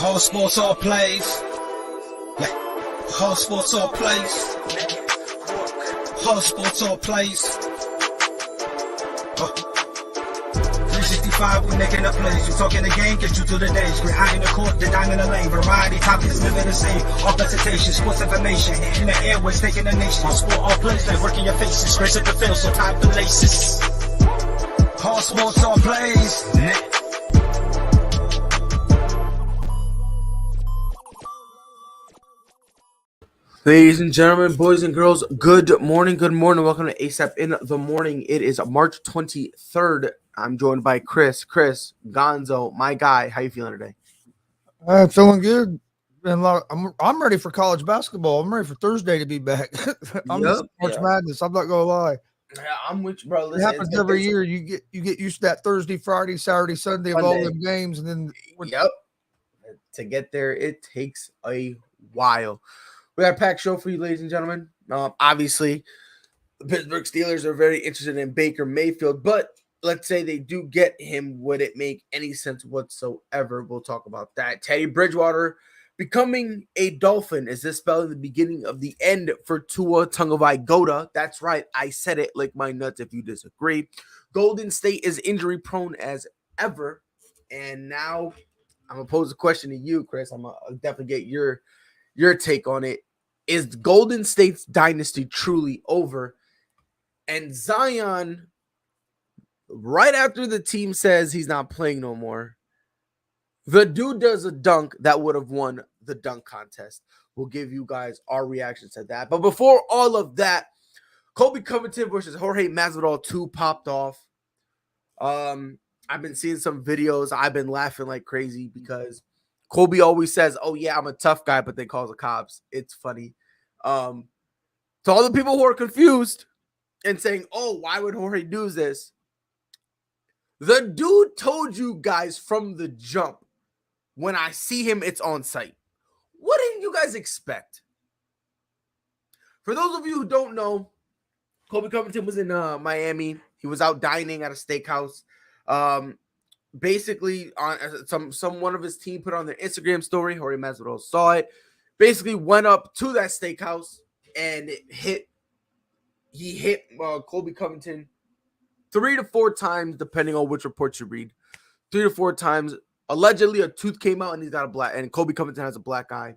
All sports, all plays. Yeah. All sports, all plays. All sports, all plays. 365, we making the plays. You talking the game, get you to the days. We're high in the court, the dime in the lane. Variety, topics, living the same. All presentation, sports information. In the airways, taking the nation. All sport, all plays, like working your faces. Grace at the field, so tie the laces. All sports, all plays. Yeah. Ladies and gentlemen, boys and girls, good morning. Welcome to ASAP in the morning. It is March 23rd. I'm joined by Chris, Gonzo, my guy. How you feeling today? Feeling good. I'm ready for college basketball. I'm ready for Thursday to be back. I'm just March Madness. I'm not gonna lie. Yeah, I'm with you, bro. Listen, it happens every year. You get used to that Thursday, Friday, Saturday, Sunday of all them games, and then to get there, it takes a while. We got a packed show for you, ladies and gentlemen. Obviously, the Pittsburgh Steelers are very interested in Baker Mayfield, but let's say they do get him. Would it make any sense whatsoever? We'll talk about that. Teddy Bridgewater becoming a Dolphin. Is this spelling the beginning of the end for Tua Tagovailoa? That's right. I said it like my nuts if you disagree. Golden State is injury prone as ever. And now I'm going to pose a question to you, Chris. I'm going to definitely get your take on it. Is Golden State's dynasty truly over? And Zion, right after the team says he's not playing no more, the dude does a dunk that would have won the dunk contest. We'll give you guys our reactions to that. But before all of that, Colby Covington versus Jorge Masvidal 2 popped off. I've been seeing some videos. I've been laughing like crazy because Colby always says, "Oh yeah, I'm a tough guy," but then calls the cops. It's funny. To all the people who are confused and saying, "Oh, why would Jorge do this?" The dude told you guys from the jump, when I see him, it's on site. What did you guys expect? For those of you who don't know, Colby Covington was in Miami. He was out dining at a steakhouse. Basically, on one of his team put on their Instagram story. Jorge Masvidal saw it. Basically, went up to that steakhouse and he hit Colby Covington 3 to 4 times, depending on which reports you read. 3 to 4 times. Allegedly, a tooth came out and he's got and Colby Covington has a black eye.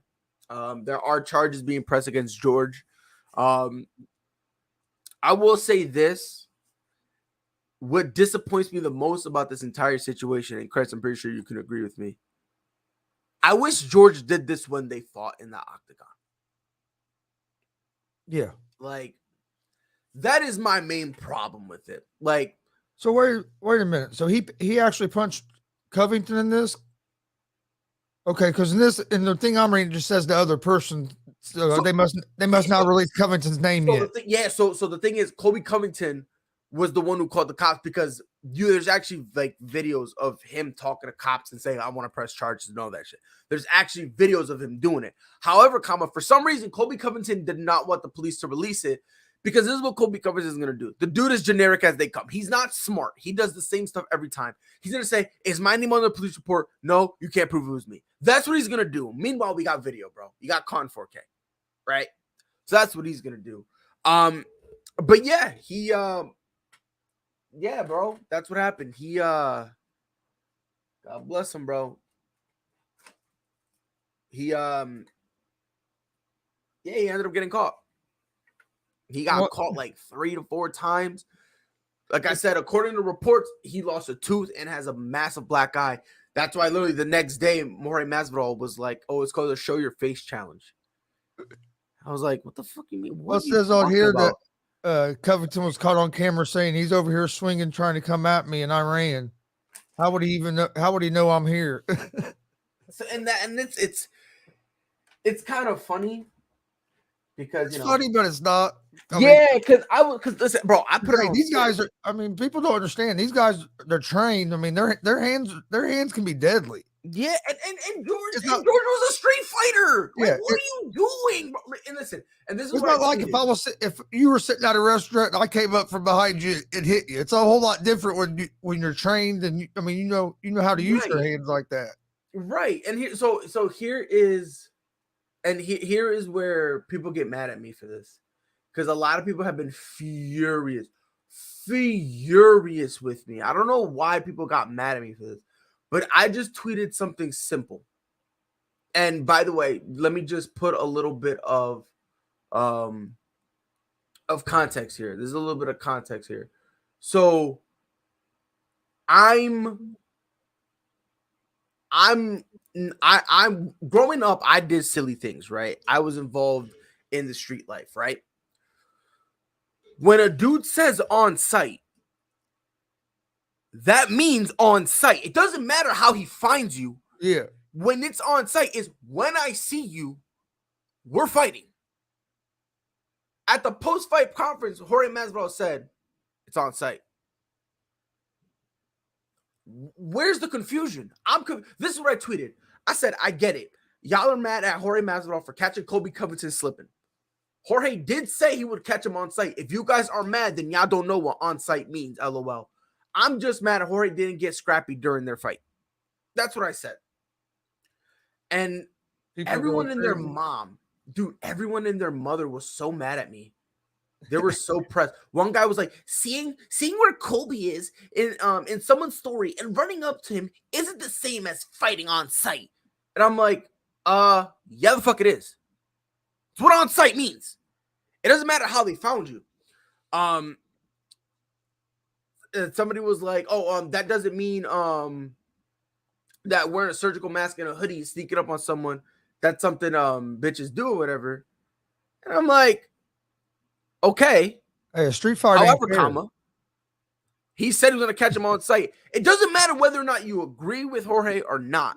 There are charges being pressed against George. I will say this. What disappoints me the most about this entire situation, and Chris, I'm pretty sure you can agree with me. I wish George did this when they fought in the octagon. Yeah. Like, that is my main problem with it. Like, so wait a minute. So he actually punched Covington in this? Okay, because in the thing I'm reading just says the other person. So they must not release Covington's name yet. So the thing is, Colby Covington was the one who called the cops because there's actually like videos of him talking to cops and saying, "I want to press charges," and all that shit. There's actually videos of him doing it. However, for some reason, Colby Covington did not want the police to release it because this is what Colby Covington is going to do. The dude is generic as they come. He's not smart. He does the same stuff every time. He's going to say, "Is my name on the police report?" "No, you can't prove it was me." That's what he's going to do. Meanwhile, we got video, bro. You got Con 4K, right? So that's what he's going to do. But yeah, yeah, bro, that's what happened. God bless him, bro. He ended up getting caught. He got caught like 3 to 4 times. Like I said, according to reports, he lost a tooth and has a massive black eye. That's why literally the next day, Jorge Masvidal was like, "Oh, it's called a show your face challenge." I was like, "What the fuck you mean?" What says on here about? That Covington was caught on camera saying he's over here swinging, trying to come at me, and I ran. How would he even know? How would he know I'm here? So it's kind of funny because it's funny, but it's not. Because listen, bro, I put it on. These guys are. I mean, people don't understand. These guys, they're trained. I mean, their hands can be deadly. Yeah, and George was a street fighter. Like, what are you doing, bro? And listen, and this is it's not like if you were sitting at a restaurant and I came up from behind you and hit you. It's a whole lot different when you're trained and you know how to use your hands like that. Right. And here is where people get mad at me for this. Because a lot of people have been furious with me. I don't know why people got mad at me for this, but I just tweeted something simple. And by the way, let me just put a little bit of context here. There's a little bit of context here. So I'm growing up, I did silly things, right? I was involved in the street life, right? When a dude says on site, that means on site. It doesn't matter how he finds you. Yeah. When it's on site, is when I see you, we're fighting. At the post-fight conference, Jorge Masvidal said, it's on site. Where's the confusion? This is what I tweeted. I said, I get it. Y'all are mad at Jorge Masvidal for catching Colby Covington slipping. Jorge did say he would catch him on site. If you guys are mad, then y'all don't know what on site means, LOL. I'm just mad at Jorge didn't get scrappy during their fight. That's what I said. And everyone and their mom, dude, everyone and their mother was so mad at me. They were so pressed. One guy was like, seeing where Colby is in someone's story and running up to him isn't the same as fighting on site. And I'm like, yeah, the fuck it is. It's what on site means. It doesn't matter how they found you. Somebody was like, that doesn't mean that wearing a surgical mask and a hoodie sneaking up on someone, that's something bitches do or whatever. And I'm like, okay. Hey, a street fight. However, he said he was going to catch him on site. It doesn't matter whether or not you agree with Jorge or not.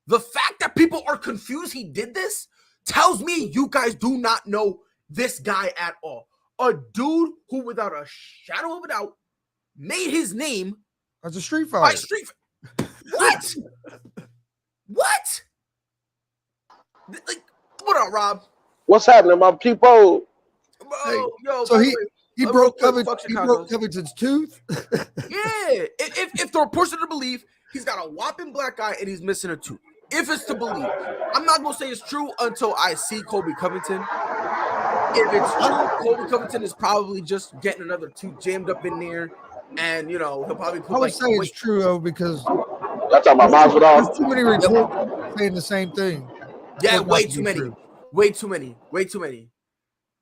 The fact that people are confused he did this tells me you guys do not know this guy at all. A dude who, without a shadow of a doubt, made his name as a street fighter. What? What? Like, what up, Rob? What's happening, my people? So he broke Covington's tooth. Yeah. If they're pushing to believe, he's got a whopping black eye and he's missing a tooth. If it's to believe, I'm not gonna say it's true until I see Colby Covington. If it's true, Colby Covington is probably just getting another tooth jammed up in there, and he'll probably put. I would say it's true though, because that's talking about Masvidal. There's too many reports saying the same thing. Yeah, way too many.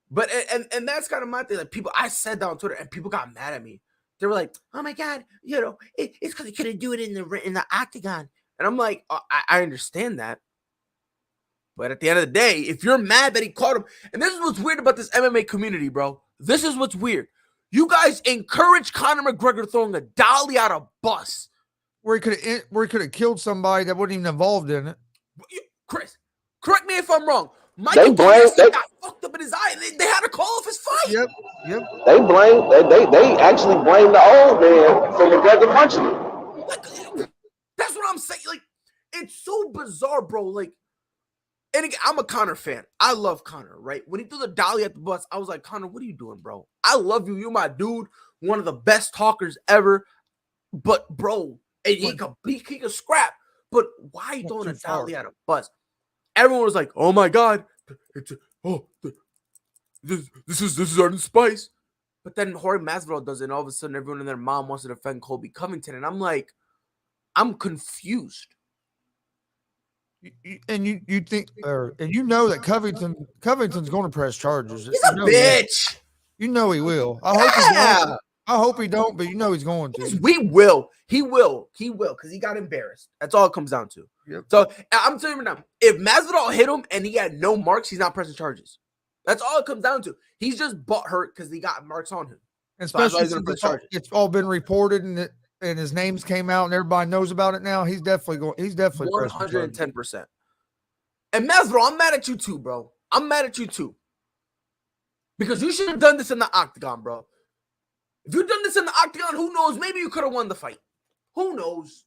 But and that's kind of my thing. Like, people, I said that on Twitter, and people got mad at me. They were like, "Oh my god, it's because he couldn't do it in the octagon." And I'm like, I understand that. But at the end of the day, if you're mad that he caught him, and this is what's weird about this MMA community, bro. This is what's weird. You guys encourage Conor McGregor throwing a dolly out of a bus. Where he could have killed somebody that wasn't even involved in it. Chris, correct me if I'm wrong. They got fucked up in his eye. They had to call off his fight. Yep. They actually blame the old man for McGregor punching him. Like, that's what I'm saying. Like, it's so bizarre, bro. Like, and again, I'm a Conor fan. I love Conor, right? When he threw the dolly at the bus, I was like, Conor, what are you doing, bro? I love you. You're my dude. One of the best talkers ever. But, bro, and he could scrap. But why are you throwing a dolly at a bus? Everyone was like, "Oh my god, this is Art and Spice." But then Jorge Masvidal does it, and all of a sudden, everyone and their mom wants to defend Colby Covington, and I'm like, I'm confused. And you think, and you know that Covington's going to press charges. He's a bitch. You know he will. I hope he don't, but you know he's going to. We will. He will, because he got embarrassed. That's all it comes down to. Yep. So I'm telling you right now, if Masvidal hit him and he had no marks, he's not pressing charges. That's all it comes down to. He's just butthurt because he got marks on him. Especially since it's all been reported and his names came out and everybody knows about it now. He's definitely 110%. And Masvidal, I'm mad at you too, bro. I'm mad at you too. Because you should have done this in the octagon, bro. If you'd done this in the octagon, who knows? Maybe you could have won the fight. Who knows?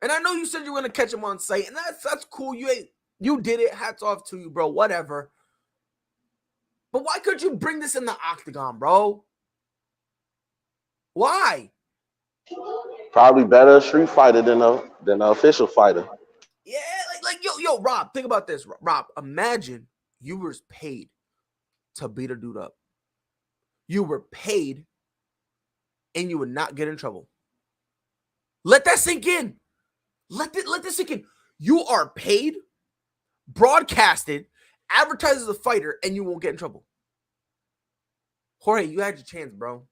And I know you said you were going to catch him on site, and that's cool. You did it. Hats off to you, bro. Whatever. But why could you bring this in the octagon, bro? Why? Probably better street fighter than an official fighter. Yeah, yo, Rob, think about this. Rob, imagine you were paid to beat a dude up. You were paid and you would not get in trouble. Let that sink in. Let this sink in. You are paid, broadcasted, advertised as a fighter, and you won't get in trouble. Jorge, you had your chance, bro.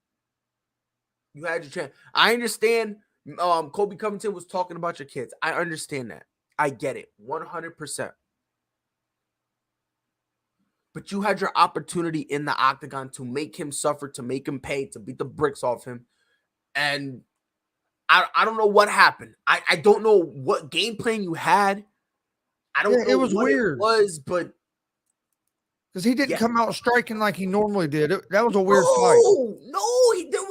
You had your chance. I understand Kobe Covington was talking about your kids. I understand that. I get it. 100%. But you had your opportunity in the octagon to make him suffer, to make him pay, to beat the bricks off him. And I don't know what happened. I don't know what game plan you had. I don't know it was what weird. it was, but because he didn't come out striking like he normally did. That was a weird fight. No, he did.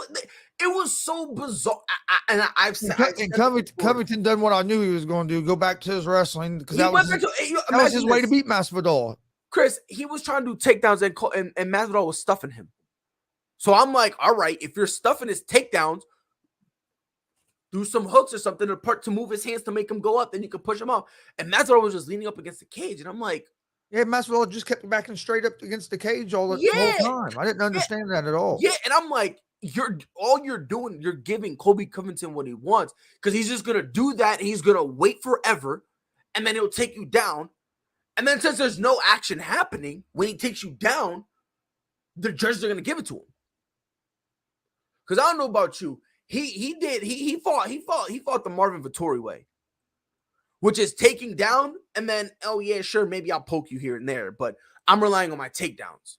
It was so bizarre. I've said Covington done what I knew he was going to do. Go back to his wrestling because that was his way to beat Masvidal. Chris, he was trying to do takedowns and Masvidal was stuffing him. So I'm like, all right, if you're stuffing his takedowns, do some hooks or something to move his hands to make him go up, then you can push him off. And Masvidal was just leaning up against the cage, and I'm like, yeah, Masvidal just kept backing straight up against the cage all the whole time. I didn't understand that at all. Yeah, and I'm like, you're giving Kobe Covington what he wants because he's just gonna do that. And he's gonna wait forever, and then he'll take you down. And then since there's no action happening when he takes you down, the judges are gonna give it to him. Because I don't know about you, he fought the Marvin Vettori way, which is taking down and then, oh yeah, sure, maybe I'll poke you here and there, but I'm relying on my takedowns.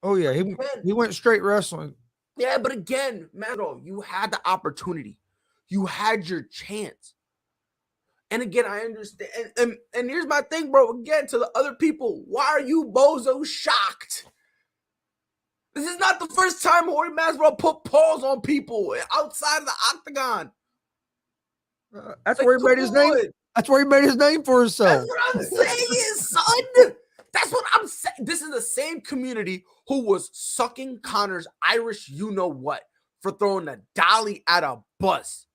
Oh yeah, he went straight wrestling. Yeah, but again, Masvidal, you had the opportunity, you had your chance. And again, I understand. And here's my thing, bro. Again, to the other people, why are you bozo shocked? This is not the first time Jorge Masvidal put paws on people outside of the octagon. That's where he made his name. That's where he made his name for himself. That's what I'm saying, son. That's what I'm saying. This is the same community who was sucking Connor's Irish you-know-what for throwing a dolly at a bus.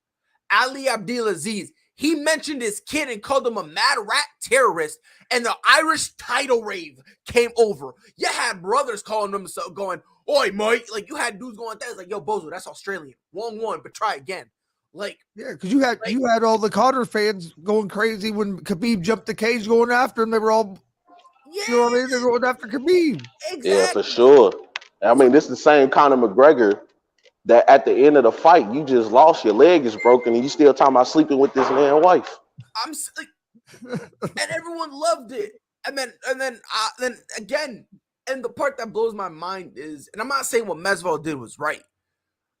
Ali Abdelaziz, he mentioned his kid and called him a mad rat terrorist, and the Irish tidal wave came over. You had brothers calling them so going, oi, mate. Like, you had dudes going like that. It's like, yo, bozo, that's Australian. Wrong one, but try again. Like, yeah, because you had all the Connor fans going crazy when Khabib jumped the cage going after him. They were all, you know what I mean? They were going after Khabib. Exactly. Yeah, for sure. I mean, this is the same Conor McGregor that at the end of the fight, you just lost, your leg is broken, and you still talking about sleeping with this man's wife. I'm like, and everyone loved it. And then again, and the part that blows my mind is, and I'm not saying what Masvidal did was right,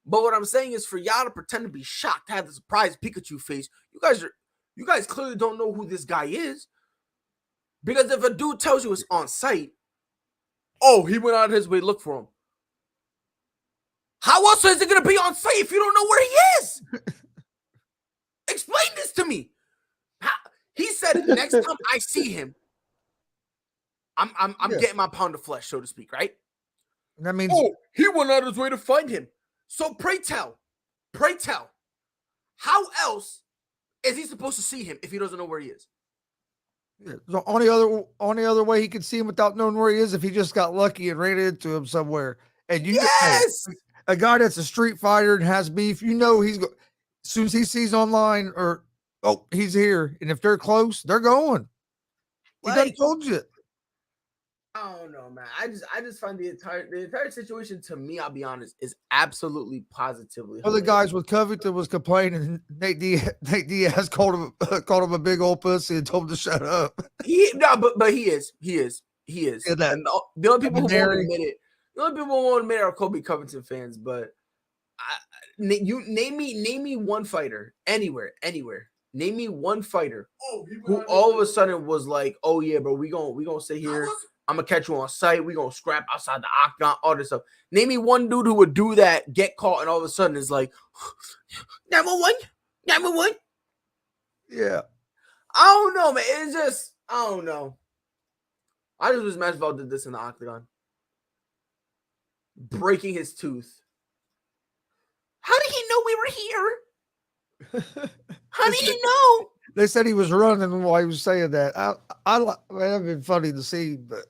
but what I'm saying is for y'all to pretend to be shocked, to have the surprise Pikachu face, you guys clearly don't know who this guy is. Because if a dude tells you it's on site, oh, he went out of his way to look for him. How else is it going to be on site if you don't know where he is? Explain this to me. He said next time I see him, I'm getting my pound of flesh, so to speak, right? That means he went out of his way to find him. So pray tell, how else is he supposed to see him if he doesn't know where he is? The only other way he could see him without knowing where he is if he just got lucky and ran into him somewhere. And a guy that's a street fighter and has beef, you know, as soon as he sees online or he's here, and if they're close, they're going. He done told you. I don't know, man. I just find the entire situation, to me, I'll be honest, is absolutely positively. Other guys with Covington was complaining. Nate Diaz called him a big old pussy and told him to shut up. But he is. And the only people who won't admit it, are Kobe Covington fans. But name me one fighter anywhere. Name me one fighter who all of a sudden was like, oh yeah, bro, we gonna sit here. I'm gonna catch you on site. We gonna scrap outside the octagon, all this stuff. Name me one dude who would do that, get caught, and all of a sudden is like, number one. Yeah. I don't know, man. It's just, I don't know. I just wish Masvidal did this in the octagon. Breaking his tooth. How did he know we were here? How do you know? They said he was running while he was saying that. That'd been funny to see, but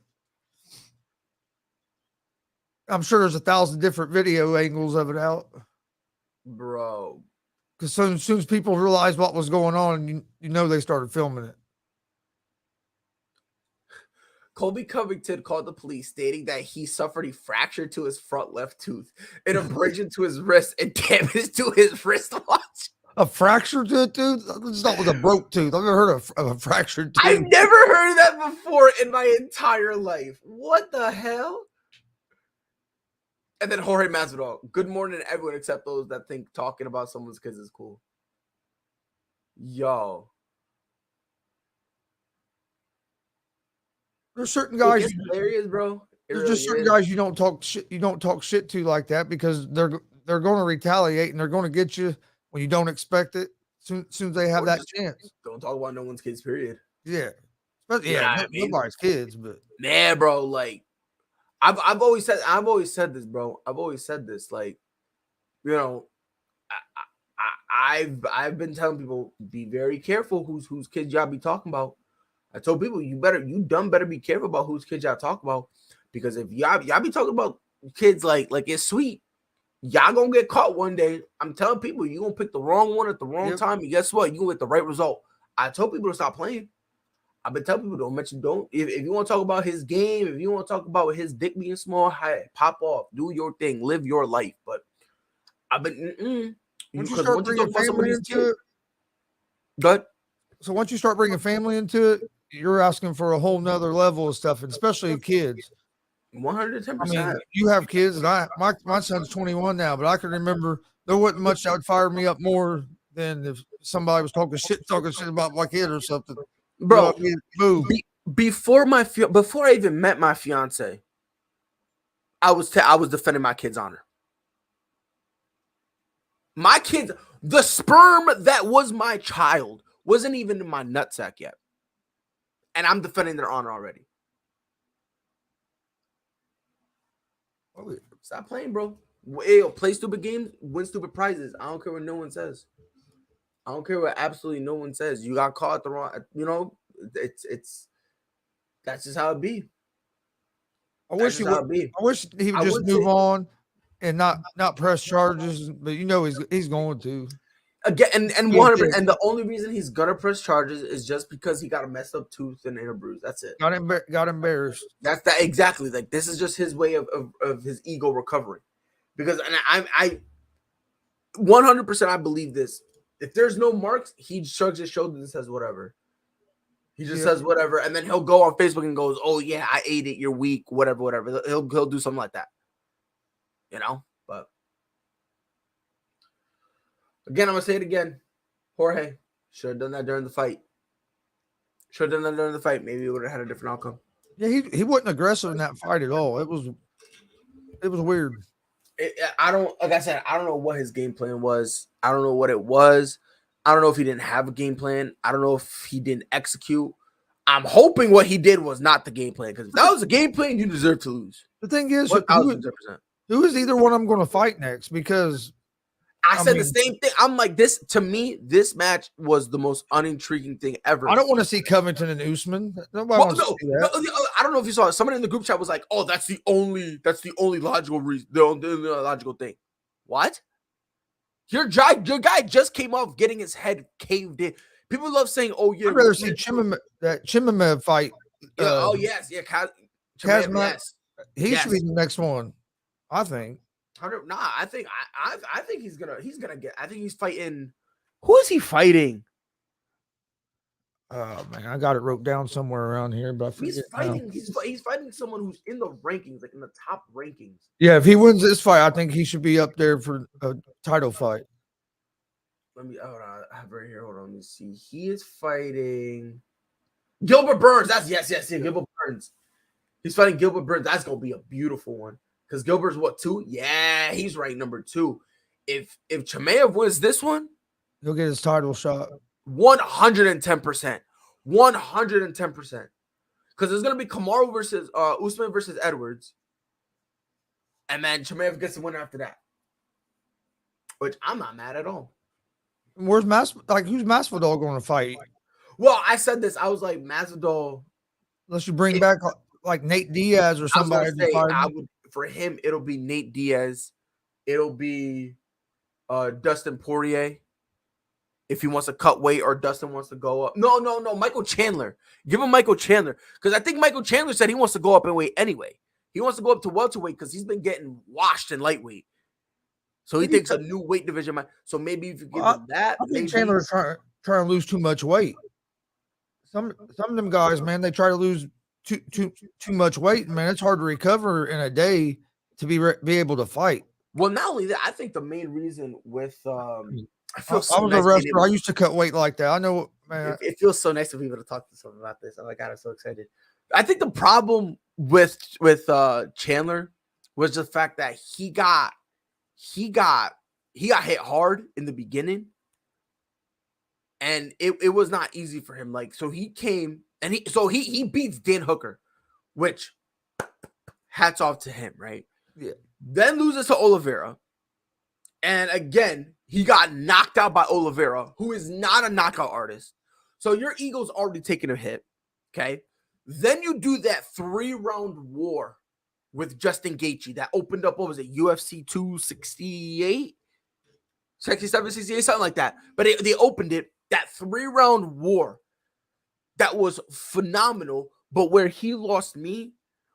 I'm sure there's 1,000 different video angles of it out. Bro. Because as soon as people realized what was going on, you know they started filming it. Colby Covington called the police, stating that he suffered a fracture to his front left tooth, an abrasion to his wrist, and damage to his wristwatch. A fracture to a tooth? It's not with a broke tooth. I've never heard of a fractured tooth. I've never heard that before in my entire life. What the hell? And then Jorge Masvidal. Good morning to everyone except those that think talking about someone's kids is cool. Yo. There's certain guys. It's hilarious, bro. There's just certain guys you don't talk shit to like that because they're going to retaliate and they're going to get you when you don't expect it. Soon as they have that chance. Don't talk about no one's kids. Period. Yeah, but nobody's kids. But man, bro, like I've always said this, bro. I've always said this, like, you know, I've been telling people be very careful whose kids y'all be talking about. I told people you better be careful about whose kids y'all talk about, because if y'all be talking about kids like it's sweet, y'all gonna get caught one day. I'm telling people you gonna pick the wrong one at the wrong time, and guess what? You gonna get the right result. I told people to stop playing. I've been telling people if you want to talk about his game, if you want to talk about his dick being small, pop off, do your thing, live your life. But I've been once you start bringing family into it, good. So once you start bringing family into it, you're asking for a whole nother level of stuff, and especially kids. 110%. I mean, you have kids, and my son's 21 now, but I can remember there wasn't much that would fire me up more than if somebody was talking shit about my kid or something. Bro, before I even met my fiance, I was defending my kid's honor. My kids, the sperm that was my child wasn't even in my nutsack yet. And I'm defending their honor already. Stop playing, bro. Play stupid games, win stupid prizes. I don't care what no one says. I don't care what absolutely no one says. You got caught the wrong, you know, it's that's just how it be. I wish he would just move on and not press charges, but you know he's going to. Again, and 100%, and the only reason he's gonna press charges is just because he got a messed up tooth and a bruise. That's it. Got embarrassed. That's that exactly. Like, this is just his way of his ego recovering. Because I 100% I believe this. If there's no marks, he shrugs his shoulders and says whatever. He just says whatever, and then he'll go on Facebook and goes, "Oh yeah, I ate it. You're weak. Whatever." He'll do something like that. You know, but. Again, I'm going to say it again. Jorge should have done that during the fight. Maybe it would have had a different outcome. Yeah, he wasn't aggressive in that fight at all. It was weird. I don't know what his game plan was. I don't know what it was. I don't know if he didn't have a game plan. I don't know if he didn't execute. I'm hoping what he did was not the game plan, because if that was a game plan, you deserve to lose. The thing is, 1,000%. who is either one I'm going to fight next? Because I said the same thing. I'm like, this match was the most unintriguing thing ever. I don't want to see Covington and Usman. Nobody wants to see that. No, I don't know if you saw it. Somebody in the group chat was like, "Oh, that's the only logical reason, the only logical thing." What? Your guy just came off getting his head caved in. People love saying, "Oh yeah." I'd rather see Chimaev fight. Yes. Kazmat. Yes. He should be the next one, I think. I think he's gonna get. I think he's fighting. Who is he fighting? Oh man, I got it wrote down somewhere around here, but I forget. He's fighting someone who's in the rankings, like in the top rankings. Yeah, if he wins this fight, I think he should be up there for a title fight. Hold on. I have it right here. Hold on. Let me see. He is fighting Gilbert Burns. Yes. Gilbert Burns. He's fighting Gilbert Burns. That's gonna be a beautiful one. Because Gilbert's what, 2? Yeah, he's ranked number 2. If Chimaev wins this one, he'll get his title shot. 110%. 110%. Because there's gonna be Kamaru versus Usman versus Edwards. And then Chimaev gets the winner after that. Which I'm not mad at all. Where's who's Masvidal going to fight? Well, I said this. I was like, Masvidal. Unless you bring back like Nate Diaz or I was gonna somebody. say I would for him. It'll be Nate Diaz. It'll be Dustin Poirier if he wants to cut weight or Dustin wants to go up. No. Michael Chandler. Give him Michael Chandler because I think Michael Chandler said he wants to go up in weight anyway. He wants to go up to welterweight because he's been getting washed in lightweight. So he thinks a new weight division might. So maybe if you give him that, I think maybe Chandler's trying to lose too much weight. Some of them guys, man, they try to lose too much weight, man. It's hard to recover in a day to be able to fight. Well, not only that, I think the main reason with I was a wrestler. I used to cut weight like that. I know, man. It feels so nice to be able to talk to someone about this. Oh my god, I'm so excited. I think the problem with Chandler was the fact that he got hit hard in the beginning, and it was not easy for him. Like, so he came and he beats Dan Hooker, which hats off to him, right? Yeah. Then loses to Oliveira. And again, he got knocked out by Oliveira, who is not a knockout artist. So your ego's already taken a hit. Okay. Then you do that 3-round war with Justin Gaethje that opened up, what was it, UFC 268? 67, 68, something like that. But they opened it, that 3-round war that was phenomenal. But where he lost me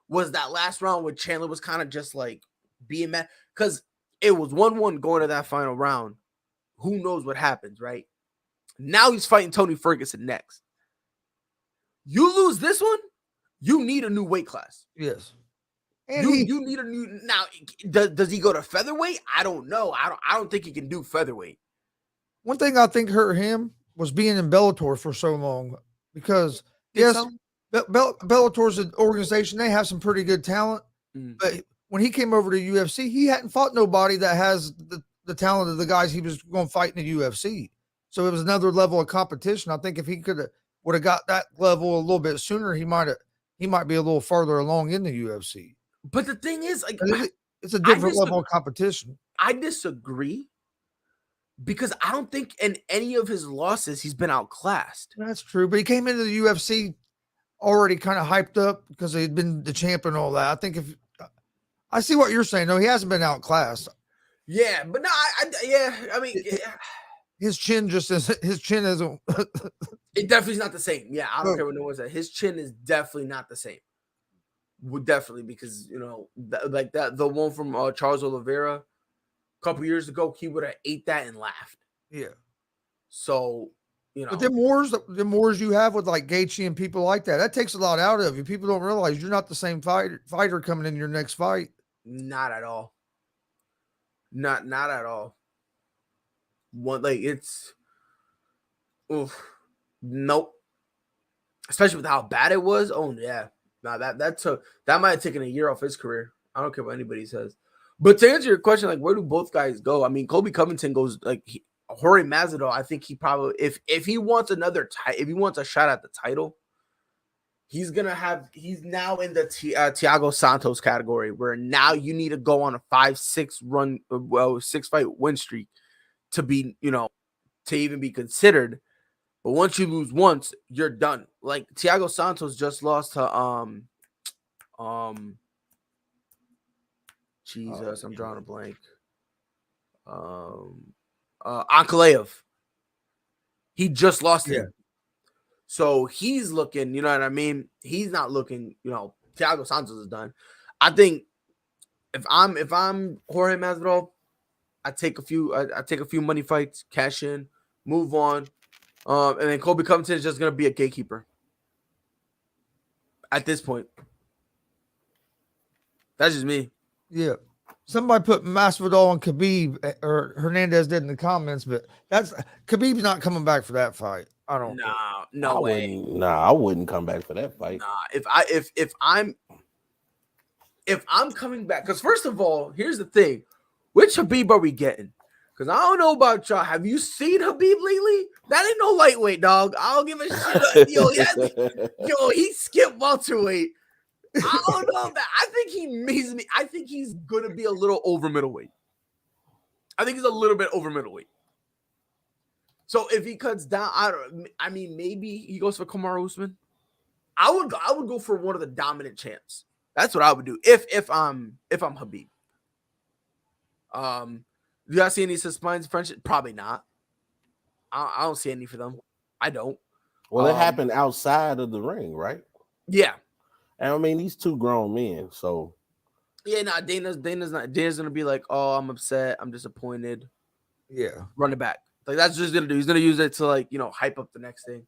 was that last round where Chandler was kind of just like being mad because it was 1-1 going to that final round. Who knows what happens, right? Now he's fighting Tony Ferguson next. You lose this one, you need a new weight class. Yes. And you need a new. Now, does he go to featherweight? I don't know. I don't think he can do featherweight. One thing I think hurt him was being in Bellator for so long because Bellator's an organization. They have some pretty good talent, but when he came over to UFC, he hadn't fought nobody that has the talent of the guys he was going to fight in the UFC. So it was another level of competition. I think if he would have got that level a little bit sooner, he might be a little farther along in the UFC. But the thing is, like, it's a different level of competition. I disagree because I don't think in any of his losses he's been outclassed. That's true, but he came into the UFC already kind of hyped up because he'd been the champ and all that. I think I see what you're saying, though. He hasn't been outclassed. Yeah, but no, I mean, his chin isn't. It definitely is not the same. Yeah, I don't care what no one said. His chin is definitely not the same. Would definitely because the one from Charles Oliveira a couple years ago, he would have ate that and laughed. Yeah. So but the wars you have with like Gaethje and people like that takes a lot out of you. People don't realize you're not the same fighter coming in your next fight. Not at all. Not at all. Nope. Especially with how bad it was. Oh yeah. Nah, that might have taken a year off his career. I don't care what anybody says. But to answer your question, like, where do both guys go? I mean, Colby Covington goes like Jorge Masvidal. I think he probably if he wants if he wants a shot at the title, he's now in the Thiago Santos category where now you need to go on a 6 fight win streak to be, to even be considered. But once you lose once, you're done. Like Thiago Santos just lost to Jesus, I'm drawing a blank. Ankalaev. He just lost him. So he's looking, you know what I mean? He's not looking, Thiago Santos is done. I think if I'm Jorge Masvidal, I take a few money fights, cash in, move on. And then Colby Covington is just going to be a gatekeeper at this point. That's just me. Yeah. Somebody put Masvidal and Khabib, or Hernandez did in the comments, but Khabib's not coming back for that fight. I don't. No way. I wouldn't come back for that fight. If I'm coming back, because first of all, here's the thing: which Khabib are we getting? Because I don't know about y'all. Have you seen Khabib lately? That ain't no lightweight, dog. I don't give a shit. He skipped welterweight. I don't know that. I think he's gonna be a little over middleweight. I think he's a little bit over middleweight. So if he cuts down, I mean, maybe he goes for Kamaru Usman. I would go for one of the dominant champs. That's what I would do if I'm Habib. Do you guys see any suspense friendship? Probably not. I don't see any for them. I don't. Well, it happened outside of the ring, right? Yeah. And I mean, these two grown men, so yeah. Nah, Dana's gonna be like, oh, I'm upset, I'm disappointed. Yeah, run it back. Like that's just gonna do. He's gonna use it to like hype up the next thing.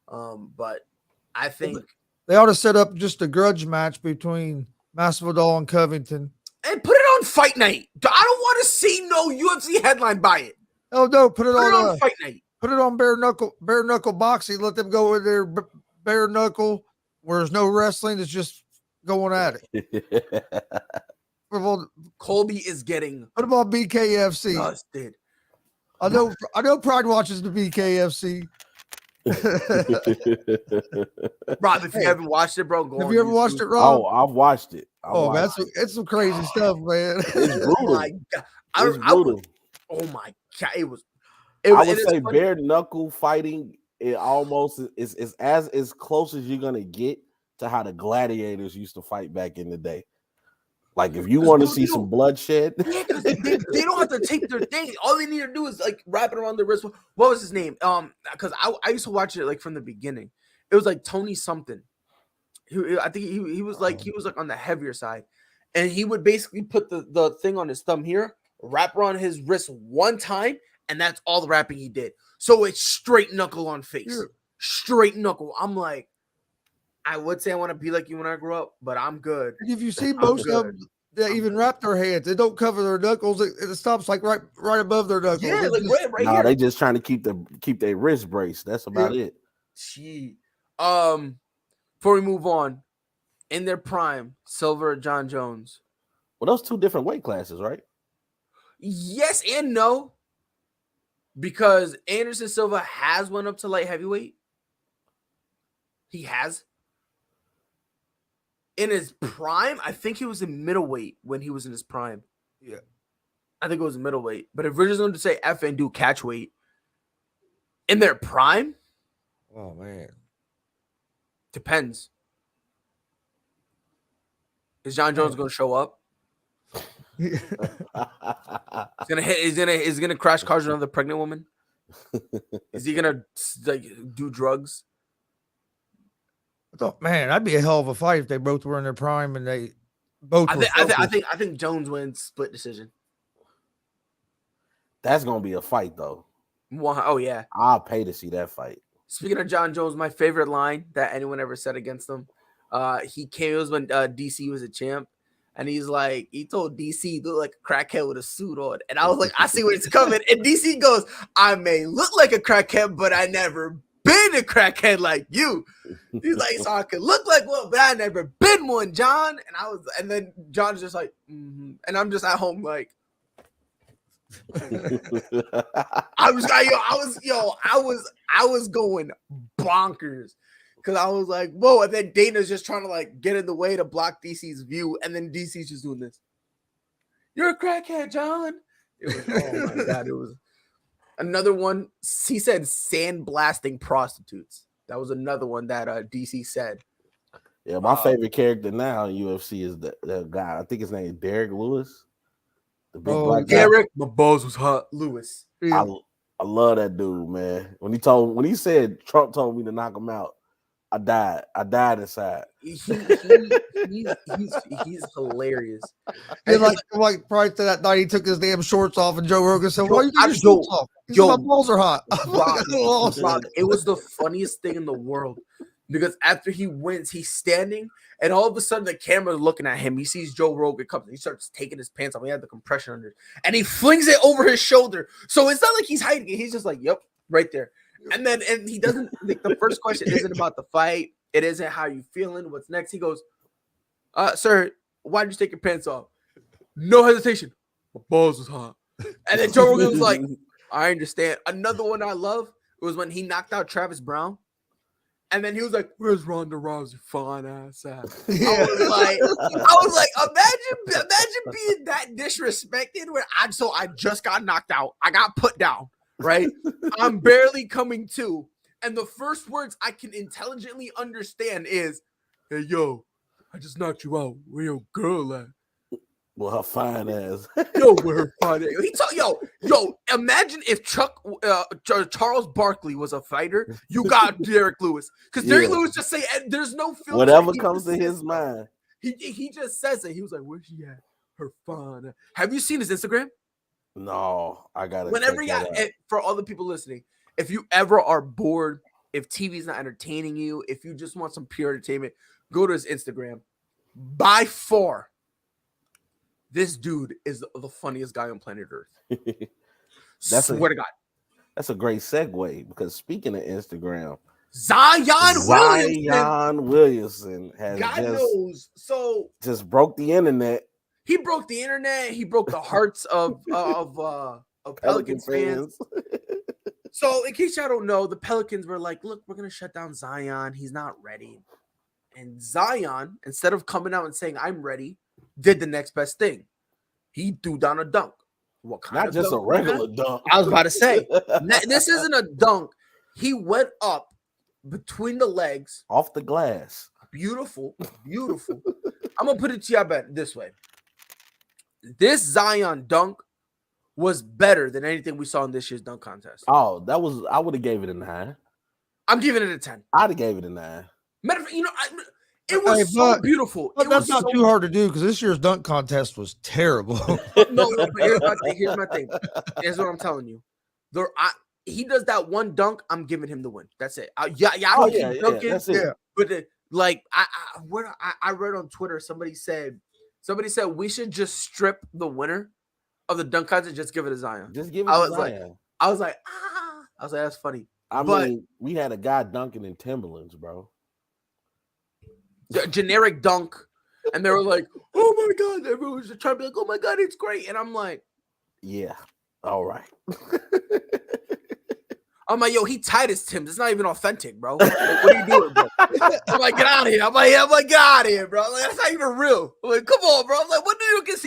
But I think they ought to set up just a grudge match between Masvidal and Covington and put it on Fight Night. I don't want to see no UFC headline by it. Oh no, put it on Fight Night. Put it on bare knuckle boxing. Let them go in there bare knuckle, where there's no wrestling. It's just going at it. Colby is getting. What about BKFC? Busted. I know. Pride watches the BKFC. Rob, if you haven't watched it, bro, have you ever watched it, Rob? Oh, I've watched it. Man, it's some crazy stuff, man. It's brutal. Oh my God. It's brutal. Oh my God, it was. I would say bare knuckle fighting. It almost is as close as you're gonna get to how the gladiators used to fight back in the day. Like if you want to see some bloodshed, yeah, because they don't have to take their thing. All they need to do is like wrap it around their wrist. What was his name? Because I used to watch it like from the beginning. It was like Tony something. I think he was like on the heavier side, and he would basically put the thing on his thumb here, wrap around his wrist one time, and that's all the wrapping he did. So it's straight knuckle on face, straight knuckle. I'm like, I would say I want to be like you when I grow up, but I'm good. If you see most of them, they even wrap their hands. They don't cover their knuckles. It stops like right above their knuckles. Yeah, like right no, here. They just trying to keep their wrist braced. That's about it. Gee. Before we move on, in their prime, Silver, John Jones. Well, those two different weight classes, right? Yes and no. Because Anderson Silva has went up to light heavyweight. He has. In his prime, I think he was in middleweight when he was in his prime. Yeah. I think it was middleweight. But if we're just going to say F and do catch weight, in their prime? Oh, man. Depends. Is John Jones going to show up? He's gonna crash cars with another pregnant woman. Is he gonna do drugs? I thought, man, that'd be a hell of a fight if they both were in their prime and they both. I think Jones wins split decision. That's gonna be a fight, though. Oh yeah, I'll pay to see that fight. Speaking of John Jones, my favorite line that anyone ever said against him, it was when DC was a champ. And he told DC, you look like a crackhead with a suit on. And I was like, I see where it's coming. And DC goes, I may look like a crackhead, but I never been a crackhead like you. He's like, so I could look like one, but I never been one, John. And then John's just like, and I'm just at home like, I was going bonkers. Because I was like, whoa, and then Dana's just trying to get in the way to block DC's view, and then DC's just doing this. You're a crackhead, John. Oh my God, it was another one. He said sandblasting prostitutes. That was another one that DC said. Yeah, my favorite character now in UFC is the guy. I think his name is Derek Lewis. The big black guy. Derek, my balls was hot. Lewis. I love that dude, man. When he said Trump told me to knock him out, I died inside. He's hilarious. And like prior to that night, he took his damn shorts off, and Joe Rogan said, "Why you take your shorts off?" He said, "My balls are hot." Rob, it was the funniest thing in the world because after he wins, he's standing, and all of a sudden the camera's looking at him. He sees Joe Rogan come, he starts taking his pants off. He had the compression under, and he flings it over his shoulder. So it's not like he's hiding it. He's just like, "Yep, right there." And he doesn't the first question isn't about the fight. It isn't how you feeling. What's next? He goes, sir, why did you take your pants off? No hesitation. My balls was hot. And then Joe Rogan was like, I understand. Another one I love was when he knocked out Travis Brown. And then he was like, where's Ronda Rousey fine ass at? Yeah. I was like, imagine being that disrespected where I just got knocked out. I got put down. right? I'm barely coming to. And the first words I can intelligently understand is, hey, yo, I just knocked you out. Where your girl at? Well, her fine ass. Yo, where her fine ass? Yo, imagine if Charles Barkley was a fighter. You got Derek Lewis. Because Derek Lewis just say, there's no filter. Whatever comes to his mind. He just says it. He was like, where's she at? Her fine. Have you seen his Instagram? No, I got to. Whenever for all the people listening, if you ever are bored, if TV's not entertaining you, if you just want some pure entertainment, go to his Instagram. By far, this dude is the funniest guy on planet Earth. Swear to God. That's a great segue because speaking of Instagram, Zion Williamson has just broke the internet. He broke the internet. He broke the hearts of Pelicans fans. So, in case y'all don't know, the Pelicans were like, look, we're going to shut down Zion. He's not ready. And Zion, instead of coming out and saying, I'm ready, did the next best thing. He threw down a dunk. What kind Not of just dunk? A regular dunk. I was about to say, this isn't a dunk. He went up between the legs. Off the glass. Beautiful. Beautiful. I'm going to put it to y'all this way. This Zion dunk was better than anything we saw in this year's dunk contest. Oh, I would have gave it a 9. I'm giving it a 10. I'd have gave it a 9. Matter of fact, it was so beautiful. That's not too hard to do because this year's dunk contest was terrible. No, but here's my thing. Here's what I'm telling you. He does that one dunk. I'm giving him the win. That's it. Dunking. That's it. But I read on Twitter somebody said we should just strip the winner of the dunk contest and just give it to Zion. Just give it to Zion. I was like, that's funny. I mean, we had a guy dunking in Timberlands, bro. Generic dunk, and they were like, "Oh my god!" Everyone was just trying to be like, "Oh my god, it's great!" And I'm like, "Yeah, all right." I'm like, "Yo, he tight as Tim's. It's not even authentic, bro. Like, what are you doing, bro?" I'm like, "Get out of here!" I'm like, "Get out of here, bro. Like, that's not even real." I'm like, "Come on, bro." I'm like, "What New York can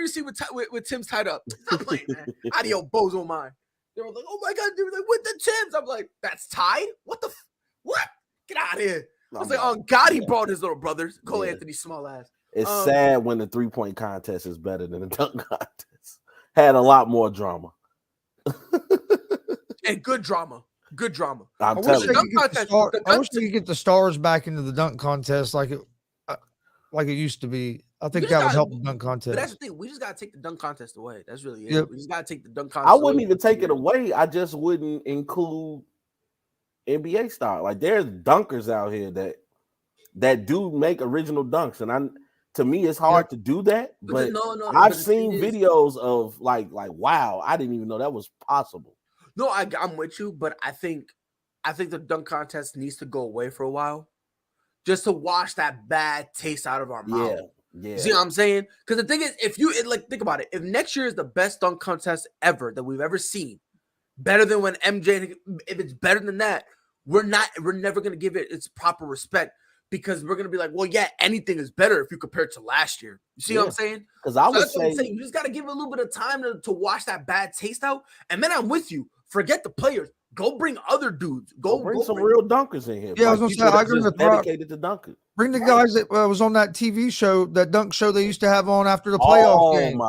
see with Tim's tied up?" Stop playing, man. Out of your bozo mind. They were like, "Oh my god, dude, like with the Tim's." I'm like, "That's tied? What the what? Get out of here." I was like, "Oh God, he brought his little brothers, Cole Anthony small ass." It's sad when the 3-point contest is better than the dunk contest. Had a lot more drama. And good drama. I'm telling you. I wish they could get the stars back into the dunk contest like it used to be. I think that would help the dunk contest. But that's the thing. We just gotta take the dunk contest away. That's really it. Yep. We just gotta take the dunk contest. I wouldn't even take it away. I just wouldn't include NBA style. Like there's dunkers out here that do make original dunks, and to me it's hard to do that. But I've seen videos of like wow, I didn't even know that was possible. No, I'm with you, but I think the dunk contest needs to go away for a while, just to wash that bad taste out of our mouth. Yeah. See what I'm saying? Because the thing is, think about it, if next year is the best dunk contest ever that we've ever seen, better than when MJ, if it's better than that, we're never gonna give it its proper respect because we're gonna be like, well, yeah, anything is better if you compare it to last year. You see what I'm saying? Because I would say you just gotta give it a little bit of time to wash that bad taste out. And then I'm with you. Forget the players. Go bring other dudes. Go bring some real dunkers in here. Yeah, I was gonna say I agree with dedicated to dunkers. Bring the guys that was on that TV show, that dunk show they used to have on after the playoff game. Oh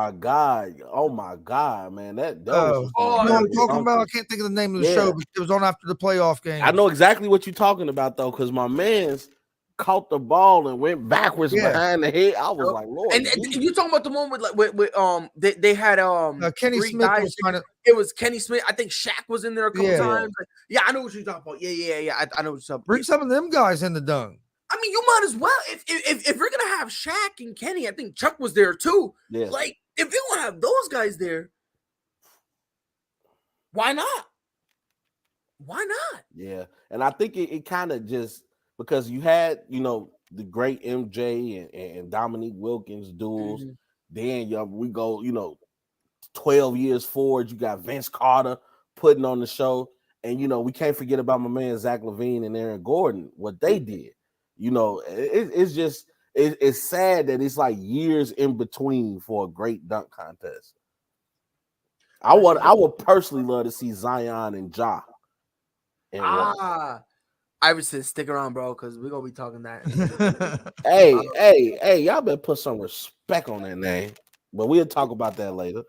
my god, man! That you know what I'm talking about? I can't think of the name of the show, but it was on after the playoff game. I know exactly what you're talking about though, because my man's caught the ball and went backwards behind the head. I was like, Lord. And you talking about the one with they had Kenny Smith was kind of. It was Kenny Smith. I think Shaq was in there a couple times. Yeah, I know what you're talking about. Yeah. I know what's up. Bring some of them guys in the dunk. I mean, you might as well. If we're gonna have Shaq and Kenny, I think Chuck was there too. Yeah. Like, if you want to have those guys there, why not? Why not? Yeah, and I think it kind of just because you had the great MJ and Dominique Wilkins duels. Mm-hmm. Then we go 12 years forward. You got Vince Carter putting on the show, and we can't forget about my man Zach LaVine and Aaron Gordon. What they did. It's sad that it's like years in between for a great dunk contest. I would personally love to see Zion and Ja. Iverson, stick around, bro, because we're gonna be talking that. Hey, y'all better put some respect on that name. But we'll talk about that later.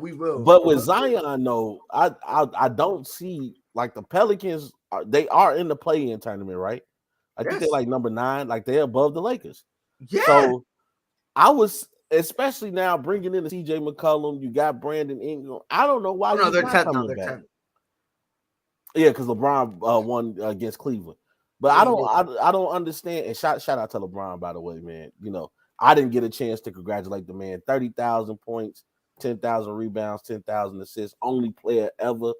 We will. But with Zion, though, I don't see like the Pelicans. They are in the play-in tournament, right? I think they're like number 9, like they're above the Lakers. Yeah. So I was, especially now bringing in the CJ McCollum. You got Brandon Ingram. I don't know why they're not 10th coming now. They're back. 10th. Yeah, because LeBron won against Cleveland. But I don't understand. And shout out to LeBron, by the way, man. You know, I didn't get a chance to congratulate the man. 30,000 points, 10,000 rebounds, 10,000 assists. Only player ever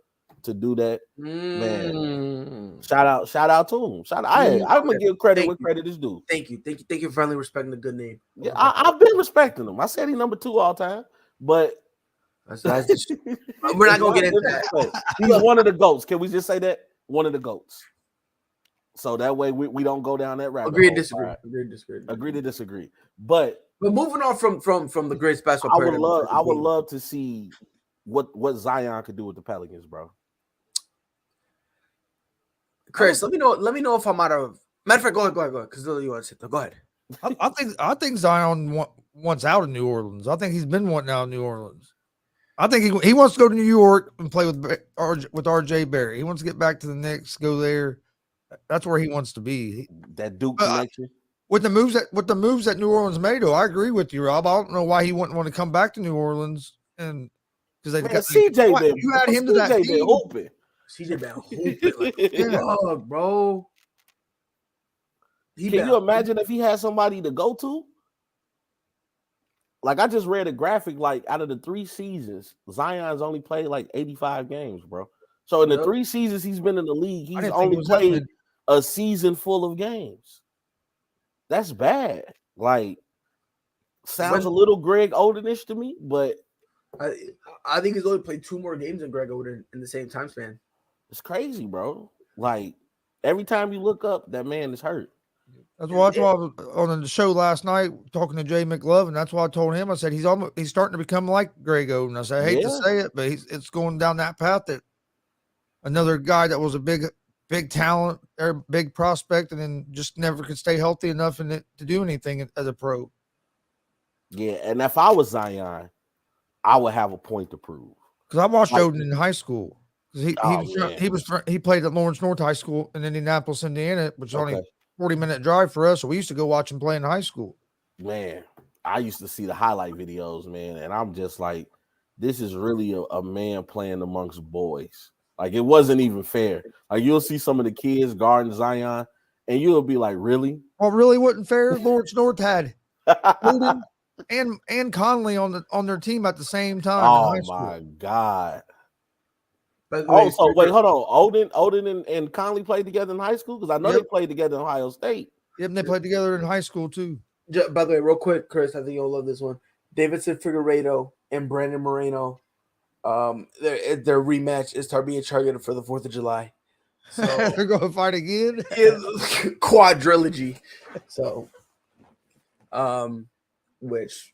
to do that. Man, shout out to him. I'm gonna give credit where credit is due. Thank you for finally respecting the good name. Yeah, I've been respecting him. I said he's number 2 all time, but we're not gonna get into that. He's one of the GOATs. Can we just say that? One of the GOATs. So that way we don't go down that rabbit hole. Agree to disagree. But moving on from the great special player, I would love to see what Zion could do with the Pelicans, bro. Chris, let me know if I'm out of. Matter of fact, go ahead. Because you want to sit there. Go ahead. I think Zion wants out of New Orleans. I think he's been wanting out of New Orleans. I think he wants to go to New York and play with RJ Barry. He wants to get back to the Knicks, go there. That's where he wants to be. That Duke connection. With the moves that New Orleans made, though, I agree with you, Rob. I don't know why he wouldn't want to come back to New Orleans, and because they got CJ. You had him to that team. Open. CJ been hooping like bro. Can you imagine if he had somebody to go to? Like, I just read a graphic, like, out of the 3 seasons, Zion's only played like 85 games, bro. So in the 3 seasons he's been in the league, he's only played a season full of games. That's bad. Like, sounds a little Greg Odenish to me, but I think he's only played 2 more games than Greg Oden in the same time span. It's crazy, bro. Like, every time you look up, that man is hurt. That's why I was on the show last night talking to Jay McLovin. That's why I told him, I said, he's starting to become like Greg Oden. I said, I hate to say it, but it's going down that path that another guy that was a big talent or big prospect and then just never could stay healthy enough to do anything as a pro. Yeah, and if I was Zion, I would have a point to prove. Because I watched Oden in high school. He played at Lawrence North High School in Indianapolis, Indiana, which is only a 40-minute drive for us. So we used to go watch him play in high school. Man, I used to see the highlight videos, man, and I'm just like, this is really a man playing amongst boys. Like, it wasn't even fair. Like, you'll see some of the kids guarding Zion, and you'll be like, really? Well, really wasn't fair. Lawrence North had Oden and Conley on their team at the same time. Oh my God. Wait, hold on. Odin and Conley played together in high school? Because I know they played together in Ohio State. Yep, and they played together in high school too. By the way, real quick, Chris, I think you'll love this one. Davidson Figueiredo and Brandon Moreno, their rematch is being targeted for the 4th of July. So they're going to fight again? Quadrilogy. So, which is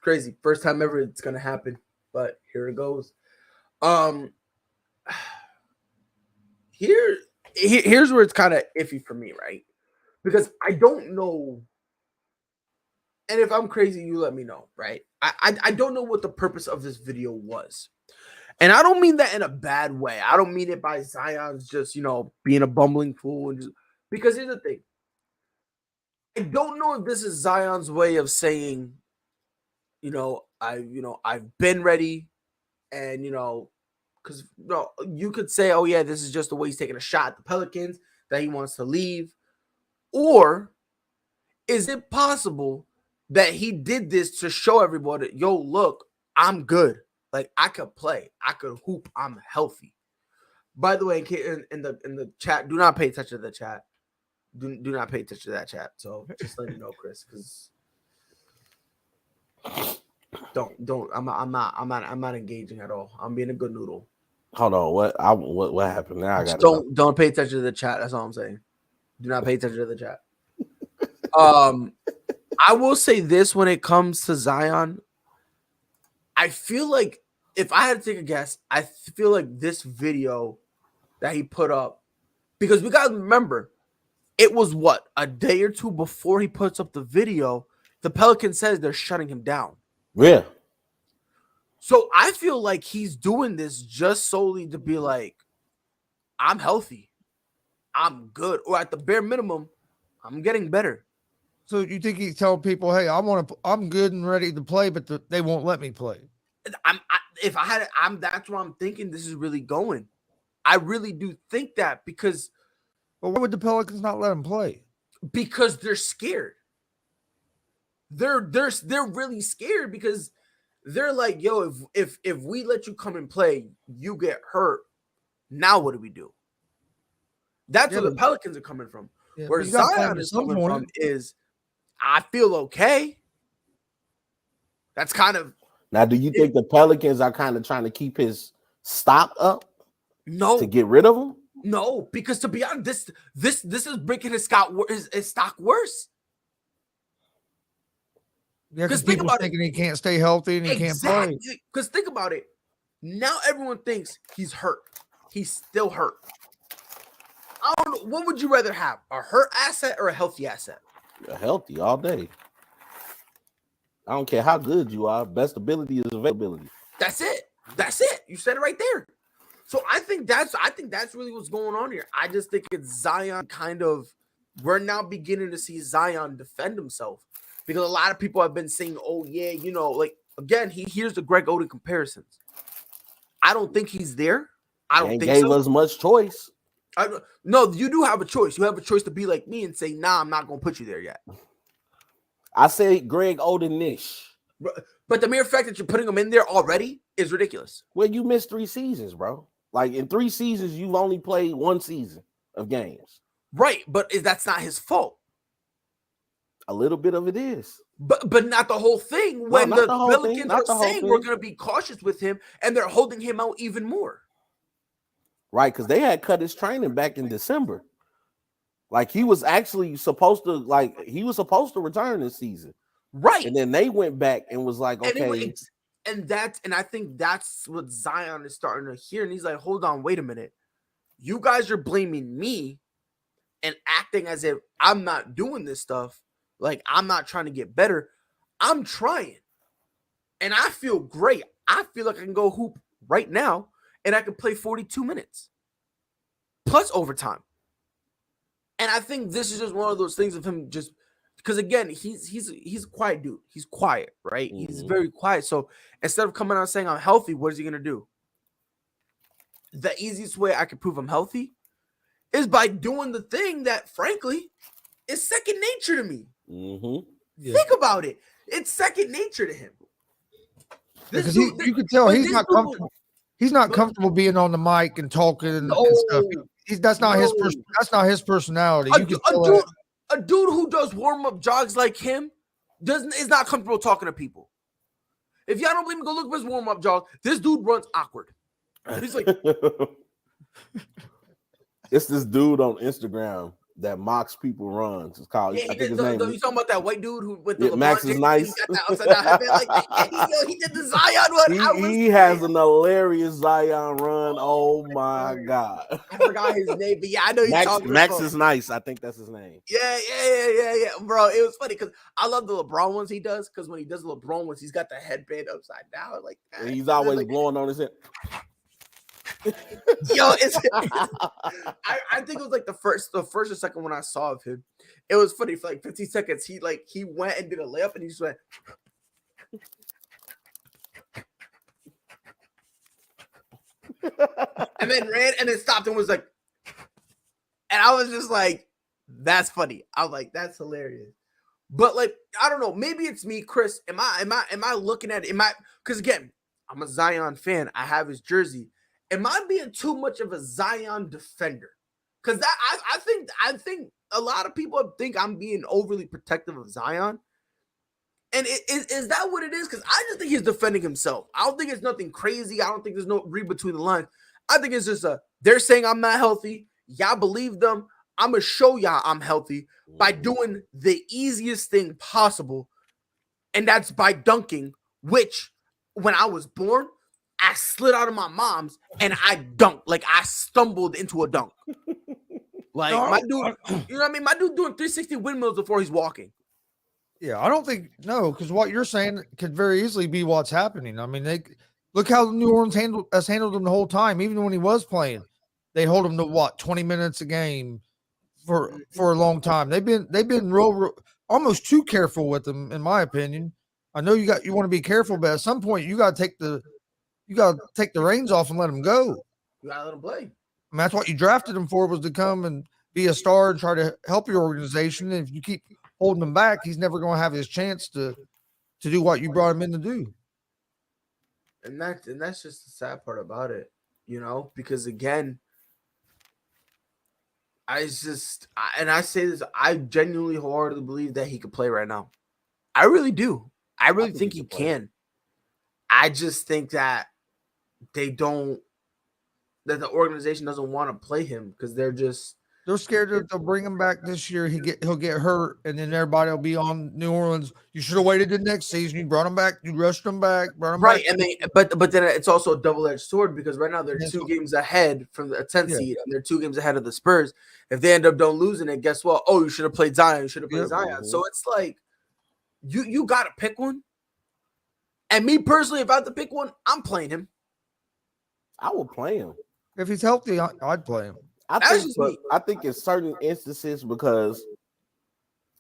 crazy. First time ever it's going to happen, but here it goes. Here's where it's kind of iffy for me, right? Because I don't know, and if I'm crazy, you let me know, right? I don't know what the purpose of this video was. And I don't mean that in a bad way. I don't mean it by Zion's just, being a bumbling fool. Because here's the thing. I don't know if this is Zion's way of saying, I've been ready, and, because you could say, oh, yeah, this is just the way he's taking a shot at the Pelicans, that he wants to leave. Or is it possible that he did this to show everybody, yo, look, I'm good. Like, I could play. I could hoop. I'm healthy. By the way, in the chat, do not pay attention to the chat. Do not pay attention to that chat. So just let me know, Chris, because I'm not engaging at all. I'm being a good noodle. Hold on, what happened now? Don't pay attention to the chat. That's all I'm saying. Do not pay attention to the chat. I will say this when it comes to Zion. I feel like if I had to take a guess, I feel like this video that he put up, because we got to remember, it was what, a day or two before he puts up the video, the Pelican says they're shutting him down. Yeah. So I feel like he's doing this just solely to be like, I'm healthy, I'm good, or at the bare minimum, I'm getting better. So you think he's telling people, "Hey, I'm good and ready to play," but they won't let me play? That's where I'm thinking this is really going. I really do think that because. But why would the Pelicans not let him play? Because they're scared. They're really scared because they're like, yo, if we let you come and play, you get hurt. Now what do we do? That's where the Pelicans are coming from. Yeah, where Zion is coming from is, I feel okay. That's kind of. Now, do you think the Pelicans are kind of trying to keep his stock up? No. To get rid of him? No, because to be honest, this is breaking his stock worse. Yeah, because people thinking he can't stay healthy and he can't play. Because think about it. Now everyone thinks he's hurt. He's still hurt. I don't know. What would you rather have? A hurt asset or a healthy asset? A healthy all day. I don't care how good you are. Best ability is availability. That's it. You said it right there. So I think that's really what's going on here. I just think it's Zion kind of. We're now beginning to see Zion defend himself because a lot of people have been saying, "Oh yeah, like again." He hears the Greg Oden comparisons. I don't think he's there. I don't think gave us much choice. No, you do have a choice. You have a choice to be like me and say, "Nah, I'm not going to put you there yet." I say Greg Oden-ish. But the mere fact that you're putting him in there already is ridiculous. Well, you missed 3 seasons, bro. Like in 3 seasons, you've only played 1 season of games. Right, but that's not his fault. A little bit of it is. But not the whole thing. When the Pelicans are saying we're going to be cautious with him, and they're holding him out even more. Right, because they had cut his training back in December. Like he was actually supposed to, return this season. Right. And then they went back and was like, okay. And I think that's what Zion is starting to hear. And he's like, hold on, wait a minute. You guys are blaming me and acting as if I'm not doing this stuff. Like I'm not trying to get better. I'm trying. And I feel great. I feel like I can go hoop right now and I can play 42 minutes plus overtime. And I think this is just one of those things of him just because again, he's a quiet dude. He's quiet, right? Mm-hmm. He's very quiet. So instead of coming out saying I'm healthy, what is he gonna do? The easiest way I can prove I'm healthy is by doing the thing that, frankly, is second nature to me. Mm-hmm. Yeah. Think about it. It's second nature to him. Because you can tell he's not comfortable. He's not comfortable being on the mic and talking and stuff. That's not his personality. A dude who does warm-up jogs like him is not comfortable talking to people. If y'all don't believe me, go look at his warm-up jog. This dude runs awkward. He's like, it's this dude on Instagram that mocks people runs. It's called. Yeah, you talking about that white dude who with the Max is nice. He did the Zion one. He has an hilarious Zion run. Oh my god! I forgot his name, but yeah, I know you're talking about. Max is nice. I think that's his name. Yeah, bro. It was funny because I love the LeBron ones he does. Because when he does the LeBron ones, he's got the headband upside down, like that. And he's always blowing on his head. Yo, I think it was like the first or second one I saw of him. It was funny for like 15 seconds. He went and did a layup and he just went. And then ran and then stopped and was like, and I was just like, that's funny. I was like, that's hilarious. But like, I don't know. Maybe it's me, Chris. Am I looking at it? Because again, I'm a Zion fan. I have his jersey. Am I being too much of a Zion defender? Because that I think a lot of people think I'm being overly protective of Zion. And is that what it is? Because I just think he's defending himself. I don't think it's nothing crazy. I don't think there's no read between the lines. I think it's just they're saying I'm not healthy. Y'all believe them. I'm going to show y'all I'm healthy by doing the easiest thing possible. And that's by dunking, which when I was born, I slid out of my mom's and I dunked. Like I stumbled into a dunk. Like my dude, you know what I mean? My dude doing 360 windmills before he's walking. Yeah, I don't think because what you're saying could very easily be what's happening. I mean, they look how New Orleans handled him the whole time, even when he was playing. They hold him to 20 minutes a game for a long time. They've been real almost too careful with him, in my opinion. I know you want to be careful, but at some point you got to take the reins off and let him go. You gotta let him play. I mean, that's what you drafted him for, was to come and be a star and try to help your organization. And if you keep holding him back, he's never going to have his chance to do what you brought him in to do. And that's just the sad part about it, because again, I say this, I genuinely wholeheartedly believe that he could play right now. I really do. I really think he can. I just think that the organization doesn't want to play him because they're scared that they'll bring him back this year. He'll get hurt, and then everybody will be on New Orleans. You should have waited the next season. You brought him back. You rushed him back. Right, and but then it's also a double-edged sword because right now they're 2 games ahead from the 10th seed, and they're 2 games ahead of the Spurs. If they end up don't losing it, guess what? Oh, you should have played Zion. You should have played Zion. So it's like you got to pick one. And me personally, if I have to pick one, I'm playing him. I will play him if he's healthy. I'd play him. I think in certain instances, because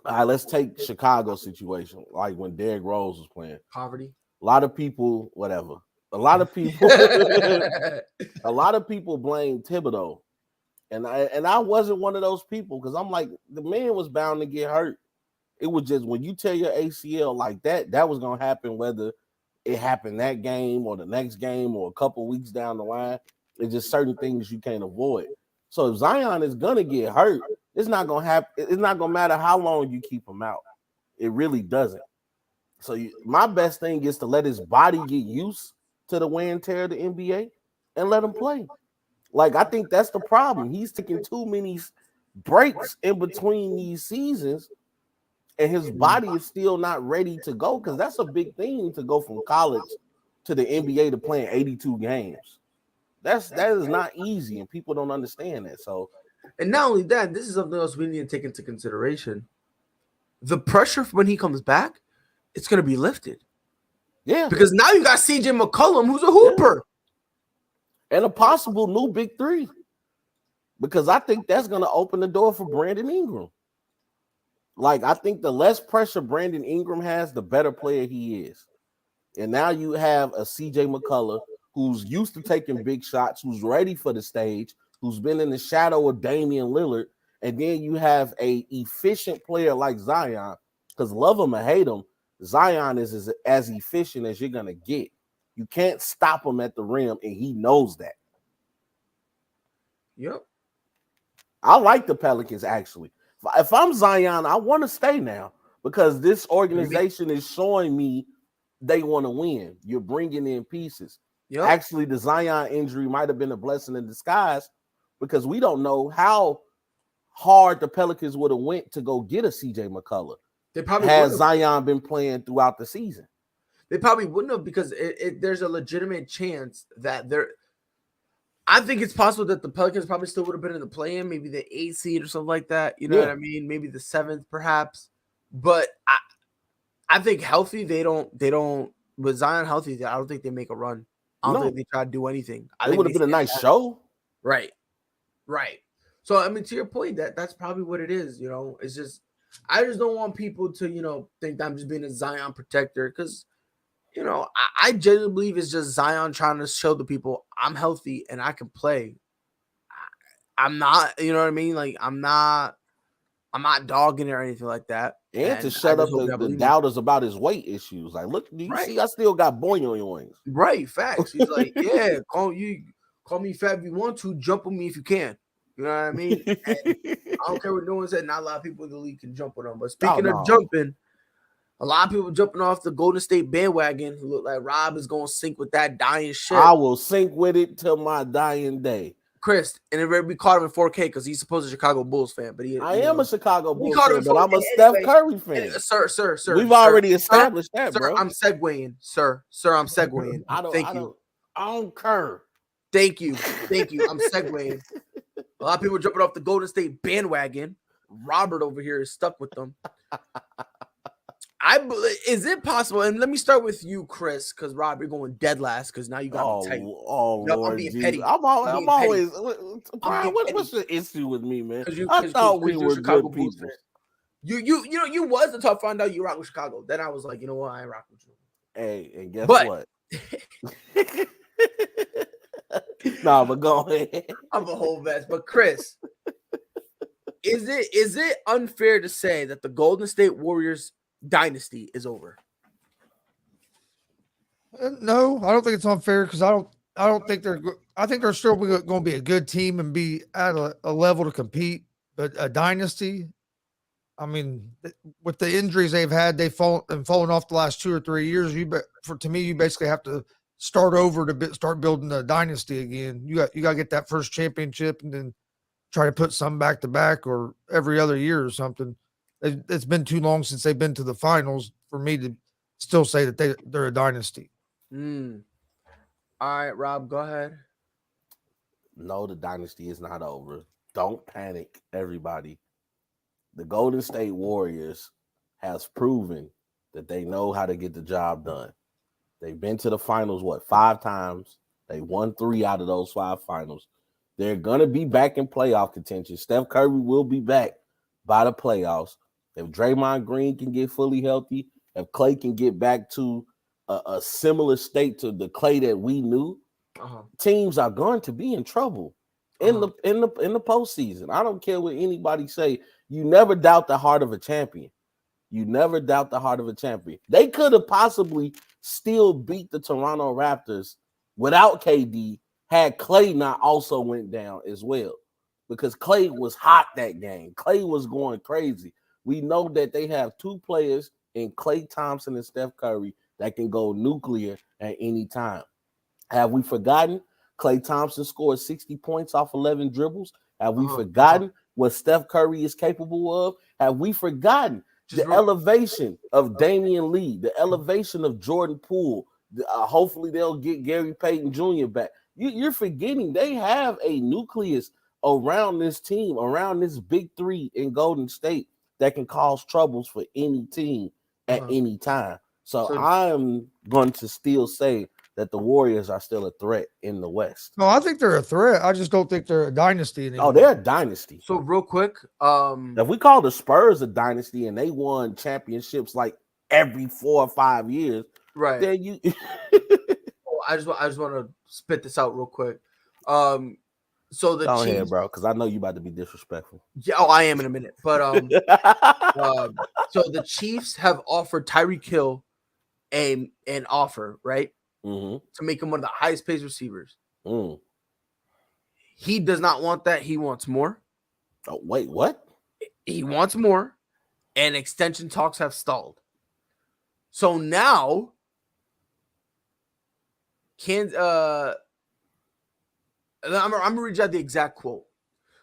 let's take Chicago situation, like when Derrick Rose was playing. Poverty. A lot of people, whatever. A lot of people blame Thibodeau. And I wasn't one of those people because I'm like, the man was bound to get hurt. It was just when you tear your ACL like that was gonna happen, whether it happened that game or the next game or a couple weeks down the line. It's just certain things you can't avoid. So if Zion is gonna get hurt, it's not gonna happen. It's not gonna matter how long you keep him out. It really doesn't. So my best thing is to let his body get used to the wear and tear of the NBA and let him play. Like I think that's the problem. He's taking too many breaks in between these seasons, and his body is still not ready to go because that's a big thing to go from college to the NBA to playing 82 games. That is not easy, and people don't understand that. So, and not only that, this is something else we need to take into consideration. The pressure when he comes back, it's going to be lifted. Yeah, because now you got CJ McCollum, who's a hooper, and a possible new big 3. Because I think that's going to open the door for Brandon Ingram. Like I think the less pressure Brandon Ingram has, the better player he is. And now you have a CJ McCollum who's used to taking big shots, who's ready for the stage, who's been in the shadow of Damian Lillard, and then you have a efficient player like Zion, because love him or hate him, Zion is as efficient as you're going to get. You can't stop him at the rim, and he knows that. Yep. I like the Pelicans, actually. If I'm Zion, I want to stay now because this organization is showing me they want to win. You're bringing in pieces. Yep. Actually, the Zion injury might have been a blessing in disguise because we don't know how hard the Pelicans would have went to go get a CJ McCollum. They probably had Zion been playing throughout the season. They probably wouldn't have because there's a legitimate chance that I think it's possible that the Pelicans probably still would have been in the play-in, maybe the 8th seed or something like that. You know what I mean? Maybe the 7th, perhaps. But I think healthy, they don't. With Zion healthy, I don't think they make a run. I don't think they try to do anything. It would have been a nice show. Right. So I mean, to your point, that's probably what it is. It's just I just don't want people to think that I'm just being a Zion protector because. I genuinely believe it's just Zion trying to show the people I'm healthy and I can play. I'm not, you know what I mean? Like I'm not dogging it or anything like that. And to shut up the doubters about his weight issues. Like, look, do you see I still got boing. Right, facts. He's like, yeah, call me fat if you want to, jump on me if you can. You know what I mean? And I don't care what no one said. Not a lot of people in the league can jump on them. But speaking of jumping. A lot of people jumping off the Golden State bandwagon who look like Rob is going to sink with that dying ship. I will sink with it till my dying day. Chris, and we caught him in 4K because he's supposed to be a Chicago Bulls fan, but I am a Chicago Bulls caught him fan, in but I'm a 4K Steph anyway. Curry fan. Sir. We've already established that, bro. I'm segueing, sir. I'm segueing. I don't care. Thank you. I'm segueing. A lot of people jumping off the Golden State bandwagon. Robert over here is stuck with them. Is it possible? And let me start with you, Chris, because Rob, you're going dead last because now you got me tight. Oh, no, Lord, I'm being Jesus. petty. I'm always. Brian, what's petty. the issue with me, man? I thought we were Chicago good people. You was until I found out you rock with Chicago. Then I was like, you know what? I ain't rock with you. Hey, and guess what? Nah, but go ahead. I'm a whole mess. But Chris, is it unfair to say that the Golden State Warriors dynasty is over? No, I don't think it's unfair because I don't think they're. I think they're still going to be a good team and be at a level to compete. But a dynasty, I mean, with the injuries they've had, they've fallen off the last 2 or 3 years. To me, you basically have to start over to start building a dynasty again. You got to get that first championship and then try to put some back to back or every other year or something. It's been too long since they've been to the finals for me to still say that they're a dynasty. All right, Rob, go ahead. No, the dynasty is not over. Don't panic, everybody. The Golden State Warriors has proven that they know how to get the job done. They've been to the finals, 5 times? They won 3 out of those 5 finals. They're going to be back in playoff contention. Steph Curry will be back by the playoffs. If Draymond Green can get fully healthy, if Clay can get back to a similar state to the Clay that we knew, teams are going to be in trouble in the postseason. I don't care what anybody say. You never doubt the heart of a champion. They could have possibly still beat the Toronto Raptors without KD had Clay not also went down as well, because Clay was hot that game. Clay was going crazy. We know that they have 2 players in Klay Thompson and Steph Curry that can go nuclear at any time. Have we forgotten Klay Thompson scored 60 points off 11 dribbles? Have we forgotten what Steph Curry is capable of? Have we forgotten the elevation of Damian Lee, the elevation of Jordan Poole? Hopefully they'll get Gary Payton Jr. back. You're forgetting they have a nucleus around this team, around this big 3 in Golden State that can cause troubles for any team at any time. So I'm going to still say that the Warriors are still a threat in the West. No, I think they're a threat. I just don't think they're a dynasty anymore. Oh, they're a dynasty. So real quick, if we call the Spurs a dynasty and they won championships like every 4 or 5 years, right? Then you. I just want to spit this out real quick. So the Go Chiefs, ahead, bro, because I know you about to be disrespectful. Yeah, I am in a minute. But so the Chiefs have offered Tyreek Hill an offer, right? To make him one of the highest paid receivers. He does not want that. He wants more. Oh, wait, what? He wants more, and extension talks have stalled. So now, I'm gonna read out the exact quote.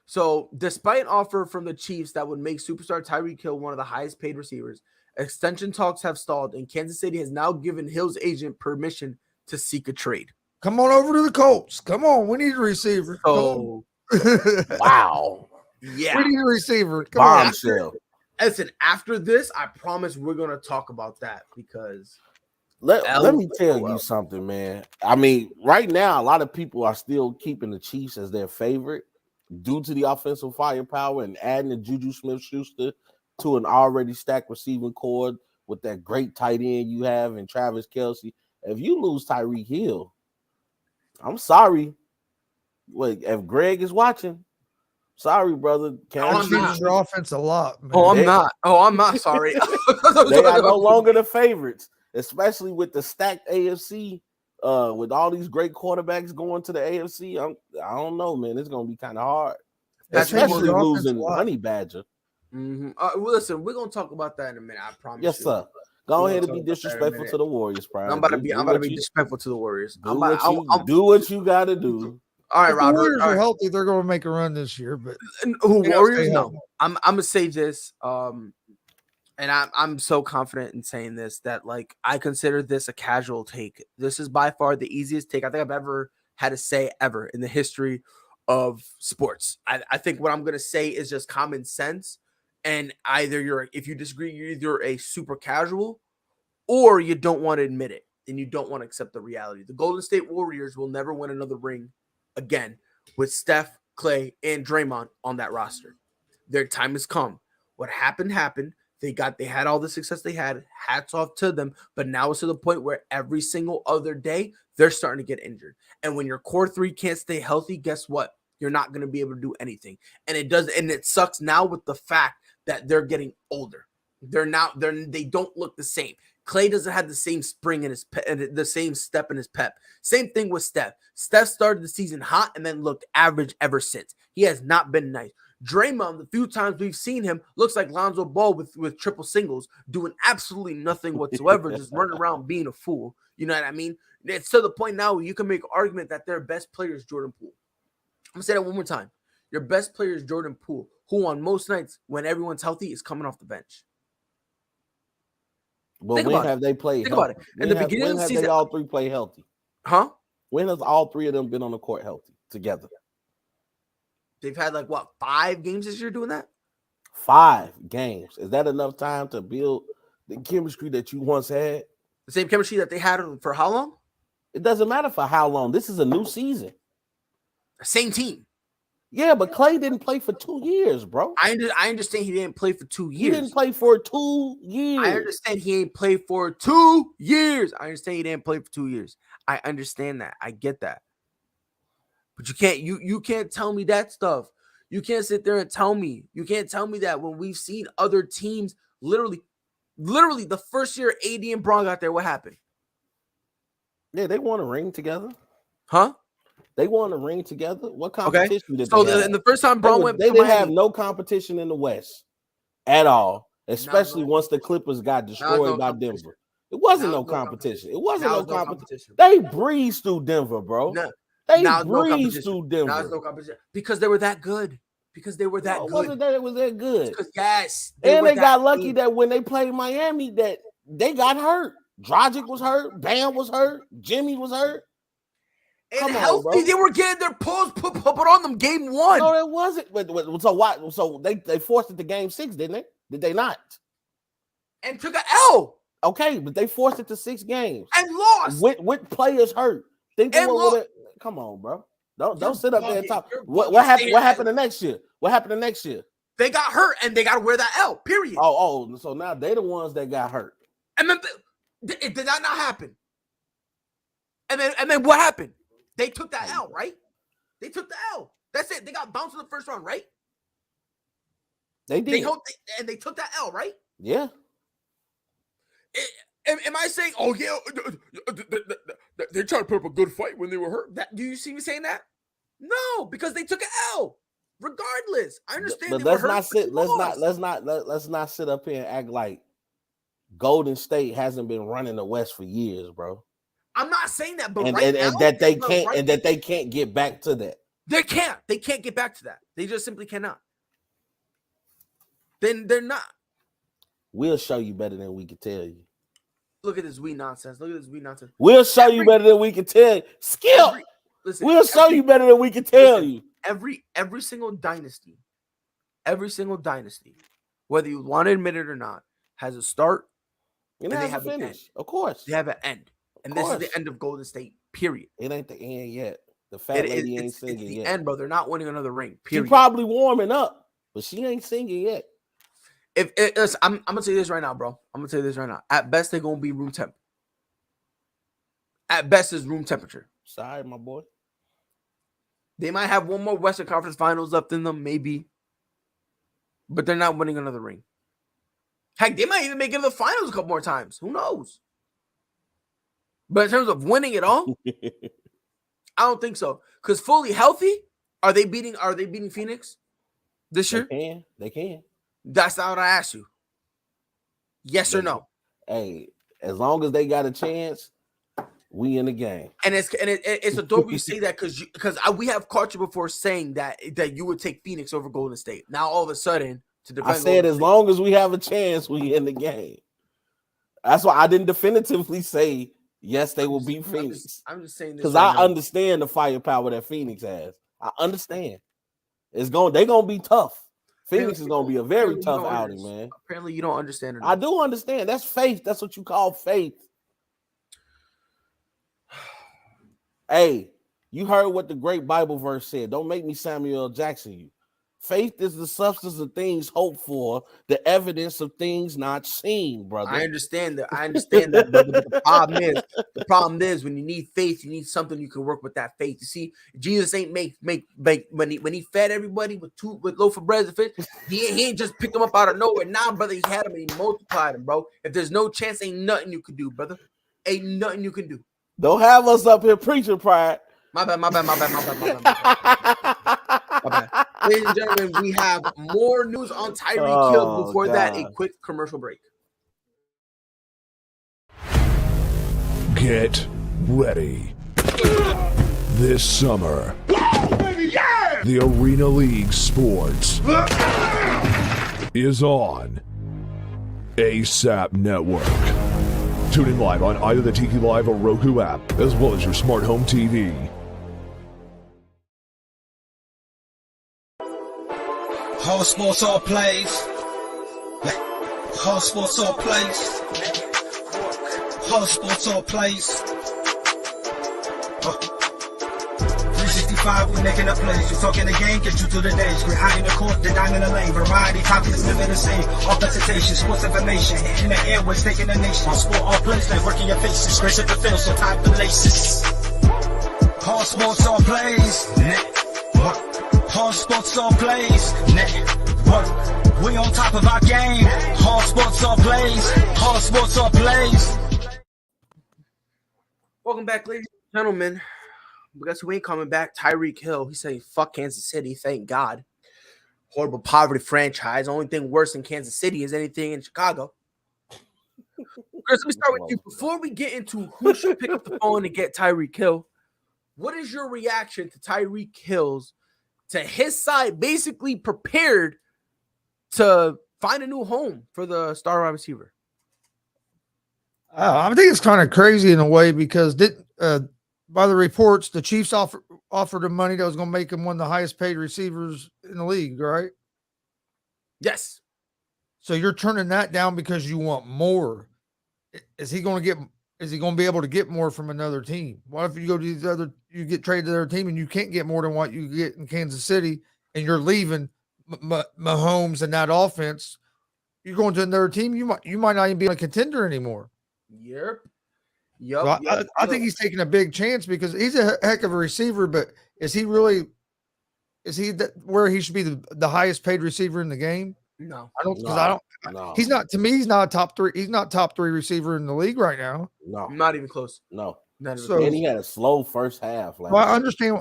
So, despite an offer from the Chiefs that would make superstar Tyreek Hill one of the highest paid receivers, extension talks have stalled, and Kansas City has now given Hill's agent permission to seek a trade. Come on over to the Colts. Come on, we need a receiver. So, wow. Yeah. We need a receiver. Come Bombshell. Listen, after this, I promise we're going to talk about that because let me tell you something, man. I mean, right now, a lot of people are still keeping the Chiefs as their favorite due to the offensive firepower and adding the Juju Smith-Schuster to an already stacked receiving core with that great tight end you have in Travis Kelce. If you lose Tyreek Hill, I'm sorry. Wait, if Greg is watching, sorry, brother. on your offense a lot, man. I'm not sorry. They are no longer the favorites, especially with the stacked AFC. With all these great quarterbacks going to the AFC, I don't know, man. It's gonna be kind of hard, especially losing Honey Badger. Well, listen, we're gonna talk about that in a minute. I promise. Yes, sir. Go ahead and be disrespectful to the Warriors, Brian. I'm about to be disrespectful to the Warriors. Do what you got to do. All right, If the Robert. Warriors all are right. healthy, they're going to make a run this year. But Who they gotta Warriors? stay No, healthy. I'm gonna say this. And I'm so confident in saying this that like I consider this a casual take. This is by far the easiest take I think I've ever had to say ever in the history of sports. I think what I'm gonna say is just common sense. And if you disagree, you're either a super casual or you don't want to admit it and you don't want to accept the reality. The Golden State Warriors will never win another ring again with Steph, Clay, and Draymond on that roster. Their time has come. What happened happened. They had all the success they had. Hats off to them. But now it's to the point where every single other day they're starting to get injured. And when your core three can't stay healthy, guess what? You're not going to be able to do anything. And it sucks now with the fact that they're getting older. They don't look the same. Clay doesn't have the same spring in the same step in his pep. Same thing with Steph. Steph started the season hot and then looked average ever since. He has not been nice. Draymond, the few times we've seen him, looks like Lonzo Ball with triple singles, doing absolutely nothing whatsoever, just running around being a fool. You know what I mean? It's to the point now where you can make an argument that their best player is Jordan Poole. I'm going to say that one more time. Your best player is Jordan Poole, who on most nights when everyone's healthy is coming off the bench. But when have they played? Think about it. In the beginning of the season, they all three play healthy? Huh? When has all three of them been on the court healthy together? They've had 5 games this year doing that? 5 games. Is that enough time to build the chemistry that you once had? The same chemistry that they had for how long? It doesn't matter for how long. This is a new season. Same team. Yeah, but Clay didn't play for 2 years, bro. I understand he didn't play for 2 years. He didn't play for 2 years. I understand he ain't played for 2 years. I understand he didn't play for 2 years. I understand that. I get that. But you can't tell me that stuff. You can't sit there and tell me. You can't tell me that when we've seen other teams literally the first year AD and Bron got there, what happened? Yeah, they won a ring together. Huh? They won a ring together. What competition did they have? And the first time Bron went, they didn't have no competition in the West at all, especially once the Clippers got destroyed by Denver. It wasn't no competition. It wasn't no competition. They breezed through Denver, bro. They breezed through Denver. Now no competition because they were that good. Because they were that good. Wasn't that it was that good? Yes. And they got lucky that when they played Miami, that they got hurt. Dragic was hurt. Bam was hurt. Jimmy was hurt. And healthy, they were getting their paws put on them game 1. No, it wasn't. So why? So they forced it to game 6, didn't they? Did they not? And took an L. Okay, but they forced it to 6 games and lost. With players hurt. Come on, bro. Don't sit up there and talk. What happened the next year? What happened the next year? They got hurt and they got to wear that L. Period. So now they the ones that got hurt. And then did that not happen? And then what happened? They took that L, right? They took the L. That's it. They got bounced in the first round, right? They did. And they took that L, right? Yeah. Am I saying, oh, yeah, they're trying to put up a good fight when they were hurt? Do you see me saying that? No, because they took an L. Regardless, I understand. But let's not sit up here and act like Golden State hasn't been running the West for years, bro. I'm not saying that, but that they can't get back to that. They can't get back to that. They just simply cannot. Then they're not. We'll show you better than we can tell you. Look at this weed nonsense. We'll show you better than we can tell you. Skip. We'll show you better than we can tell you. Every single dynasty, whether you want to admit it or not, has a start and they have a finish. Of course. They have an end. And this is the end of Golden State, period. It ain't the end yet. The fat lady ain't singing yet. It's the end, bro. They're not winning another ring, period. She's probably warming up, but she ain't singing yet. I'm going to tell you this right now, bro. At best, they're going to be room temp. At best, is room temperature. Sorry, my boy. They might have one more Western Conference Finals left in them, maybe. But they're not winning another ring. Heck, they might even make it to the finals a couple more times. Who knows? But in terms of winning it all, I don't think so. Because fully healthy, are they beating Phoenix this year? They can. That's not what I asked you. Yes or no? Hey, as long as they got a chance, We in the game. And it's adorable you say that because we have caught you before saying that you would take Phoenix over Golden State. Now all of a sudden to defend I said as long as we have a chance, we in the game. That's why I didn't definitively say yes, they will beat Phoenix. I'm just saying this because I understand the firepower that Phoenix has. I understand. They're gonna be tough. Phoenix is gonna be a very tough outing, man. Apparently, you don't understand it. I do understand. That's faith. That's what you call faith. Hey, you heard what the great Bible verse said. Don't make me Samuel L. Jackson you. Faith is the substance of things hoped for, the evidence of things not seen, brother. I understand that. Brother. But the problem is when you need faith, you need something you can work with that faith. You see, Jesus ain't make when he fed everybody with loaf of bread and fish, he ain't just picked them up out of nowhere. Nah, brother, he had them and he multiplied them, bro. If there's no chance, ain't nothing you can do, brother. Ain't nothing you can do. Don't have us up here preaching pride. My bad. Ladies and gentlemen, we have more news on Tyreek Hill. Before that, a quick commercial break. Get ready. This summer, the Arena League Sports is on ASAP Network. Tune in live on either the Tiki Live or Roku app, as well as your smart home TV. Whole sports all plays. Whole sports all plays. Whole sports all plays. 365, we making a plays. You talking the game, get you through the days. We're high in the court, the dime in the lane. Variety, topics, living the same. All presentation, sports information. In the airways, taking the nation. Sport all plays, like working your faces. Grace at the field, so tie the laces. Whole sports all plays. Whole sports all plays. Network. We on top of our game. Whole sports all plays. Whole sports all plays. Welcome back, ladies and gentlemen. Guess who ain't coming back? Tyreek Hill. He's saying fuck Kansas City. Thank God. Horrible poverty franchise. Only thing worse than Kansas City is anything in Chicago. Chris, let me start with you. Before we get into who should pick up the phone to get Tyreek Hill, what is your reaction to Tyreek Hill's to his side basically prepared to find a new home for the star wide receiver? I think it's kind of crazy in a way because by the reports, the Chiefs offered him money that was going to make him one of the highest paid receivers in the league, right? Yes. So you're turning that down because you want more. Is he going to be able to get more from another team? What if you go to you get traded to their team and you can't get more than what you get in Kansas City and you're leaving Mahomes and that offense? You're going to another team. You might not even be a contender anymore. Yep. So I think he's taking a big chance because he's a heck of a receiver, but is he where he should be the highest paid receiver in the game? No. No. He's not, to me, he's not top three receiver in the league right now. No. Not even close. No. So, and he had a slow first half. I understand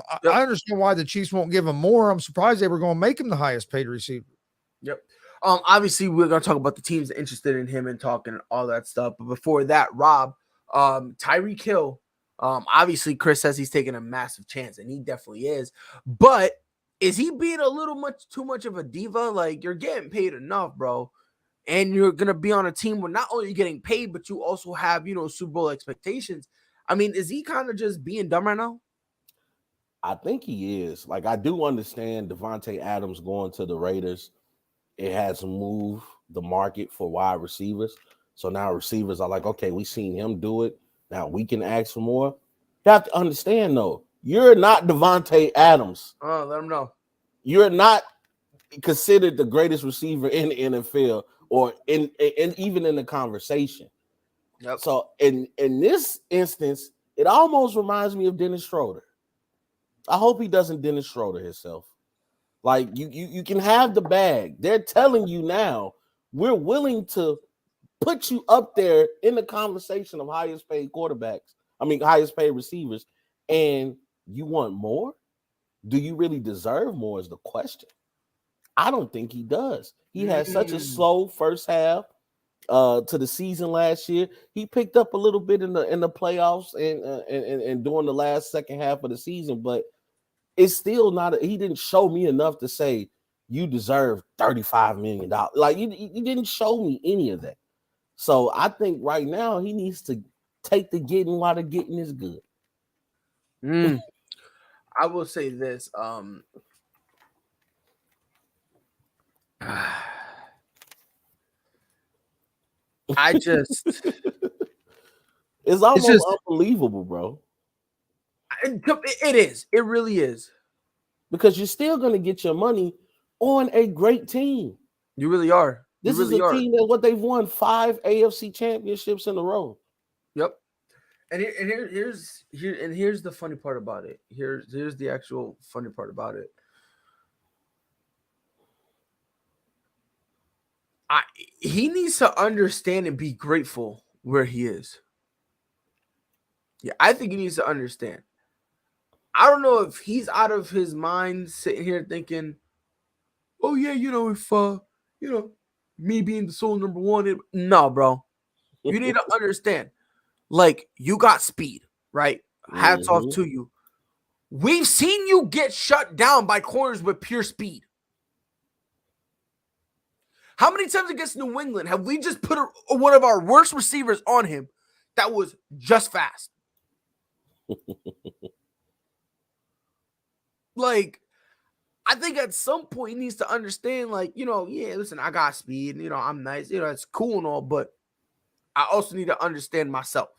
why the Chiefs won't give him more. I'm surprised they were going to make him the highest paid receiver. Yep. Obviously, we're going to talk about the teams interested in him and talking all that stuff. But before that, Rob, Tyreek Hill, obviously, Chris says he's taking a massive chance, and he definitely is. But is he being a little too much of a diva? Like, you're getting paid enough, bro. And you're going to be on a team where not only you're getting paid, but you also have, Super Bowl expectations. I mean, is he kind of just being dumb right now? I think he is. Like, I do understand Devontae Adams going to the Raiders. It has moved the market for wide receivers. So now receivers are like, okay, we seen him do it. Now we can ask for more. You have to understand, though, you're not Devontae Adams. Oh, let him know. You're not considered the greatest receiver in the NFL or in even in the conversation. Yep. So in this instance, it almost reminds me of Dennis Schroeder. I hope he doesn't Dennis Schroeder himself. Like, you can have the bag. They're telling you now, we're willing to put you up there in the conversation of highest paid receivers, and you want more? Do you really deserve more is the question. I don't think he does. He had such a slow first half. to the season last year. He picked up a little bit in the playoffs and during the last second half of the season, but it's still not. He didn't show me enough to say you deserve $35 million. Like you didn't show me any of that. So I think right now he needs to take the getting while the getting is good. I will say this. I just it's almost unbelievable, bro. It is. It really is. Because you're still going to get your money on a great team. You really are. This is a team that what they've won 5 AFC championships in a row. Yep. And here's the funny part about it. Here's the actual funny part about it. He needs to understand and be grateful where he is. Yeah, I think he needs to understand. I don't know if he's out of his mind sitting here thinking, oh yeah, if me being the sole number one. No, bro. You need to understand. Like, you got speed, right? Hats off to you. We've seen you get shut down by corners with pure speed. How many times against New England have we just put one of our worst receivers on him that was just fast? Like, I think at some point he needs to understand, like, yeah, listen, I got speed, and, I'm nice, it's cool and all, but I also need to understand myself.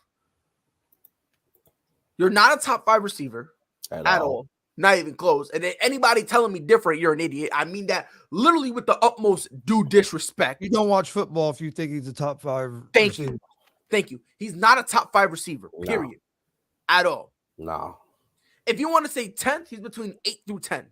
You're not a top 5 receiver at all. Not even close. And then anybody telling me different, you're an idiot. I mean that literally with the utmost due disrespect. You don't watch football if you think he's a top 5 receiver. Thank you. He's not a top 5 receiver, period. No. At all. No. If you want to say 10th, he's between 8 through 10.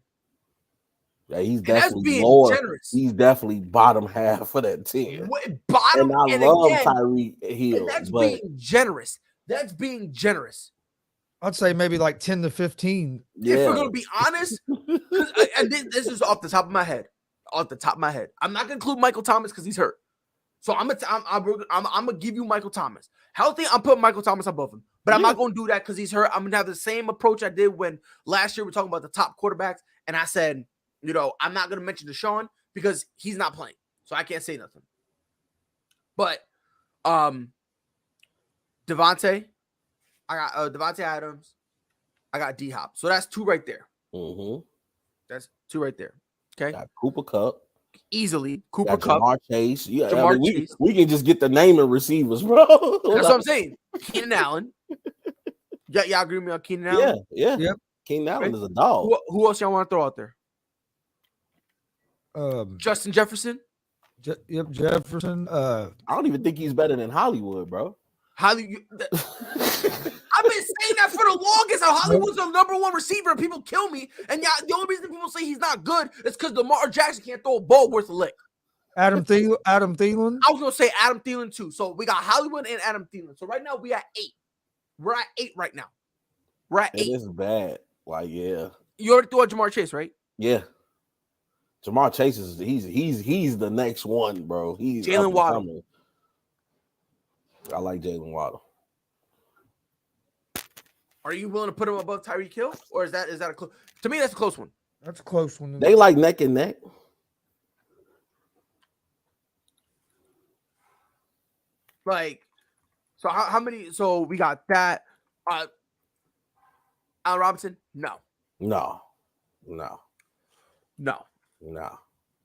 Yeah, he's definitely lower. Generous. He's definitely bottom half of that team. Bottom, and I love Tyreek Hill. That's being generous. That's being generous. I'd say maybe like 10 to 15. Yeah. If we're going to be honest, and this is off the top of my head. I'm not going to include Michael Thomas because he's hurt. So I'm going to give you Michael Thomas. Healthy, I'm putting Michael Thomas above him. But I'm not going to do that because he's hurt. I'm going to have the same approach I did when last year we were talking about the top quarterbacks. And I said, I'm not going to mention Deshaun because he's not playing. So I can't say nothing. But Devontae, I got Devontae Adams. I got D-Hop. So that's 2 right there. Mm-hmm. That's 2 right there. Okay. Got Cooper Kupp. Easily. Cooper Kupp. Jamar Chase. Yeah, Chase. We can just get the naming receivers, bro. That's what I'm saying. Keenan Allen. Yeah, y'all agree with me on Keenan Allen? Yeah. Yep. Keenan Allen is a dog. Who else y'all want to throw out there? Justin Jefferson. Jefferson. I don't even think he's better than Hollywood, bro. I've been saying that for the longest. How Hollywood's the number 1 receiver, and people kill me. And yeah, the only reason people say he's not good is because Lamar Jackson can't throw a ball worth a lick. Adam Thielen. I was gonna say Adam Thielen too. So we got Hollywood and Adam Thielen. So right now we at 8. We're at 8 right now. We're at 8. It is bad. Like, yeah. You already threw out Jamar Chase, right? Yeah. Jamar Chase is he's the next one, bro. He's Jalen Waddle. I like Jalen Waddle. Are you willing to put him above Tyreek Hill, or is that a close? To me, that's a close one. That's a close one. They like neck and neck. Like, so how many? So we got that. Allen Robinson? No.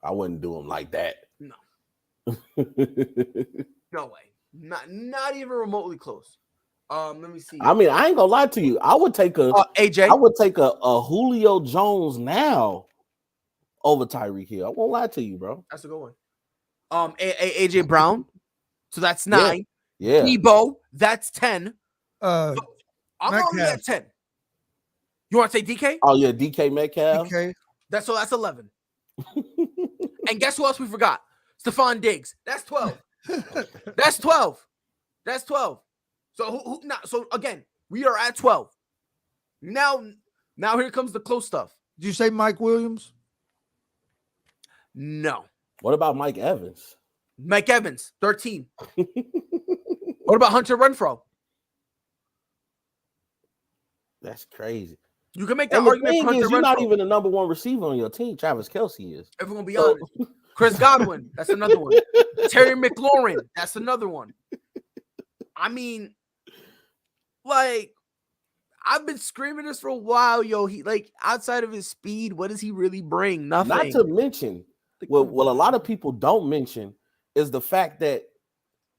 I wouldn't do him like that. No. No way. Not even remotely close. Let me see. I mean, I ain't gonna lie to you. I would take AJ. I would take a Julio Jones now over Tyreek Hill. I won't lie to you, bro. That's a good one. AJ Brown. So that's 9. Yeah. Debo, that's 10. So I'm already at 10. You want to say DK? Oh yeah, DK Metcalf. DK. That's 11. And guess who else we forgot? Stephon Diggs. That's 12. That's 12. So who now? So again, we are at 12. Now here comes the close stuff. Did you say Mike Williams? No. What about Mike Evans? Mike Evans, 13. What about Hunter Renfrow? That's crazy. You can make that And the argument for thing Hunter is, you're not Renfrow. even the number one receiver on your team. Travis Kelce is. If we're gonna be honest, Chris Godwin, that's another one. Terry McLaurin, that's another one. I mean, like, I've been screaming this for a while, yo. He like outside of his speed, what does he really bring? Nothing. Not to mention, what a lot of people don't mention is the fact that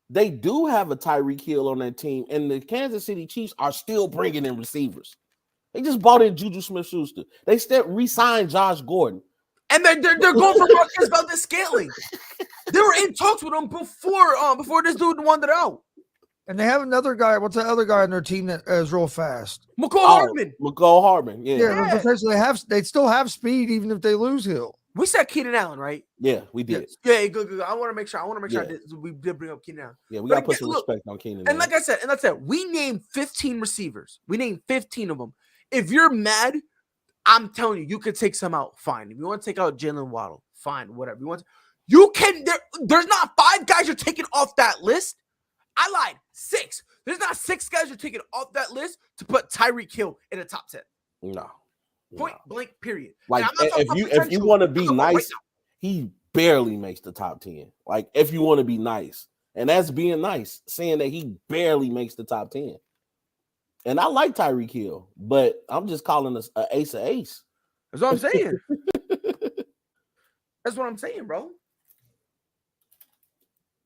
they do have a Tyreek Hill on their team, and the Kansas City Chiefs are still bringing in receivers. They just bought in Juju Smith-Schuster. They still re-signed Josh Gordon. And they're going for Marquez Valdez-Scantling. They were in talks with him before this dude wanted out. And they have another guy. What's that other guy on their team that is real fast? McCall Hardman. McCall Hardman. Yeah. Yeah, potentially they still have speed even if they lose Hill. We said Keenan Allen, right? Yeah, we did. Yeah, good. I want to make sure. Yeah. We did bring up Keenan Allen. Yeah, we But got to put again, some look, respect on Keenan. And like I said, we named 15 receivers. We named 15 of them. If you're mad, I'm telling you, you could take some out. Fine. If you want to take out Jalen Waddle, fine. Whatever you want. You can. There's not 5 guys you're taking off that list. I lied. 6. There's not 6 guys you're taking off that list to put Tyreek Hill in the top 10. No. Point blank. Period. Like if you want to be nice, he barely makes the top 10. Like if you want to be nice, and that's being nice, saying that he barely makes the top 10. And I like Tyreek Hill, but I'm just calling this an ace of ace. That's what I'm saying. That's what I'm saying, bro.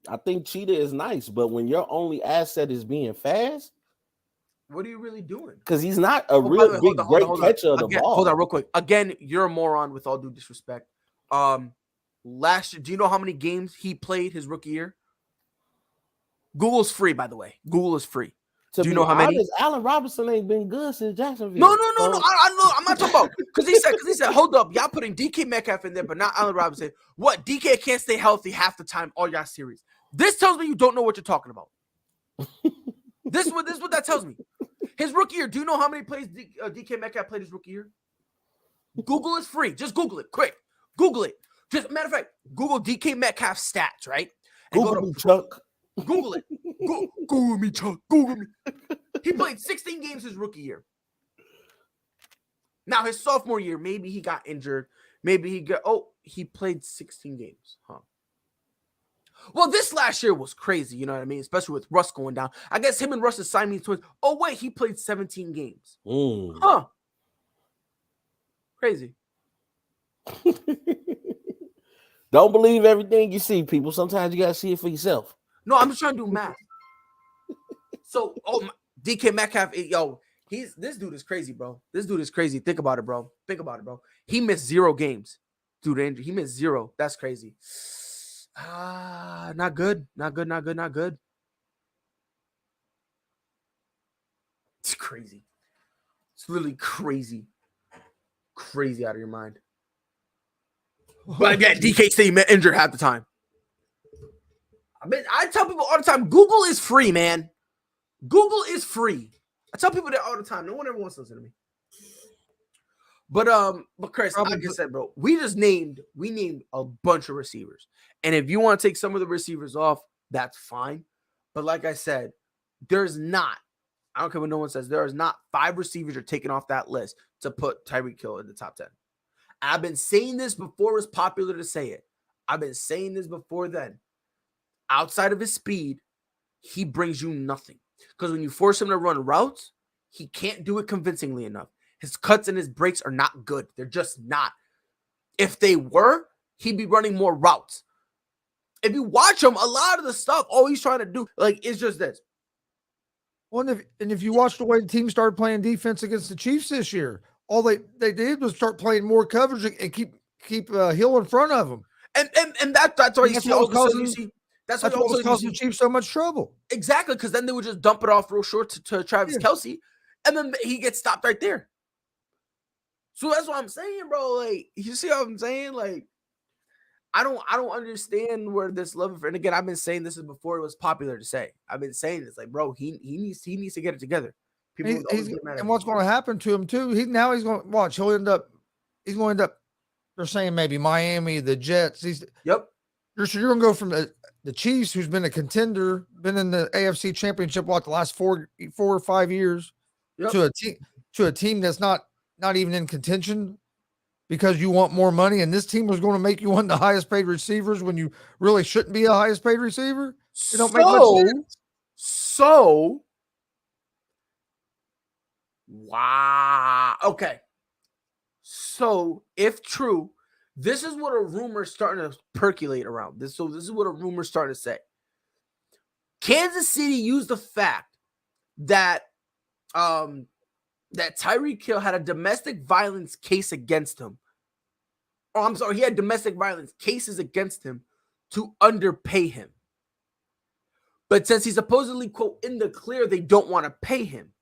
I think Cheetah is nice, but when your only asset is being fast, what are you really doing? Because he's not a real big, great catcher of the ball. Hold on, real quick. Again, you're a moron with all due disrespect. Last year, do you know how many games he played his rookie year? Google's free, by the way. Google is free. Do you know how many? Allen Robinson ain't been good since Jacksonville. No. I know. I'm not talking about because he said, hold up, y'all putting DK Metcalf in there, but not Allen Robinson. What? DK can't stay healthy half the time all y'all series. This tells me you don't know what you're talking about. This is what that tells me. His rookie year. Do you know how many plays DK Metcalf played his rookie year? Google is free. Just Google it. Quick. Google it. Just matter of fact, Google DK Metcalf stats, right? And Google me, Chuck. Google it. Google me, Chuck. Google me. He played 16 games his rookie year. Now, his sophomore year, maybe he got injured. Maybe he played 16 games. Huh. Well, this last year was crazy, you know what I mean? Especially with Russ going down. I guess him and Russ assigned me twins. Oh, wait, he played 17 games. Huh. Crazy. Don't believe everything you see, people. Sometimes you got to see it for yourself. No, I'm just trying to do math. So, DK Metcalf, this dude is crazy, bro. This dude is crazy. Think about it, bro. He missed 0 games due to injury. He missed 0. That's crazy. Not good. It's crazy. It's literally crazy. Crazy out of your mind. But again, DK stayed injured half the time. I tell people all the time, Google is free, man. Google is free. I tell people that all the time. No one ever wants to listen to me. But Chris, like I said, bro, we named a bunch of receivers. And if you want to take some of the receivers off, that's fine. But like I said, I don't care what no one says, there is not 5 receivers you're taking off that list to put Tyreek Hill in the top 10. I've been saying this before it was popular to say it. I've been saying this before then. Outside of his speed, he brings you nothing. Because when you force him to run routes, he can't do it convincingly enough. His cuts and his breaks are not good. They're just not. If they were, he'd be running more routes. If you watch him, a lot of the stuff, all he's trying to do, it's just this. Well, and if you watch the way the team started playing defense against the Chiefs this year, all they did was start playing more coverage and keep Hill in front of them. And that's why you see all of a sudden you see. That's what was causing the Chiefs so much trouble. Exactly, because then they would just dump it off real short to Travis Kelce, and then he gets stopped right there. So that's what I'm saying, bro. You see what I'm saying? I don't understand where this love for. And again, I've been saying this before it was popular to say. I've been saying this, bro. He needs to get it together. People and what's going to happen to him too? He's going to watch. He's going to end up. They're saying maybe Miami, the Jets. Yep. You're going to go from the Chiefs, who's been a contender, been in the AFC Championship the last 4 or 5 years, Yep. to a team that's not even in contention because you want more money, and this team was going to make you one of the highest paid receivers when you really shouldn't be a highest paid receiver. It don't make much sense. So, wow. Okay. So, if true, this is what a rumor's starting to percolate around. This is what a rumor's starting to say. Kansas City used the fact that that Tyreek Hill had a domestic violence case against him. Oh, I'm sorry, he had domestic violence cases against him to underpay him. But since he's supposedly, quote, in the clear, they don't want to pay him.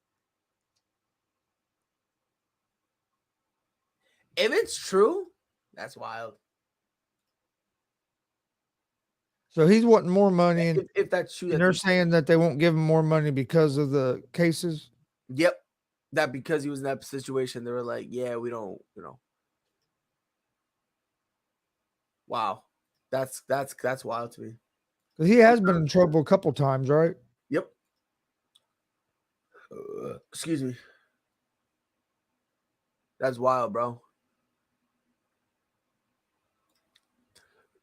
If it's true, that's wild. So he's wanting more money, and If that's true, and they're saying that they won't give him more money because of the cases. Yep. That because he was in that situation, they were like, yeah, we don't, Wow. That's wild to me. Because he has been in trouble a couple times, right? Yep. Excuse me. That's wild, bro.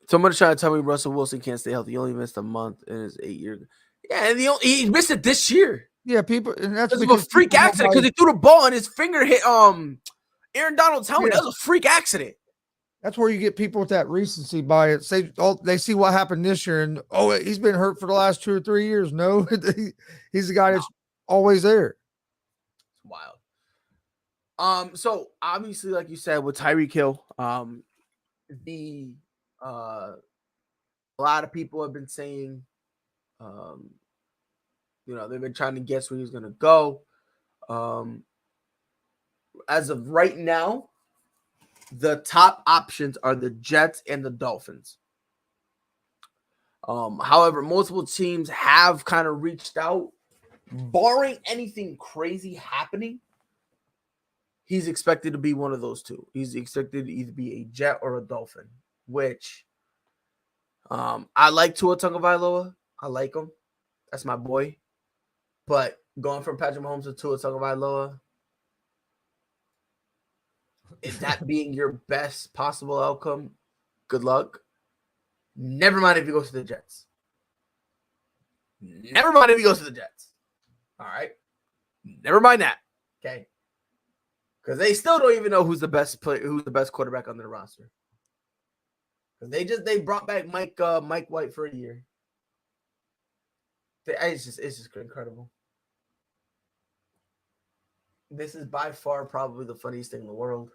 Somebody's trying to tell me Russell Wilson can't stay healthy. He only missed a month in his 8 years. Yeah, and he missed it this year. Yeah, people, and that's because of a freak accident. Because he threw the ball and his finger hit Aaron Donald's helmet. That was a freak accident. That's where you get people with that recency bias. They see what happened this year, and he's been hurt for the last 2 or 3 years. No, he's the guy that's always there. It's wild. So obviously, like you said, with Tyreek Hill, a lot of people have been saying, they've been trying to guess where he's going to go. As of right now, the top options are the Jets and the Dolphins. However, multiple teams have kind of reached out. Barring anything crazy happening, he's expected to be one of those two. He's expected to either be a Jet or a Dolphin, which I like Tua Tagovailoa. I like him. That's my boy. But going from Patrick Mahomes to Tua Tagovailoa, is that being your best possible outcome? Good luck. Never mind if he goes to the Jets. Never mind if he goes to the Jets. All right. Never mind that. Okay. Because they still don't even know who's the best player, who's the best quarterback on their roster. Because they brought back Mike White for a year. It's just incredible. This is by far probably the funniest thing in the world.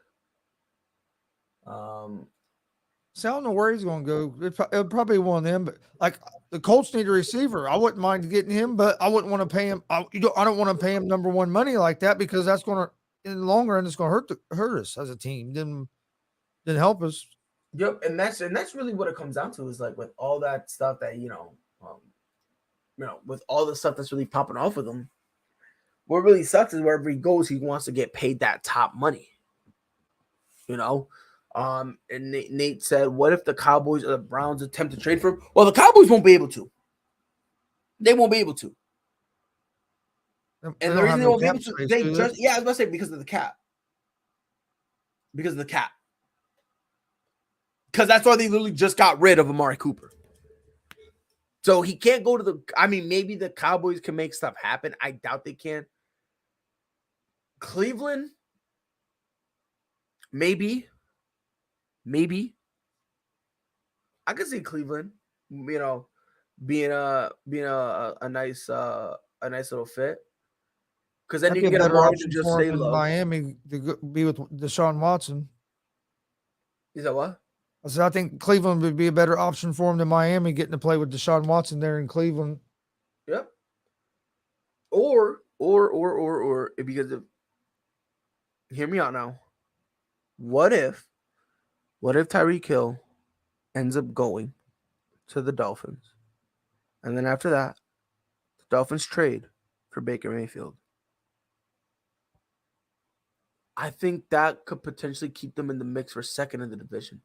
So I don't know where he's going to go. It'll probably one of them, but like the Colts need a receiver. I wouldn't mind getting him, but I wouldn't want to pay him. I don't want to pay him number one money like that because that's going to, in the long run, it's going to hurt us as a team. Didn't help us. Yep, and that's really what it comes down to is like with all that stuff that with all the stuff that's really popping off with him. What really sucks is wherever he goes, he wants to get paid that top money. And Nate said, what if the Cowboys or the Browns attempt to trade for him? Well, the Cowboys won't be able to. They won't be able to. And the reason they won't be able to, I was about to say because of the cap. Because of the cap. Because that's why they literally just got rid of Amari Cooper. So he can't go to maybe the Cowboys can make stuff happen. I doubt they can. Cleveland, maybe. I could see Cleveland, being a nice little fit. Because then you can get a more to just stay low. Miami to be with Deshaun Watson. Is that what? I said I think Cleveland would be a better option for him than Miami, getting to play with Deshaun Watson there in Cleveland. Yep. Or because of, hear me out now. What if Tyreek Hill ends up going to the Dolphins, and then after that, the Dolphins trade for Baker Mayfield? I think that could potentially keep them in the mix for second in the division.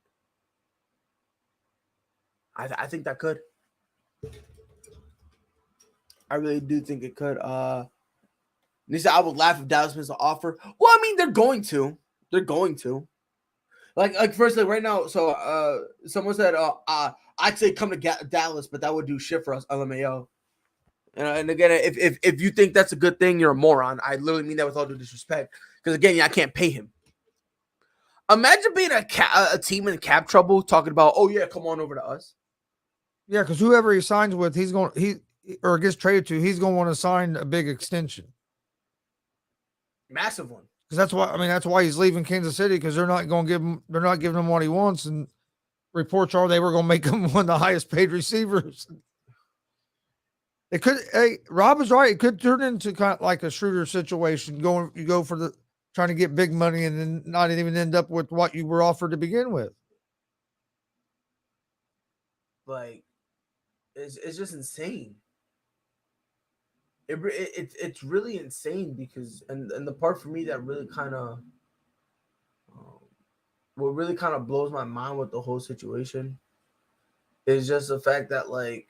I think that could. I really do think it could. They said I would laugh if Dallas makes an offer. Well, I mean, they're going to. They're going to. Like firstly, right now. So, someone said, I'd say come to Dallas, but that would do shit for us, LMAO. And again, if you think that's a good thing, you're a moron. I literally mean that with all due disrespect. Because again, I can't pay him. Imagine being a team in cap trouble, talking about, oh yeah, come on over to us. Yeah, because whoever he signs with, or gets traded to, he's going to want to sign a big extension. Massive one. Because that's why he's leaving Kansas City, because they're not giving him what he wants, and reports are they were going to make him one of the highest paid receivers. It could. Hey, Rob is right. It could turn into kind of like a Schroeder situation. You go for trying to get big money and then not even end up with what you were offered to begin with. Like, it's just insane. It's really insane because and the part for me that really kind of what really kind of blows my mind with the whole situation is just the fact that like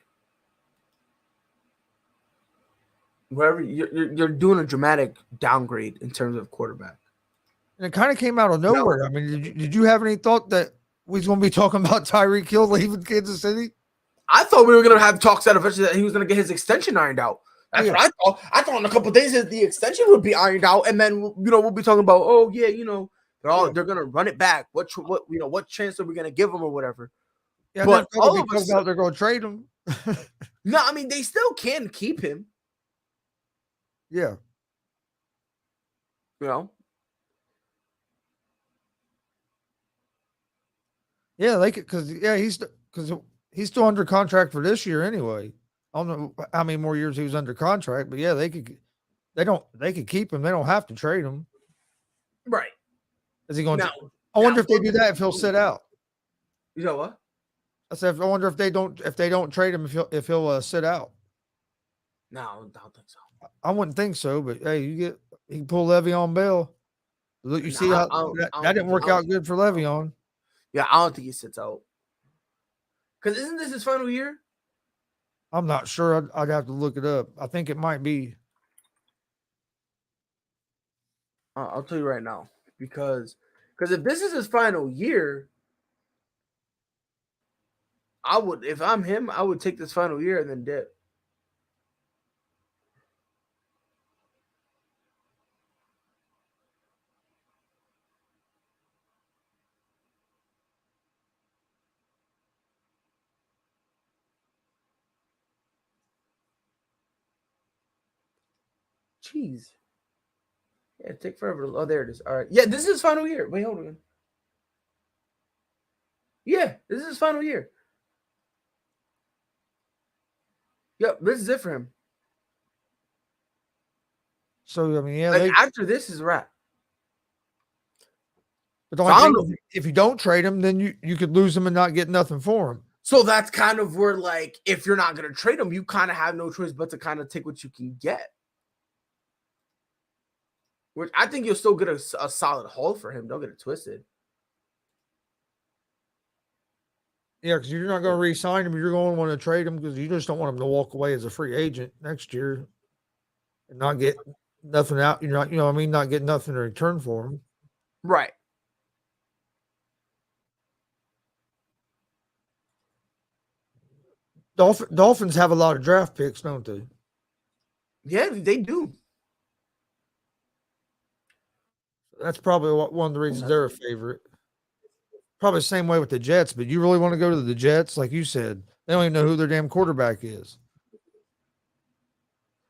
wherever you're doing a dramatic downgrade in terms of quarterback. And it kind of came out of nowhere. No. I mean, did you have any thought that we was going to be talking about Tyreek Hill leaving Kansas City? I thought we were going to have talks that eventually that he was going to get his extension ironed out. That's what I thought. I thought in a couple of days that the extension would be ironed out, and then we'll be talking about, oh yeah, they're going to run it back. What chance are we going to give them or whatever? Yeah, but all of a sudden they're going to trade him. No, I mean they still can keep him. Yeah. Yeah, they could because he's still under contract for this year anyway. I don't know how many more years he was under contract, but yeah, they could keep him. They don't have to trade him. Right. Is he going to? I wonder if they do that if he'll sit out. You know what? I said I wonder if they don't trade him if he'll sit out. No, I don't think so. I wouldn't think so, but hey, you can pull Le'Veon Bell. Look, you see how that didn't work out good for Le'Veon. Yeah, I don't think he sits out. Because isn't this his final year? I'm not sure. I'd have to look it up. I think it might be. I'll tell you right now. Because if this is his final year, if I'm him, I would take this final year and then dip. Jeez. Yeah, take forever. Oh, there it is. All right. Yeah, this is his final year. Wait, hold on. Yeah, this is his final year. Yep, this is it for him. So I mean, yeah. After this is a wrap. But if you don't trade him, then you could lose him and not get nothing for him. So that's kind of where, like, if you're not going to trade him, you kind of have no choice but to kind of take what you can get. Which I think you'll still get a solid haul for him. Don't get it twisted. Yeah, because you're not going to re-sign him. You're going to want to trade him because you just don't want him to walk away as a free agent next year and not get nothing out. You're not, not get nothing in return for him. Right. Dolphins have a lot of draft picks, don't they? Yeah, they do. That's probably one of the reasons they're a favorite. Probably the same way with the Jets, but you really want to go to the Jets? Like you said, they don't even know who their damn quarterback is.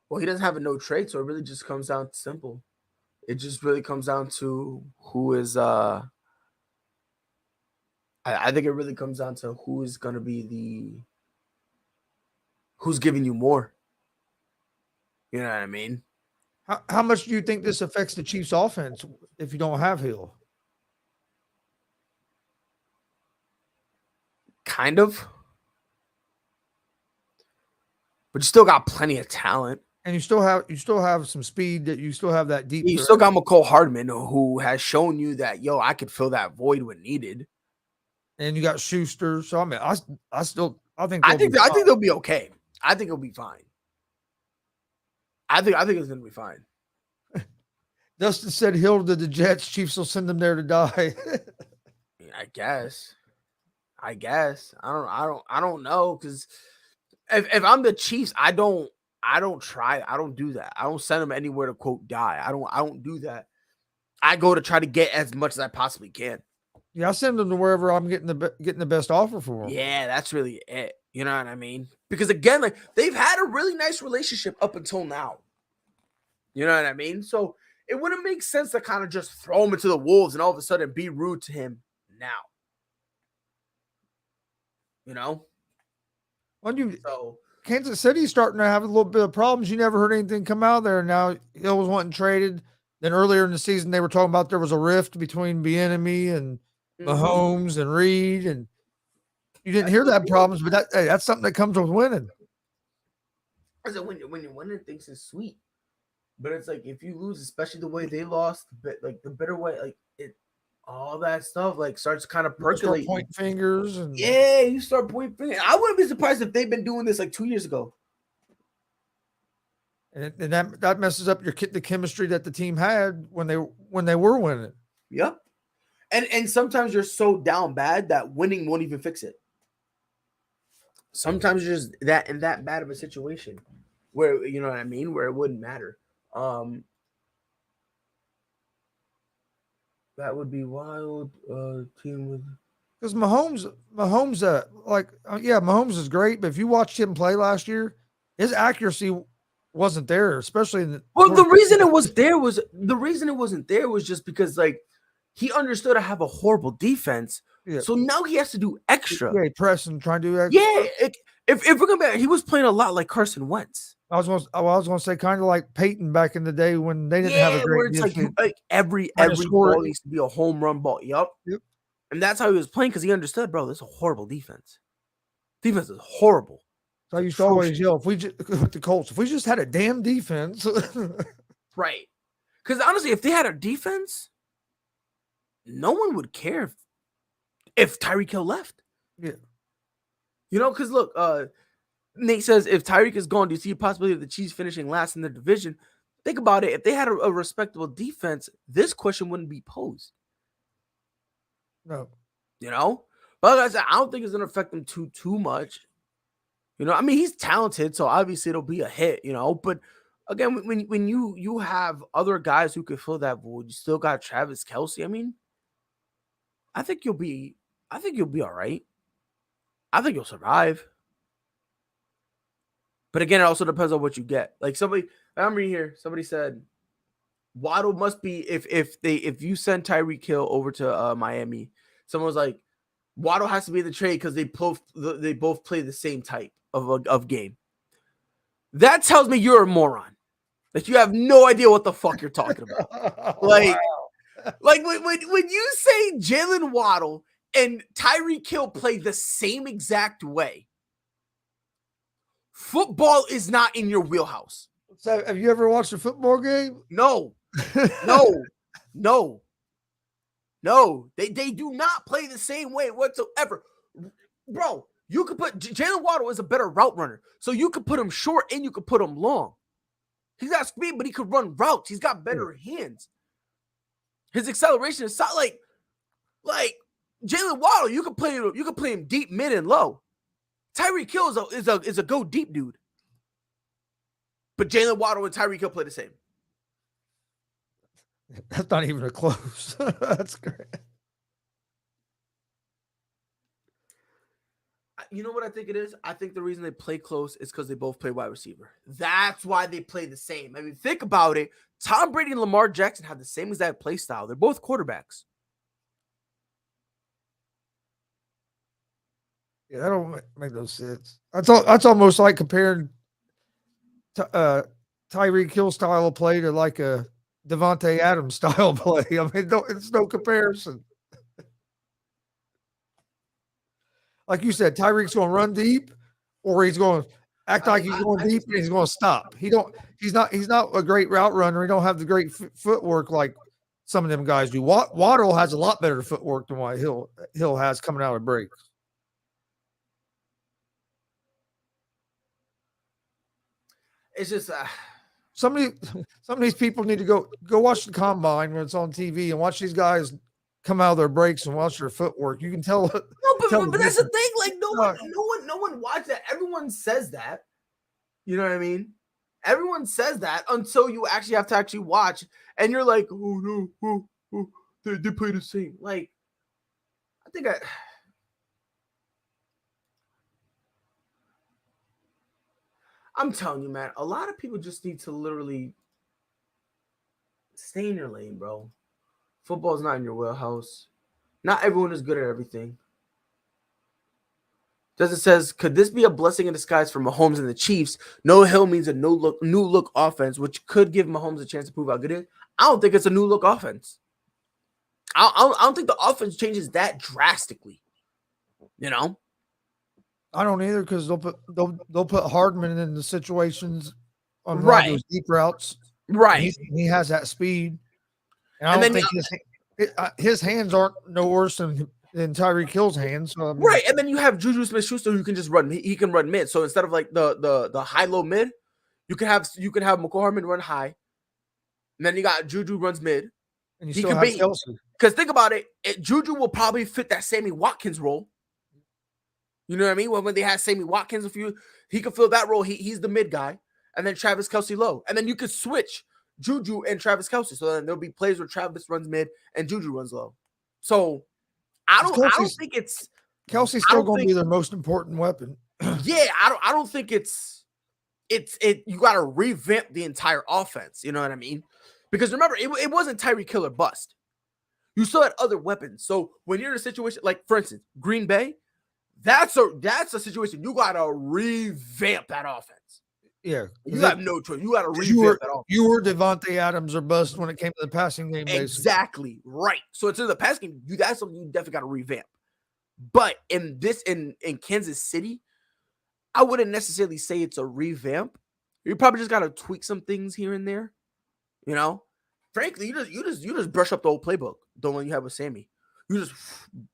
Well, he doesn't have a no trade, so it really just comes down to simple. It just really comes down to who is I think it really comes down to who is going to be who's giving you more. You know what I mean? How much do you think this affects the Chiefs' offense if you don't have Hill? Kind of. But you still got plenty of talent. And you still have some speed that you still have that deep. You still got McCole Hardman, who has shown you that, I could fill that void when needed. And you got Schuster. So I mean, I still I think I think they'll be okay. I think it'll be fine. I think it's gonna be fine. Dustin said Hill to the Jets. Chiefs will send them there to die. I guess. I don't know, because if I'm the Chiefs, I don't do that. I don't send them anywhere to quote die. I don't do that. I go to try to get as much as I possibly can. Yeah, I send them to wherever I'm getting the best offer for them. Yeah, that's really it. You know what I mean? Because again, like they've had a really nice relationship up until now. You know what I mean? So it wouldn't make sense to kind of just throw him into the wolves and all of a sudden be rude to him now. You know? So Kansas City's starting to have a little bit of problems. You never heard anything come out there. Now Hill was wanting traded. Then earlier in the season, they were talking about there was a rift between Bieniemy and Mahomes and Reed, and you didn't hear that problems, but that's something that comes with winning. I said when you're winning, things is sweet, but it's like if you lose, especially the way they lost, like the bitter way, like it, all that stuff like starts kind of percolating. Point fingers and you start pointing fingers. I wouldn't be surprised if they've been doing this like 2 years ago. And that messes up the chemistry that the team had when they were winning. Yep. And sometimes you're so down bad that winning won't even fix it. Sometimes you're just that bad of a situation where, you know what I mean, where it wouldn't matter. That would be wild. Team with, because Mahomes Mahomes is great, but if you watched him play last year, his accuracy wasn't there, especially in the reason it wasn't there was just because like he understood I have a horrible defense. Yeah. So now he has to do extra. Yeah, press and try to do extra. Yeah, if we're gonna be, he was playing a lot like Carson Wentz. I was going to say kind of like Peyton back in the day when they didn't have a great defense. Like every ball needs to be a home run ball. Yep. And that's how he was playing because he understood, bro, this is a horrible defense. Defense is horrible. So I used to always yell, with the Colts, if we just had a damn defense. Right. Because honestly, if they had a defense, no one would care if Tyreek Hill left. Yeah. You know, because look, Nate says, if Tyreek is gone, do you see a possibility of the Chiefs finishing last in the division? Think about it. If they had a respectable defense, this question wouldn't be posed. No. You know? But like I said, I don't think it's going to affect them too much. You know, I mean, he's talented, so obviously it'll be a hit, you know. But again, when you have other guys who could fill that void, you still got Travis Kelce. I mean, I think you'll be all right. I think you'll survive. But again, it also depends on what you get. Like I'm reading here, somebody said Waddle must be if you send Tyreek Hill over to Miami, someone was like, Waddle has to be in the trade because they both play the same type of game. That tells me you're a moron. That you have no idea what the fuck you're talking about. Like when you say Jalen Waddle and Tyreek Hill play the same exact way, football is not in your wheelhouse. So have you ever watched a football game? No. They do not play the same way whatsoever. Bro, you could put Jalen Waddle is a better route runner. So you could put him short and you could put him long. He's got speed, but he could run routes. He's got better hands. His acceleration is not like Jalen Waddle. You could play him deep, mid, and low. Tyreek Hill is a go deep dude. But Jalen Waddle and Tyreek Hill play the same. That's not even a close. That's great. You know what I think it is? I think the reason they play close is because they both play wide receiver. That's why they play the same. I mean, think about it. Tom Brady and Lamar Jackson have the same exact play style. They're both quarterbacks. Yeah, that don't make no sense. That's almost like comparing Tyreek Hill style of play to like a Devontae Adams style play. I mean, it's no comparison. Like you said, Tyreek's going to run deep, or he's going to act like he's going deep and he's going to stop. He's not a great route runner. He don't have the great footwork like some of them guys do. Waddle has a lot better footwork than what Hill has coming out of breaks. It's just Some of these people need to go watch the combine when it's on TV and watch these guys come out of their breaks and watch their footwork. You can tell. no, tell but that's the thing. Like Uh, no one watched that. Everyone says that. You know what I mean? Everyone says that until you actually have to actually watch, and you're like, oh no, they play the same. Like, I'm telling you, man, a lot of people just need to literally stay in your lane, bro. Football's not in your wheelhouse. Not everyone is good at everything. Does it says, could this be a blessing in disguise for Mahomes and the Chiefs? No Hill means a new look offense, which could give Mahomes a chance to prove how good it is. I don't think it's a new look offense. I don't think the offense changes that drastically. You know? I don't either because they'll put Hardman in the situations on a lot Right. of those deep routes. Right. He has that speed. And I And don't then think his hands aren't no worse than Tyreek Hill's hands. So I mean, right. And then you have Juju Smith-Schuster who can just run. He can run mid. So instead of like the high-low mid, you can have McCall Hardman run high. And then you got Juju runs mid. and you He still could have be Kelsey. because think about it, Juju will probably fit that Sammy Watkins role. You know what I mean? When they had Sammy Watkins, he could fill that role. He's the mid guy, and then Travis Kelce low, and then you could switch Juju and Travis Kelce. So then there'll be plays where Travis runs mid and Juju runs low. So I don't think it's Kelsey's still going to be their most important weapon. yeah. I don't think it's you got to revamp the entire offense. You know what I mean? Because remember, it wasn't Tyreek Hill or bust. You still had other weapons. So when you're in a situation like, for instance, Green Bay. That's a situation you gotta revamp that offense. Yeah, you have no choice. You gotta revamp that offense. You were Devontae Adams or bust when it came to the passing game. Exactly right. So it's in the passing game. That's something you definitely gotta revamp. But in Kansas City, I wouldn't necessarily say it's a revamp. You probably just gotta tweak some things here and there. You know, frankly, you just brush up the old playbook. The one you have with Sammy. You just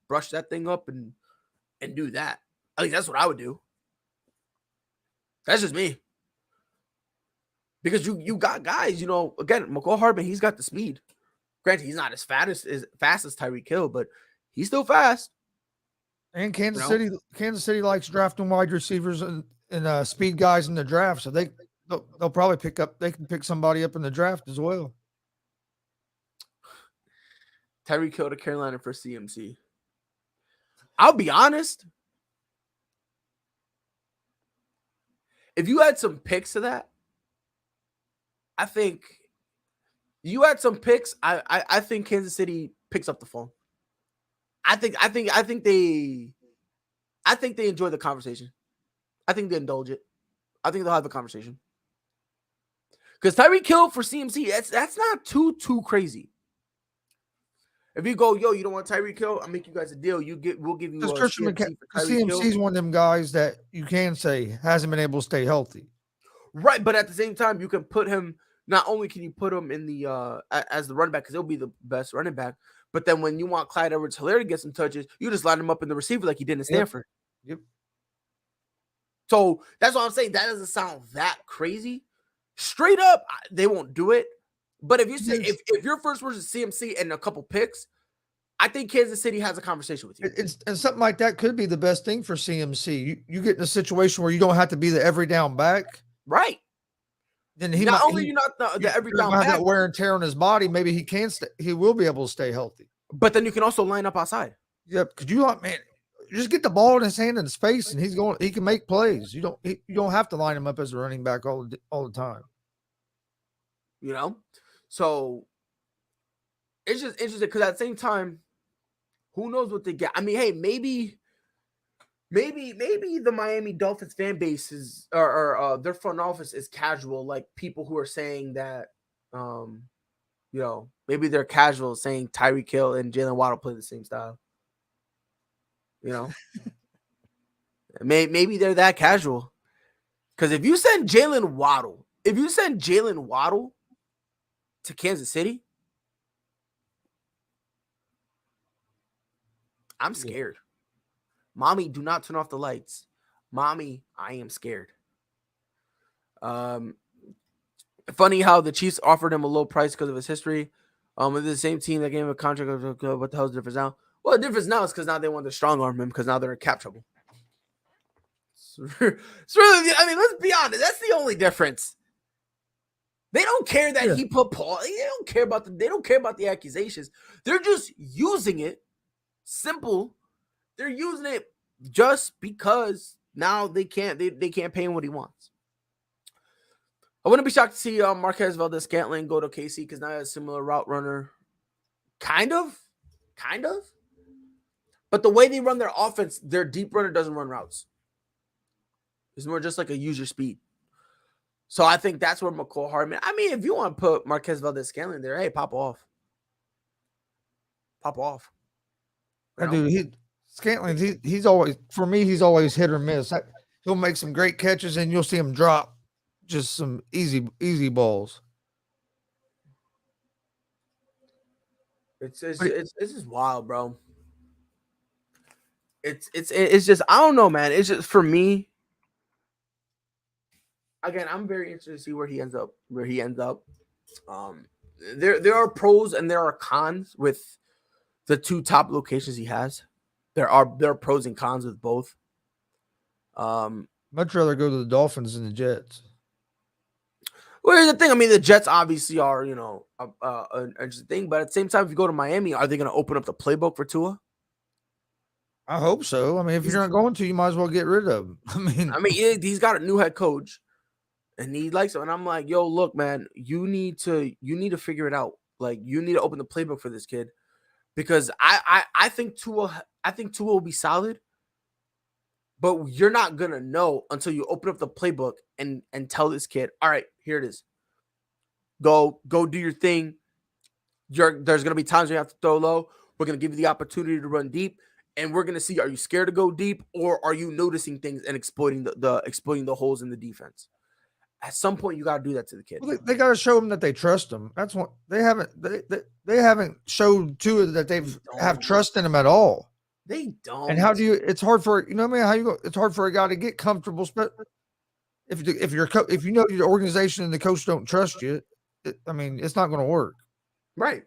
brush that thing up and do that. I think that's what I would do. That's just me. Because you got guys, again, McCall Hardman, he's got the speed. Granted, he's not as fast as Tyreek Hill, but he's still fast. And Kansas City likes drafting wide receivers and speed guys in the draft, so they'll probably pick somebody up in the draft as well. Tyreek Hill to Carolina for CMC. I'll be honest. If you add some picks to that, I think you add some picks. I think Kansas City picks up the phone. I think they enjoy the conversation. I think they indulge it. I think they'll have a conversation. Because Tyreek Hill for CMC, that's not too crazy. If you go, you don't want Tyreek Hill, I'll make you guys a deal. We'll give you CMC's one of them guys that you can say hasn't been able to stay healthy. Right, but at the same time, you can put him. Not only can you put him in the as the running back because he'll be the best running back, but then when you want Clyde Edwards-Helaire to get some touches, you just line him up in the receiver like he did in Stanford. Yep. So that's what I'm saying. That doesn't sound that crazy. Straight up, they won't do it. But if you say if your first word is CMC and a couple picks, I think Kansas City has a conversation with you. And something like that could be the best thing for CMC. You get in a situation where you don't have to be the every down back, right? Then you're not the every down back, have that wear and tear on his body. Maybe he will be able to stay healthy. But then you can also line up outside. Yep. Could you just get the ball in his hand in his face, and he can make plays. You don't have to line him up as a running back all the time. So it's just interesting because at the same time, who knows what they get? I mean, hey, maybe the Miami Dolphins fan base is or their front office is casual, like people who are saying that, maybe they're casual saying Tyreek Hill and Jalen Waddle play the same style. Maybe they're that casual. Because if you send Jalen Waddle to Kansas City, I'm scared. Yeah. Mommy, do not turn off the lights. Mommy, I am scared. Funny how the Chiefs offered him a low price because of his history. With the same team that gave him a contract. What the hell's the difference now? Well, the difference now is because now they want to strong arm him because now they're in cap trouble. It's really, I mean, let's be honest. That's the only difference. They don't care that he put Paul. They don't care about the accusations. They're just using it. Simple. They're using it just because now they can't pay him what he wants. I wouldn't be shocked to see Marquez Valdez-Scantling go to KC because now he has a similar route runner. Kind of. But the way they run their offense, their deep runner doesn't run routes. It's more just like a use your speed. So I think that's where McCall Hardman. I mean, if you want to put Marquez Valdez-Scantling there, hey, pop off. Dude, Scantling, he's always, for me, he's always hit or miss. He'll make some great catches and you'll see him drop just some easy balls. It's just wild, bro. It's just, I don't know, man. It's just, for me, again, I'm very interested to see where he ends up. There are pros and there are cons with the two top locations he has. There are pros and cons with both. Much rather go to the Dolphins than the Jets. Well, here's the thing. I mean, the Jets obviously are, an interesting thing. But at the same time, if you go to Miami, are they going to open up the playbook for Tua? I hope so. I mean, if you're not going to, you might as well get rid of him. I mean, he's got a new head coach, and he likes him. And I'm like, yo, look, man, you need to figure it out. Like, you need to open the playbook for this kid, because I think Tua will be solid, but you're not gonna know until you open up the playbook and tell this kid, all right, here it is. Go do your thing. There's gonna be times where you have to throw low. We're gonna give you the opportunity to run deep. And we're gonna see: are you scared to go deep, or are you noticing things and exploiting the holes in the defense? At some point, you gotta do that to the kid. Well, they gotta show him that they trust him. That's what they haven't. They haven't showed to it that have trust in him at all. They don't. And how do you? It's hard for how you go. It's hard for a guy to get comfortable. If you know your organization and the coach don't trust you, it's not going to work. Right.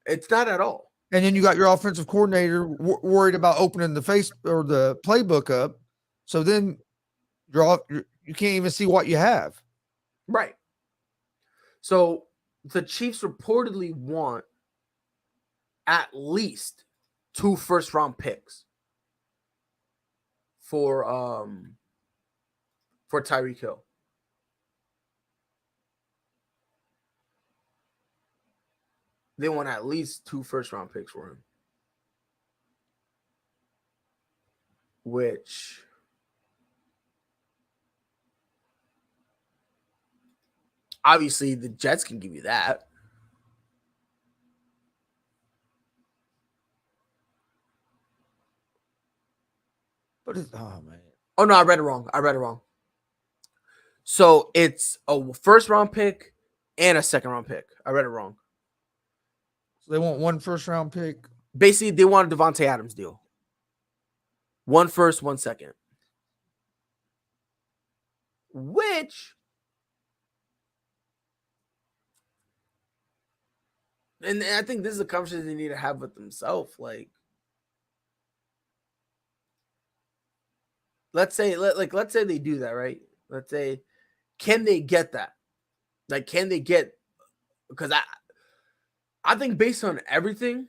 It's not at all. And then you got your offensive coordinator worried about opening the face or the playbook up. So then you can't even see what you have. Right. So the Chiefs reportedly want at least 2 first-round picks for Tyreek Hill. They want at least 2 first-round picks for him. Which, obviously, the Jets can give you that. But man. Oh, no, I read it wrong. So it's a first-round pick and a second-round pick. I read it wrong. So they want 1 first-round pick? Basically, they want a Devontae Adams deal. 1 first, 1 second. Which, and I think this is a conversation they need to have with themselves. Like, let's say they do that, right? Let's say, can they get that? Like, can they get? Because I think based on everything,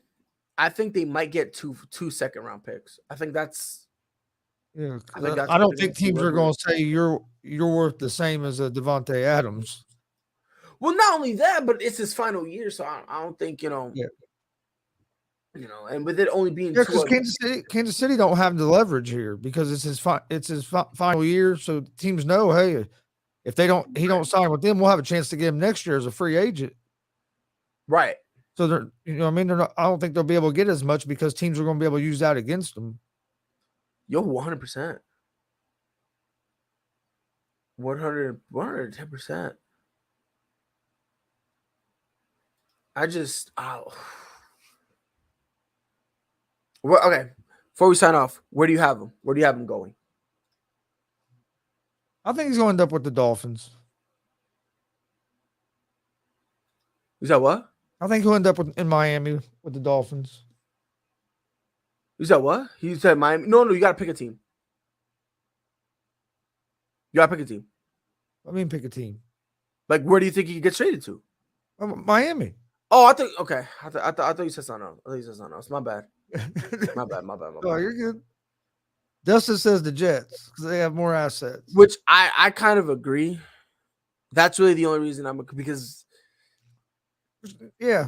I think they might get two second-round picks. I think that's. Yeah, I don't think teams are going to say you're worth the same as a Devontae Adams. Well, not only that, but it's his final year, so I don't think Yeah. And with it only being because Kansas City don't have the leverage here because it's his final year, so teams know, hey, if he don't sign with them, we'll have a chance to get him next year as a free agent. Right. So they're not. I don't think they'll be able to get as much because teams are going to be able to use that against them. Yo, 100%. 110%. Well, okay. Before we sign off, where do you have him? Where do you have him going? I think he's going to end up with the Dolphins. Is that what? I think he'll end up in Miami with the Dolphins. Is that what? He said Miami. No, you got to pick a team. You got to pick a team. I mean, pick a team. Like, where do you think he could get traded to? Miami. Oh, I think okay. I thought you said something else. I thought you said something else. My bad. My bad. Oh, you're good. Dustin says the Jets because they have more assets. Which I kind of agree. That's really the only reason because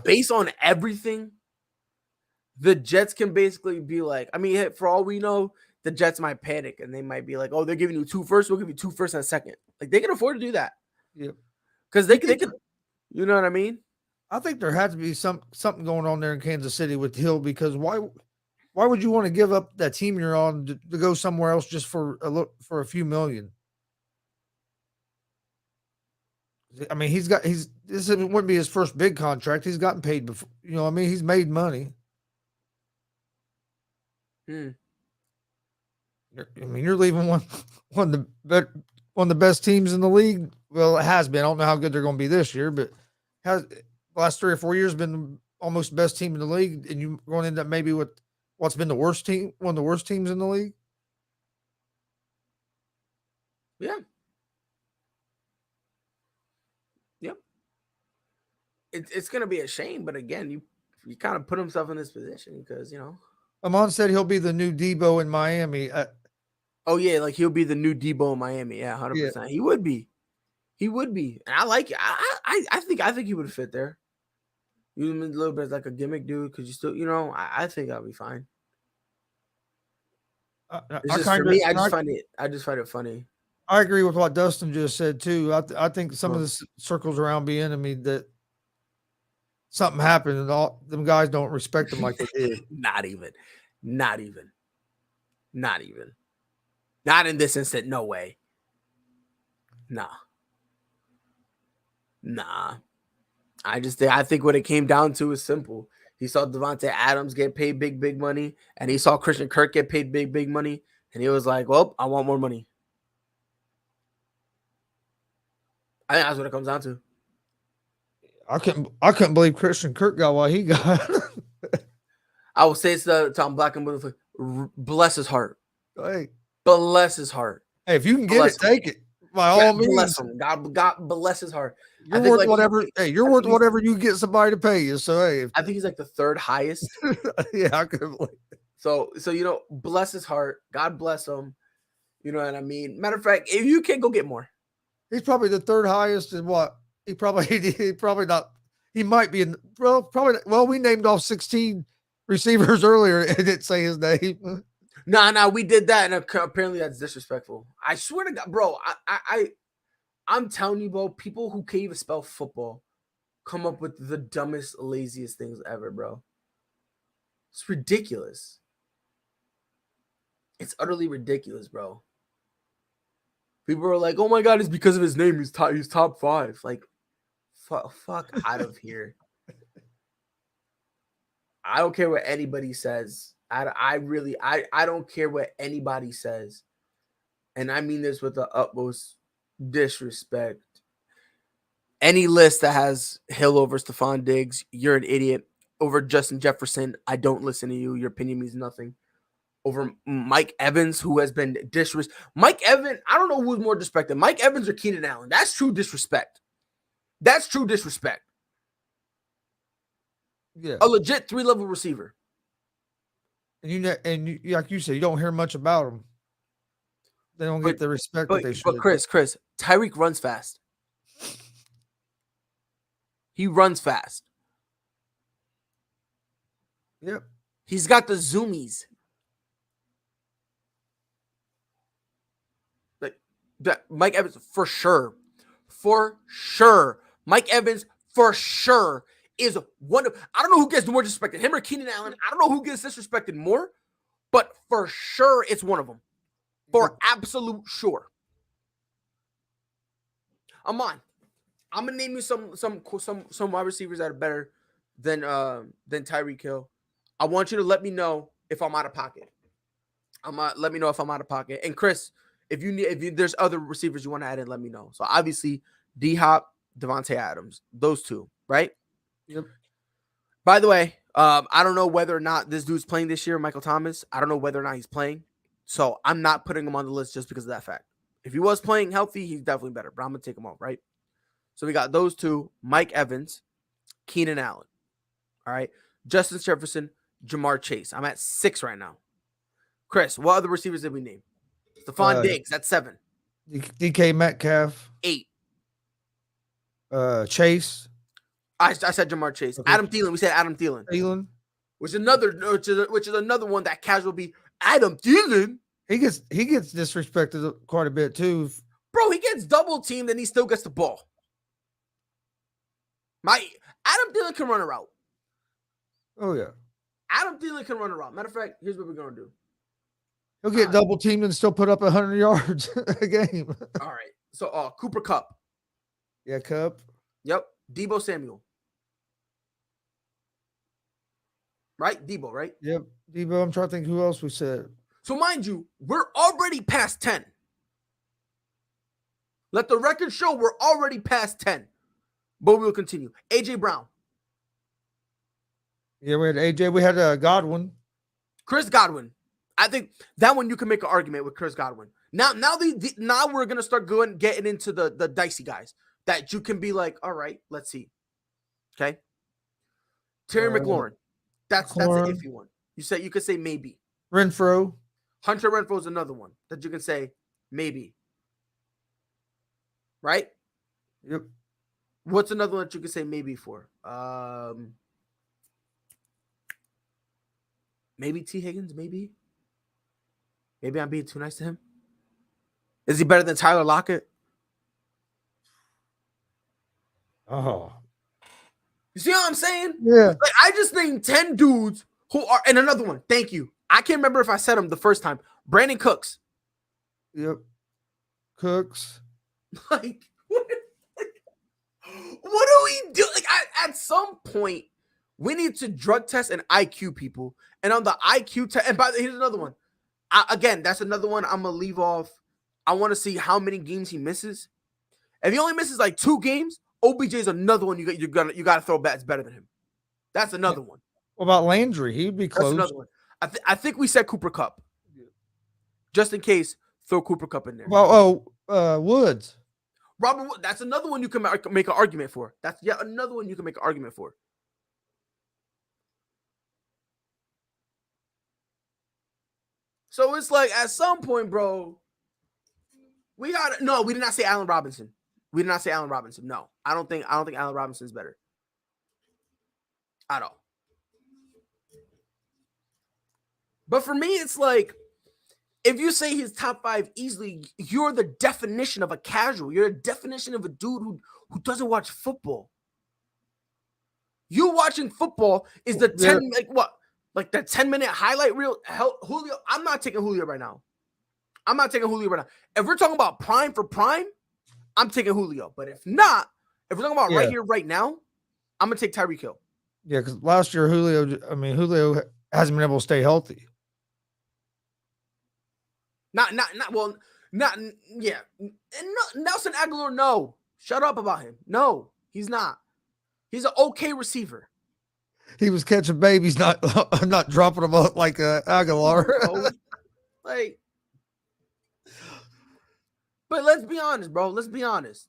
based on everything, the Jets can basically be like, I mean, for all we know, the Jets might panic and they might be like, oh, they're giving you 2 firsts, we'll give you 2 firsts and a second. Like they can afford to do that. Yep. Because they could, you know what I mean? I think there had to be something going on there in Kansas City with Hill because why would you want to give up that team you're on to go somewhere else just for a few million? I mean, this wouldn't be his first big contract. He's gotten paid before. You know, I mean, he's made money. I mean, you're leaving one of the best teams in the league. Well, it has been. I don't know how good they're going to be this year, but the last 3 or 4 years been almost the best team in the league, and you're going to end up maybe with what's been one of the worst teams in the league. Yeah. Yep. It's going to be a shame, but again, you kind of put himself in this position because, you know. Amon said he'll be the new Debo in Miami. Oh, yeah, like he'll be the new Debo in Miami. Yeah, 100%. Yeah. He would be. And I like it. I think he would fit there. You a little bit like a gimmick dude because you still, you know, I think I'll be fine. I just find it funny. I agree with what Dustin just said too. I think some of the circles around being that something happened and all them guys don't respect him like they did. Not even. Not in this instant. No way. Nah. I think what it came down to is simple. He saw Devontae Adams get paid big money, and he saw Christian Kirk get paid big money, and he was like, well, I want more money. I think that's what it comes down to. I couldn't believe Christian Kirk got what he got. I will say it's the Tom Black and Blue. Bless his heart. Hey. Bless his heart. Hey, if you can get it, take it. By all means. Bless him. God bless his heart. You're worth whatever. Hey, you're worth whatever you get somebody to pay you. So hey, I think he's like the 3rd highest. Yeah, I could believe it. So you know, bless his heart. God bless him. You know what I mean? Matter of fact, if you can go get more. He's probably the 3rd highest in what? He probably not. He might be in. Well, we named off 16 receivers earlier and didn't say his name. Nah, we did that, and apparently that's disrespectful. I swear to God, bro. I'm telling you, bro. People who can't even spell football come up with the dumbest, laziest things ever, bro. It's ridiculous. It's utterly ridiculous, bro. People are like, "Oh my God, it's because of his name. He's top 5." Like, fuck out of here. I don't care what anybody says. I don't care what anybody says. And I mean this with the utmost disrespect. Any list that has Hill over Stephon Diggs, you're an idiot. Over Justin Jefferson, I don't listen to you. Your opinion means nothing. Over Mike Evans, who has been disrespected. Mike Evans, I don't know who's more disrespected. Mike Evans or Keenan Allen. That's true disrespect. Yeah. A legit 3-level receiver. And like you said, you don't hear much about them. They don't get the respect that they should. But Chris, Tyreek runs fast. He runs fast. Yep. He's got the zoomies. Like that, Mike Evans for sure. Mike Evans for sure is one of. I don't know who gets more disrespected, him or Keenan Allen. I don't know who gets disrespected more, but for sure it's one of them. For absolute sure. I'm gonna name you some wide receivers that are better than Tyreek Hill. I want you to let me know if I'm out of pocket. Let me know if I'm out of pocket. And Chris, if there's other receivers you want to add in, let me know. So obviously D-Hop, Devontae Adams, those two, right? Yep. By the way, I don't know whether or not this dude's playing this year, Michael Thomas. I don't know whether or not he's playing. So I'm not putting him on the list just because of that fact. If he was playing healthy, he's definitely better. But I'm going to take him off, right? So we got those two, Mike Evans, Keenan Allen. All right. Justin Jefferson, Jamar Chase. I'm at 6 right now. Chris, what other receivers did we name? Stephon Diggs, that's 7. DK Metcalf. 8. Chase. I said Jamar Chase. Okay. Adam Thielen. We said Adam Thielen. Thielen. Which is another one that casual be Adam Thielen. He gets disrespected quite a bit too. Bro, he gets double teamed and he still gets the ball. Adam Thielen can run a route. Oh yeah. Adam Thielen can run a route. Matter of fact, here's what we're gonna do. He'll get double teamed and still put up 100 yards a game. All right. So Cooper Kupp. Yeah, Cup. Yep. Debo Samuel. Right? Debo, right? Yep. Debo. I'm trying to think who else we said. So mind you, we're already past 10. Let the record show we're already past 10. But we'll continue. AJ Brown. Yeah, we had AJ. We had Godwin. Chris Godwin. I think that one you can make an argument with Chris Godwin. Now we're gonna start getting into the dicey guys that you can be like, all right, let's see. Okay. Terry McLaurin. That's an iffy one. You could say maybe. Renfro. Hunter Renfro is another one that you can say maybe. Right? Yep. What's another one that you can say maybe for? Maybe T. Higgins, maybe. Maybe I'm being too nice to him. Is he better than Tyler Lockett? Oh. You see what I'm saying? Yeah. Like, I just named 10 dudes who are, and another one. Thank you. I can't remember if I said him the first time. Brandon Cooks. Yep. Cooks. Like, what do we do? Like, at some point, we need to drug test and IQ people. And on the IQ test, and here's another one. Again, that's another one I'm going to leave off. I want to see how many games he misses. If he only misses like 2 games, OBJ is another one you got to throw bats better than him. That's another one. What about Landry? He'd be close. That's another one. I think we said Cooper Kupp. Just in case, throw Cooper Kupp in there. Well, Woods. Robert Wood, that's another one you can make an argument for. That's yet another one you can make an argument for. So it's like at some point, bro, we did not say Allen Robinson. We did not say Allen Robinson. No, I don't think Allen Robinson is better at all. But for me, it's like, if you say he's top 5 easily, you're the definition of a casual. You're a definition of a dude who doesn't watch football. You watching football is the 10 like the 10-minute highlight reel. Julio, I'm not taking Julio right now. If we're talking about prime for prime, I'm taking Julio. But if not, if we're talking about right here, right now, I'm gonna take Tyreek Hill. Yeah, because last year Julio hasn't been able to stay healthy. And Nelson Aguilar, no. Shut up about him. No, he's not. He's an okay receiver. He was catching babies, not dropping them up like Aguilar. Like, but let's be honest, bro. Let's be honest.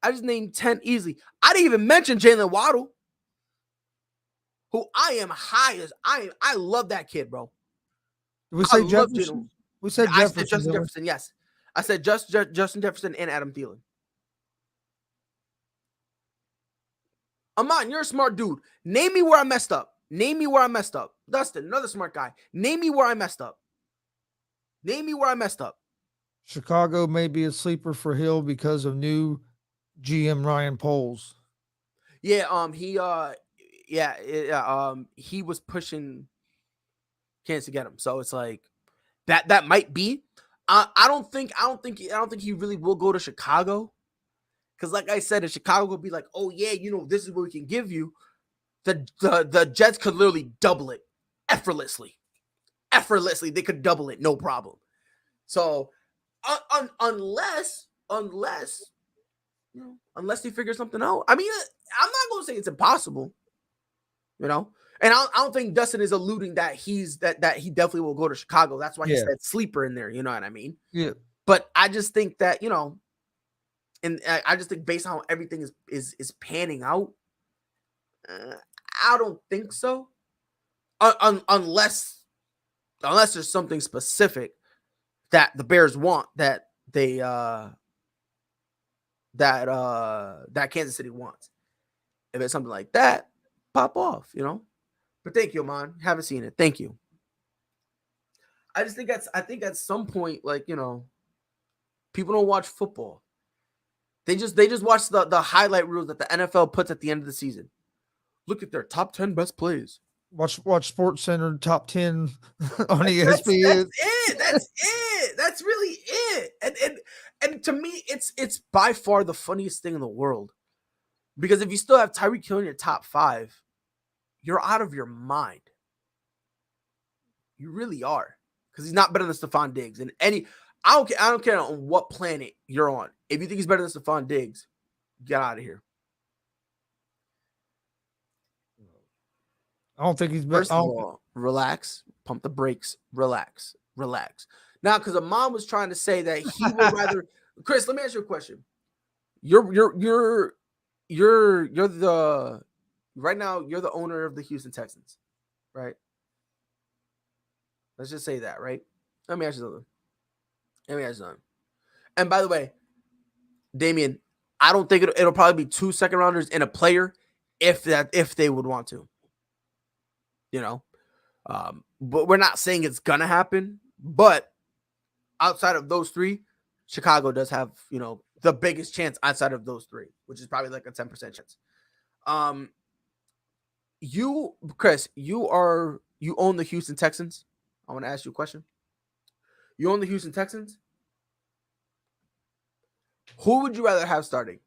I just named 10 easily. I didn't even mention Jalen Waddle, who I am high as I love that kid, bro. Did we say Jefferson? We said Jefferson. I said Justin Jefferson, yes. I said Justin Jefferson and Adam Thielen. Amon, you're a smart dude. Name me where I messed up. Dustin, another smart guy. Name me where I messed up. Chicago may be a sleeper for Hill because of new GM Ryan Poles. Yeah, he was pushing Kansas to get him. So it's like that might be. I don't think he really will go to Chicago. Because like I said, if Chicago will be like, oh yeah, this is what we can give you, the Jets could literally double it effortlessly. They could double it, no problem. So unless they figure something out. I mean, I'm not going to say it's impossible, you know. And I don't think Dustin is alluding that that he definitely will go to Chicago. That's why he said sleeper in there. You know what I mean? Yeah. But I just think that, you know, and I just think based on how everything is panning out, I don't think so. Unless there's something specific that the Bears want that that Kansas City wants. If it's something like that, pop off, you know. But thank you, man. Haven't seen it. Thank you. I think at some point, like, you know, people don't watch football. They just watch the highlight reels that the NFL puts at the end of the season. Look at their top 10 best plays. Watch Sports Center top 10 on ESPN. That's it. That's really it. And to me, it's by far the funniest thing in the world. Because if you still have Tyreek Hill in your top 5, you're out of your mind. You really are. Because he's not better than Stephon Diggs. And I don't care on what planet you're on. If you think he's better than Stephon Diggs, get out of here. I don't think he's better. First of all, relax, pump the brakes, relax. Now, because Amon was trying to say that he would rather. Chris, let me ask you a question. You're the right now. You're the owner of the Houston Texans, right? Let's just say that, right? Let me ask you something. And by the way, Damian, I don't think it'll probably be 2 second rounders and a player if they would want to. You know, but we're not saying it's gonna happen. But outside of those 3, Chicago does have, you know, the biggest chance outside of those 3, which is probably like a 10% chance. Chris, you own the Houston Texans. I want to ask you a question. You own the Houston Texans. Who would you rather have starting,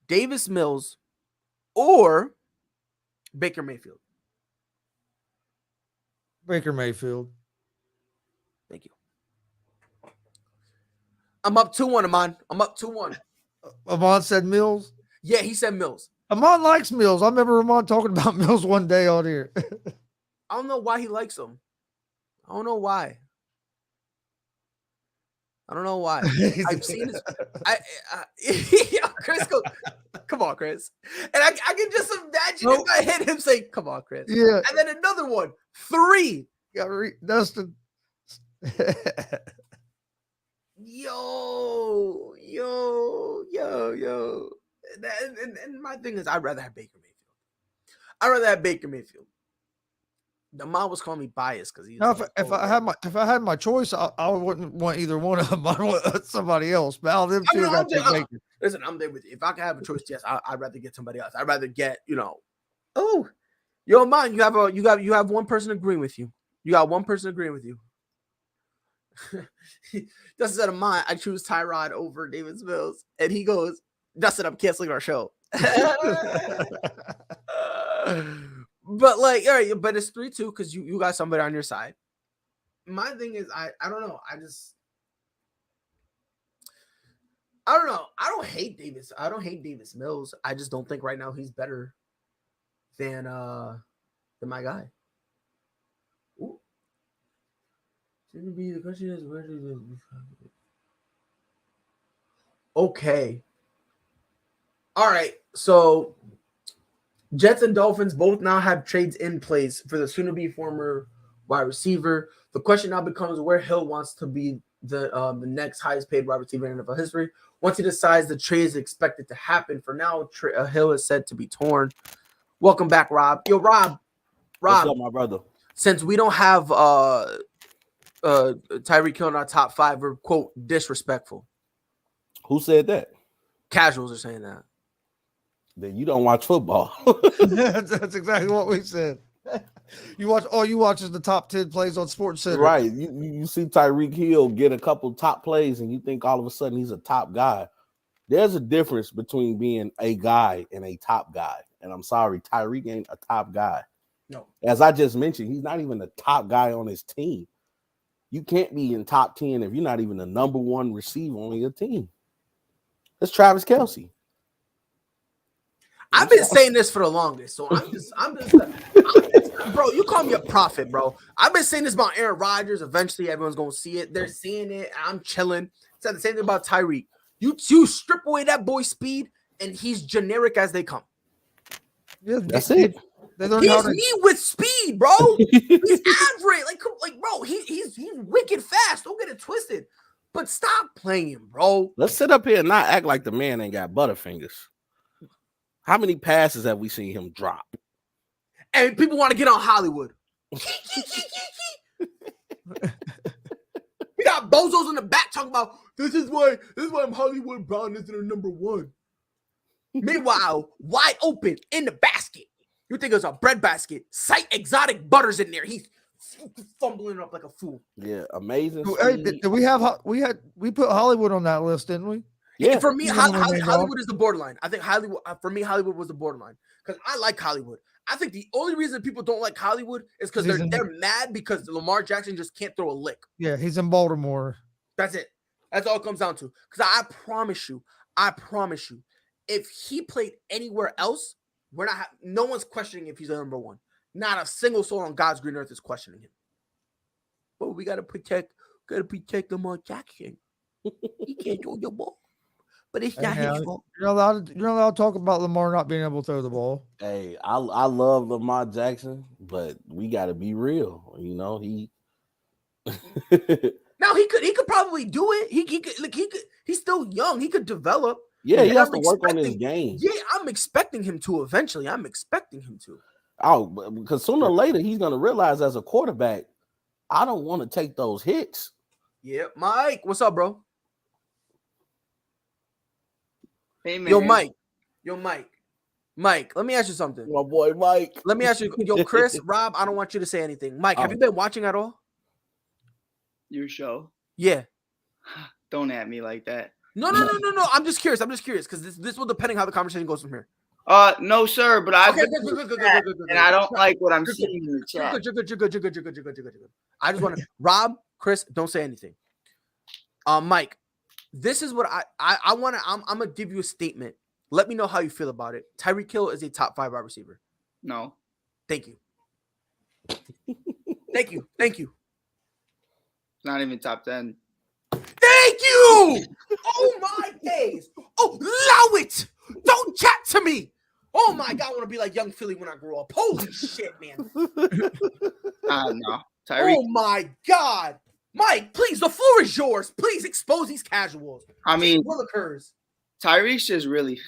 Davis Mills or Baker Mayfield? Baker Mayfield. Thank you. I'm up 2-1, Amon. I'm up 2-1. Amon said Mills. Yeah, he said Mills. Amon likes Mills. I remember Amon talking about Mills one day on here. I don't know why he likes him. I don't know why. I've seen his. Chris goes, come on, Chris. And I can just imagine in my head him saying, come on, Chris. Yeah. And then another one, 3. Dustin. Yo. And my thing is, I'd rather have Baker Mayfield. The mom was calling me biased because he's. No, if I had my choice, I wouldn't want either one of them. I want somebody else. But all them two got to take Baker. Listen, I'm there with you. If I could have a choice, yes, I'd rather get somebody else. I'd rather get, you know. Oh, yo, man, you have one person agreeing with you. You got one person agreeing with you. Dustin said, "Mine, I choose Tyrod over Davis Mills," and he goes, "Dustin, I'm canceling our show." But like, all right, but it's 3-2 because you got somebody on your side. My thing is, I don't know. I don't know. I don't hate Davis. I don't hate Davis Mills. I just don't think right now he's better than my guy. Ooh. Shouldn't be the question is where did it... Okay. All right. So Jets and Dolphins both now have trades in place for the soon-to-be former wide receiver. The question now becomes where Hill wants to be the next highest-paid wide receiver in NFL history. Once he decides the trade is expected to happen, for now, Hill is said to be torn. Welcome back, Rob. Yo, Rob. What's up, my brother? Since we don't have Tyreek Hill in our top 5, we're, quote, disrespectful. Who said that? Casuals are saying that. Then you don't watch football. That's exactly what we said. All you watch is the top 10 plays on Sports Center. Right. You see Tyreek Hill get a couple top plays and you think all of a sudden he's a top guy. There's a difference between being a guy and a top guy. And I'm sorry, Tyreek ain't a top guy. No. As I just mentioned, he's not even the top guy on his team. You can't be in top 10 if you're not even the number 1 receiver on your team. It's Travis Kelce. I've been saying this for the longest, so I'm just bro. You call me a prophet, bro. I've been saying this about Aaron Rodgers. Eventually, everyone's gonna see it. They're seeing it. I'm chilling. Said the same thing about Tyreek. You strip away that boy's speed, and he's generic as they come. Yeah, That's it. They learned how He's to. me with speed, bro. He's average, like, bro. He's wicked fast. Don't get it twisted. But stop playing, bro. Let's sit up here and not act like the man ain't got butterfingers. How many passes have we seen him drop? And people want to get on Hollywood. We got bozos in the back talking about this is why I'm Hollywood Brown isn't a number one. Meanwhile, wide open in the basket. You think it's a bread basket? Sight exotic butters in there. He's fumbling up like a fool. Yeah, amazing. Hey, did we put Hollywood on that list, didn't we? Yeah, For me, You know what I mean, Hollywood is the borderline. I think Hollywood was the borderline because I like Hollywood. I think the only reason people don't like Hollywood is because they're mad because Lamar Jackson just can't throw a lick. Yeah, he's in Baltimore. That's it. That's all it comes down to. Because I promise you, if he played anywhere else, no one's questioning if he's the number one. Not a single soul on God's green earth is questioning him. But we gotta protect Lamar Jackson. He can't throw the ball. But it's not his fault. You're not allowed to talk about Lamar not being able to throw the ball. Hey, I love Lamar Jackson, but we got to be real. You know, he. Now he could probably do it. He could. He's still young. He could develop. Yeah, he has to work on his game. Yeah, I'm expecting him to eventually. Oh, because sooner or later he's gonna realize as a quarterback, I don't want to take those hits. Yeah, Mike, what's up, bro? Hey, man. Yo, Mike, let me ask you something. My boy Mike. Let me ask you, Chris, Rob, I don't want you to say anything. Mike, have you been watching at all? Your show? Yeah. Don't at me like that. No. I'm just curious because this will depending how the conversation goes from here. No, sir, but I've Okay, been good. and I don't like what I'm seeing in the chat. You're good. I just want to, Rob, Chris, don't say anything. Mike, this is what I want to. I'm gonna give you a statement. Let me know how you feel about it. Tyreek Hill is a top 5 wide receiver. No. Thank you. Thank you. Not even top 10. Thank you. Oh my days. Oh, allow it. Don't chat to me. Oh my God, I want to be like Young Philly when I grow up. Holy shit, man. No. Tyreek. Oh my God. Mike, please, the floor is yours. Please expose these casuals. I mean, Willikers. Tyreek's just really,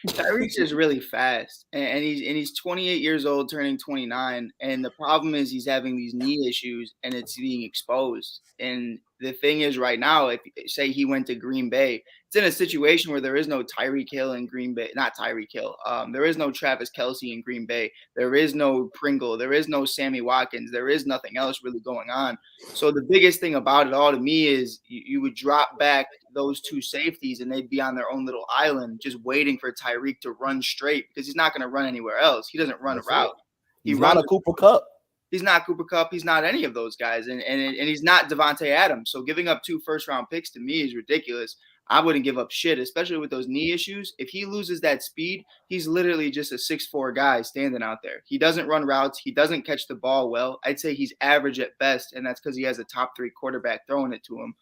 Tyreek's just really fast, and he's 28 years old, turning 29. And the problem is he's having these knee issues, and it's being exposed. And the thing is, right now, if say he went to Green Bay, it's in a situation where there is no Tyreek Hill in Green Bay, not Tyreek Hill. There is no Travis Kelce in Green Bay. There is no Pringle. There is no Sammy Watkins. There is nothing else really going on. So the biggest thing about it all to me is you would drop back those two safeties and they'd be on their own little island just waiting for Tyreek to run straight because he's not going to run anywhere else. He doesn't run a route. He's not a Cooper Kupp. He's not Cooper Kupp. He's not any of those guys. And he's not Devontae Adams. So giving up 2 first-round picks to me is ridiculous. I wouldn't give up shit, especially with those knee issues. If he loses that speed, he's literally just a 6'4" guy standing out there. He doesn't run routes. He doesn't catch the ball well. I'd say he's average at best, and that's because he has a top 3 quarterback throwing it to him.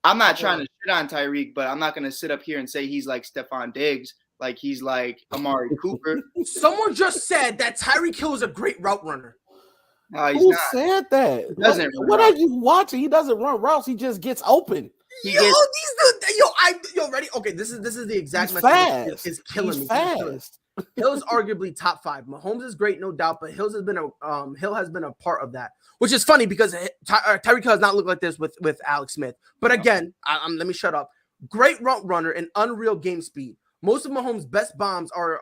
I'm not trying to shit on Tyreek, but I'm not going to sit up here and say he's like Stephon Diggs, like he's like Amari Cooper. Someone just said that Tyreek Hill is a great route runner. Who said that? What are you watching? He doesn't run routes. He just gets open. Ready? Okay, this is the exact message. Is killing me. Fast. Hill's arguably top 5. Mahomes is great, no doubt, but Hill has been a part of that, which is funny because Tyreek Hill has not looked like this with Alex Smith. But again, let me shut up. Great route runner and unreal game speed. Most of Mahomes' best bombs are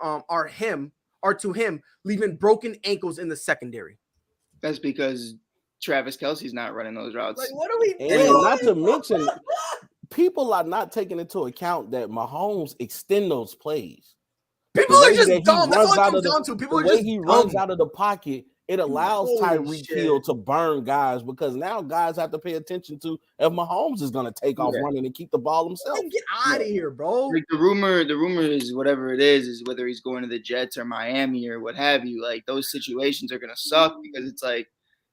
to him, leaving broken ankles in the secondary. That's because Travis Kelce's not running those routes. Like, what are we doing? And not to mention, people are not taking into account that Mahomes extend those plays. People are just dumb. That's all it comes down to. People are just he runs out of the pocket It allows Holy Tyreek shit. Hill to burn guys because now guys have to pay attention to if Mahomes is going to take off running and keep the ball himself. Get out of here, bro. Like the rumor is whatever it is whether he's going to the Jets or Miami or what have you. Like those situations are gonna suck because it's like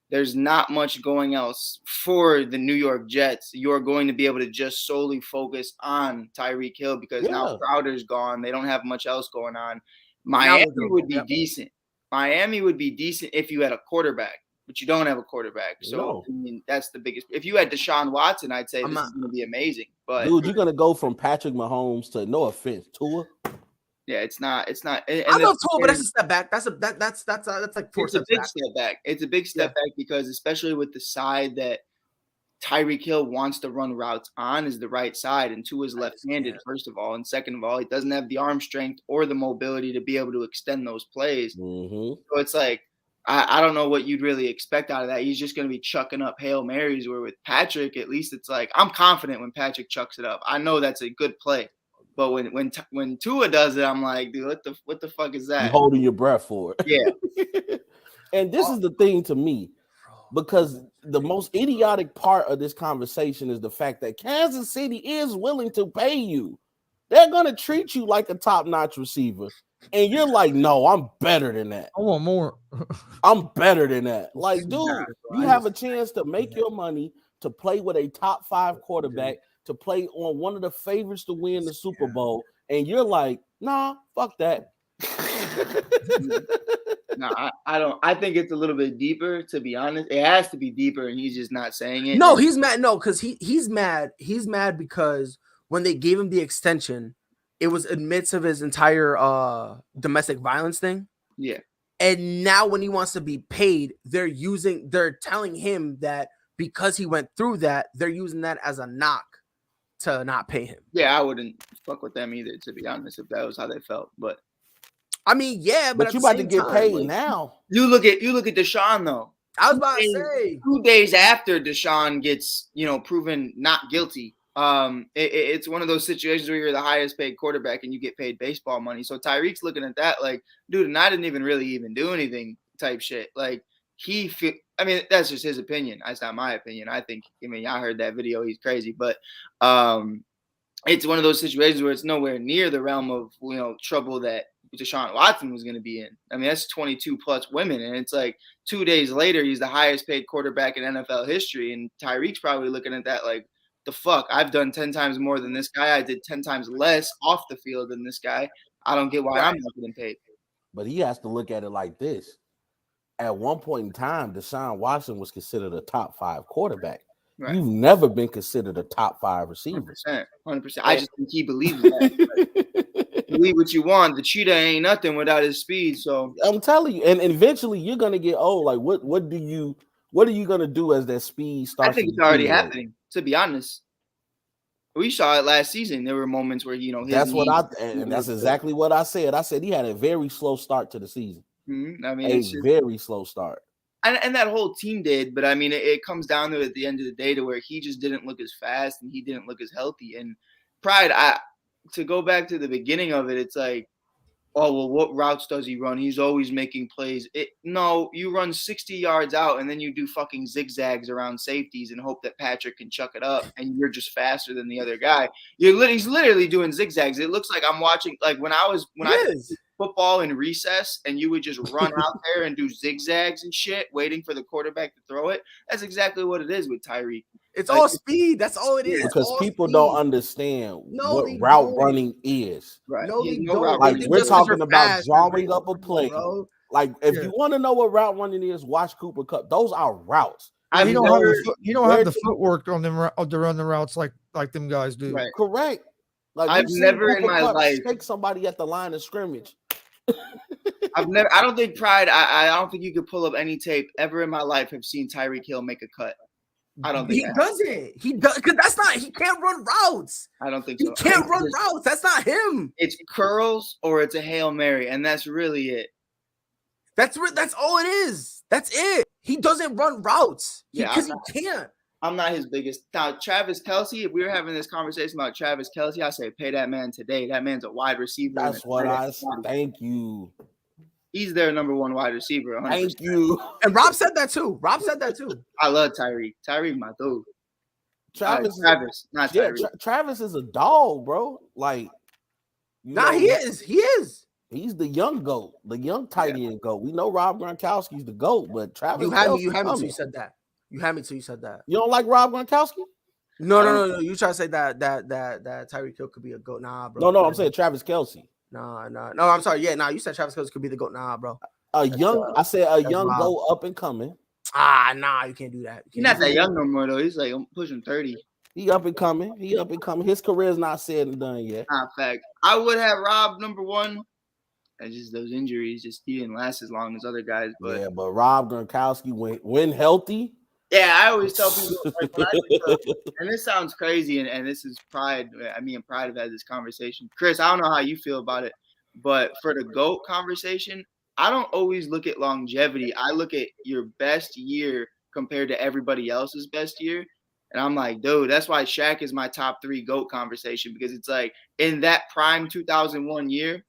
there's not much going else for the New York Jets. You're going to be able to just solely focus on Tyreek Hill because now Crowder's gone. They don't have much else going on. Miami would be decent. Miami would be decent if you had a quarterback, but you don't have a quarterback. So I mean, that's the biggest. If you had Deshaun Watson, I'd say this is going to be amazing. But dude, you're going to go from Patrick Mahomes to, no offense, Tua. Yeah, it's not. I love Tua, but that's a step back. That's like 4 steps back. It's a big step back. It's a big step back because especially with the side that Tyreek Hill wants to run routes on is the right side, and Tua's left-handed, first of all, and second of all, he doesn't have the arm strength or the mobility to be able to extend those plays. So it's like I don't know what you'd really expect out of that. He's just going to be chucking up Hail Marys. Where with Patrick, at least it's like I'm confident when Patrick chucks it up. I know that's a good play. But when Tua does it, I'm like, dude, what the fuck is that? You're holding your breath for it. Yeah. And this is the thing to me, because the most idiotic part of this conversation is the fact that Kansas City is willing to pay you. They're going to treat you like a top-notch receiver. And you're like, no, I'm better than that. I want more. I'm better than that. Like, dude, you have a chance to make your money, to play with a top 5 quarterback, to play on one of the favorites to win the Super Bowl, and you're like, nah, fuck that. No, I don't. I think it's a little bit deeper, to be honest. It has to be deeper, and he's just not saying it. No, he's mad. No, because he's mad. He's mad because when they gave him the extension, it was amidst of his entire domestic violence thing. Yeah. And now when he wants to be paid, they're telling him that because he went through that, they're using that as a knock to not pay him. Yeah, I wouldn't fuck with them either, to be honest, if that was how they felt. But I mean, yeah, but you about to get paid now. You look at Deshaun though. I was about to say 2 days after Deshaun gets, proven not guilty. It's one of those situations where you're the highest paid quarterback and you get paid baseball money. So Tyreek's looking at that like, dude, and I didn't even really do anything type shit. Like that's just his opinion. That's not my opinion. I heard that video. He's crazy, but it's one of those situations where it's nowhere near the realm of trouble that Deshaun Watson was going to be in. I mean, that's 22 plus women, and it's like 2 days later, he's the highest paid quarterback in NFL history, and Tyreek's probably looking at that like, the fuck, I've done 10 times more than this guy. I did 10 times less off the field than this guy. I don't get why I'm not getting paid. But he has to look at it like this. At one point in time, Deshaun Watson was considered a top 5 quarterback. Right. You've never been considered a top 5 receiver. 100%. I just think he believes that. Believe what you want. The cheetah ain't nothing without his speed. So I'm telling you, and eventually you're gonna get old. Like what are you gonna do as that speed starts? I think it's already happening. To be honest, we saw it last season. There were moments where that's exactly what I said. I said he had a very slow start to the season. Mm-hmm. I mean, it's very slow start. And that whole team did, but I mean, it comes down to at the end of the day to where he just didn't look as fast and he didn't look as healthy. And Pride, to go back to the beginning of it, it's like, oh, well, what routes does he run? He's always making plays. No, you run 60 yards out and then you do fucking zigzags around safeties and hope that Patrick can chuck it up and you're just faster than the other guy. He's literally doing zigzags. It looks like I'm watching, like when I did football in recess and you would just run out there and do zigzags and shit, waiting for the quarterback to throw it. That's exactly what it is with Tyreek. It's all speed. That's all it is. Because people don't understand what route running is. Right. No, like we're talking about drawing up a play. Bro. Like if you want to know what route running is, watch Cooper Kupp. Those are routes. You don't have the footwork on them to run the routes like them guys do. Right. Correct. Like I've never in my life take somebody at the line of scrimmage. I don't think Pride. I don't think you could pull up any tape ever in my life have seen Tyreek Hill make a cut. I don't think he doesn't. He does because that's not. He can't run routes. I don't think so. He can't run routes. That's not him. It's curls or it's a Hail Mary, and that's really it. That's all it is. That's it. He doesn't run routes because he can't. I'm not his biggest. Now, Travis Kelce, if we were having this conversation about Travis Kelce, I say pay that man today. That man's a wide receiver. That's what I thank you. He's their number one wide receiver. 100%. Thank you. And Rob said that too. I love Tyreek. Tyreek, my dude. Travis, not yeah, Tyreek. Travis is a dog, bro. Like, He is. He's the young GOAT, the young tight end GOAT. We know Rob Gronkowski's the GOAT, but Travis. You had me till you said that. You don't like Rob Gronkowski? No. You try to say that Tyreek Hill could be a GOAT. Nah, bro. No, I'm saying Travis Kelce. No, I'm sorry. Yeah, you said Travis Kelce could be the GOAT. Nah, bro. I said a young GOAT up and coming. Nah, you can't do that. He's not that young no more, though. He's like pushing 30. He up and coming. His career is not said and done yet. Fact. I would have Rob number one. And just those injuries, he didn't last as long as other guys. But but Rob Gronkowski, when healthy. Yeah, I always tell people, like, and this sounds crazy, and this is pride. Me and Pride have had this conversation. Chris, I don't know how you feel about it, but for the GOAT conversation, I don't always look at longevity. I look at your best year compared to everybody else's best year. And I'm like, dude, that's why Shaq is my top 3 GOAT conversation, because it's like in that prime 2001 year,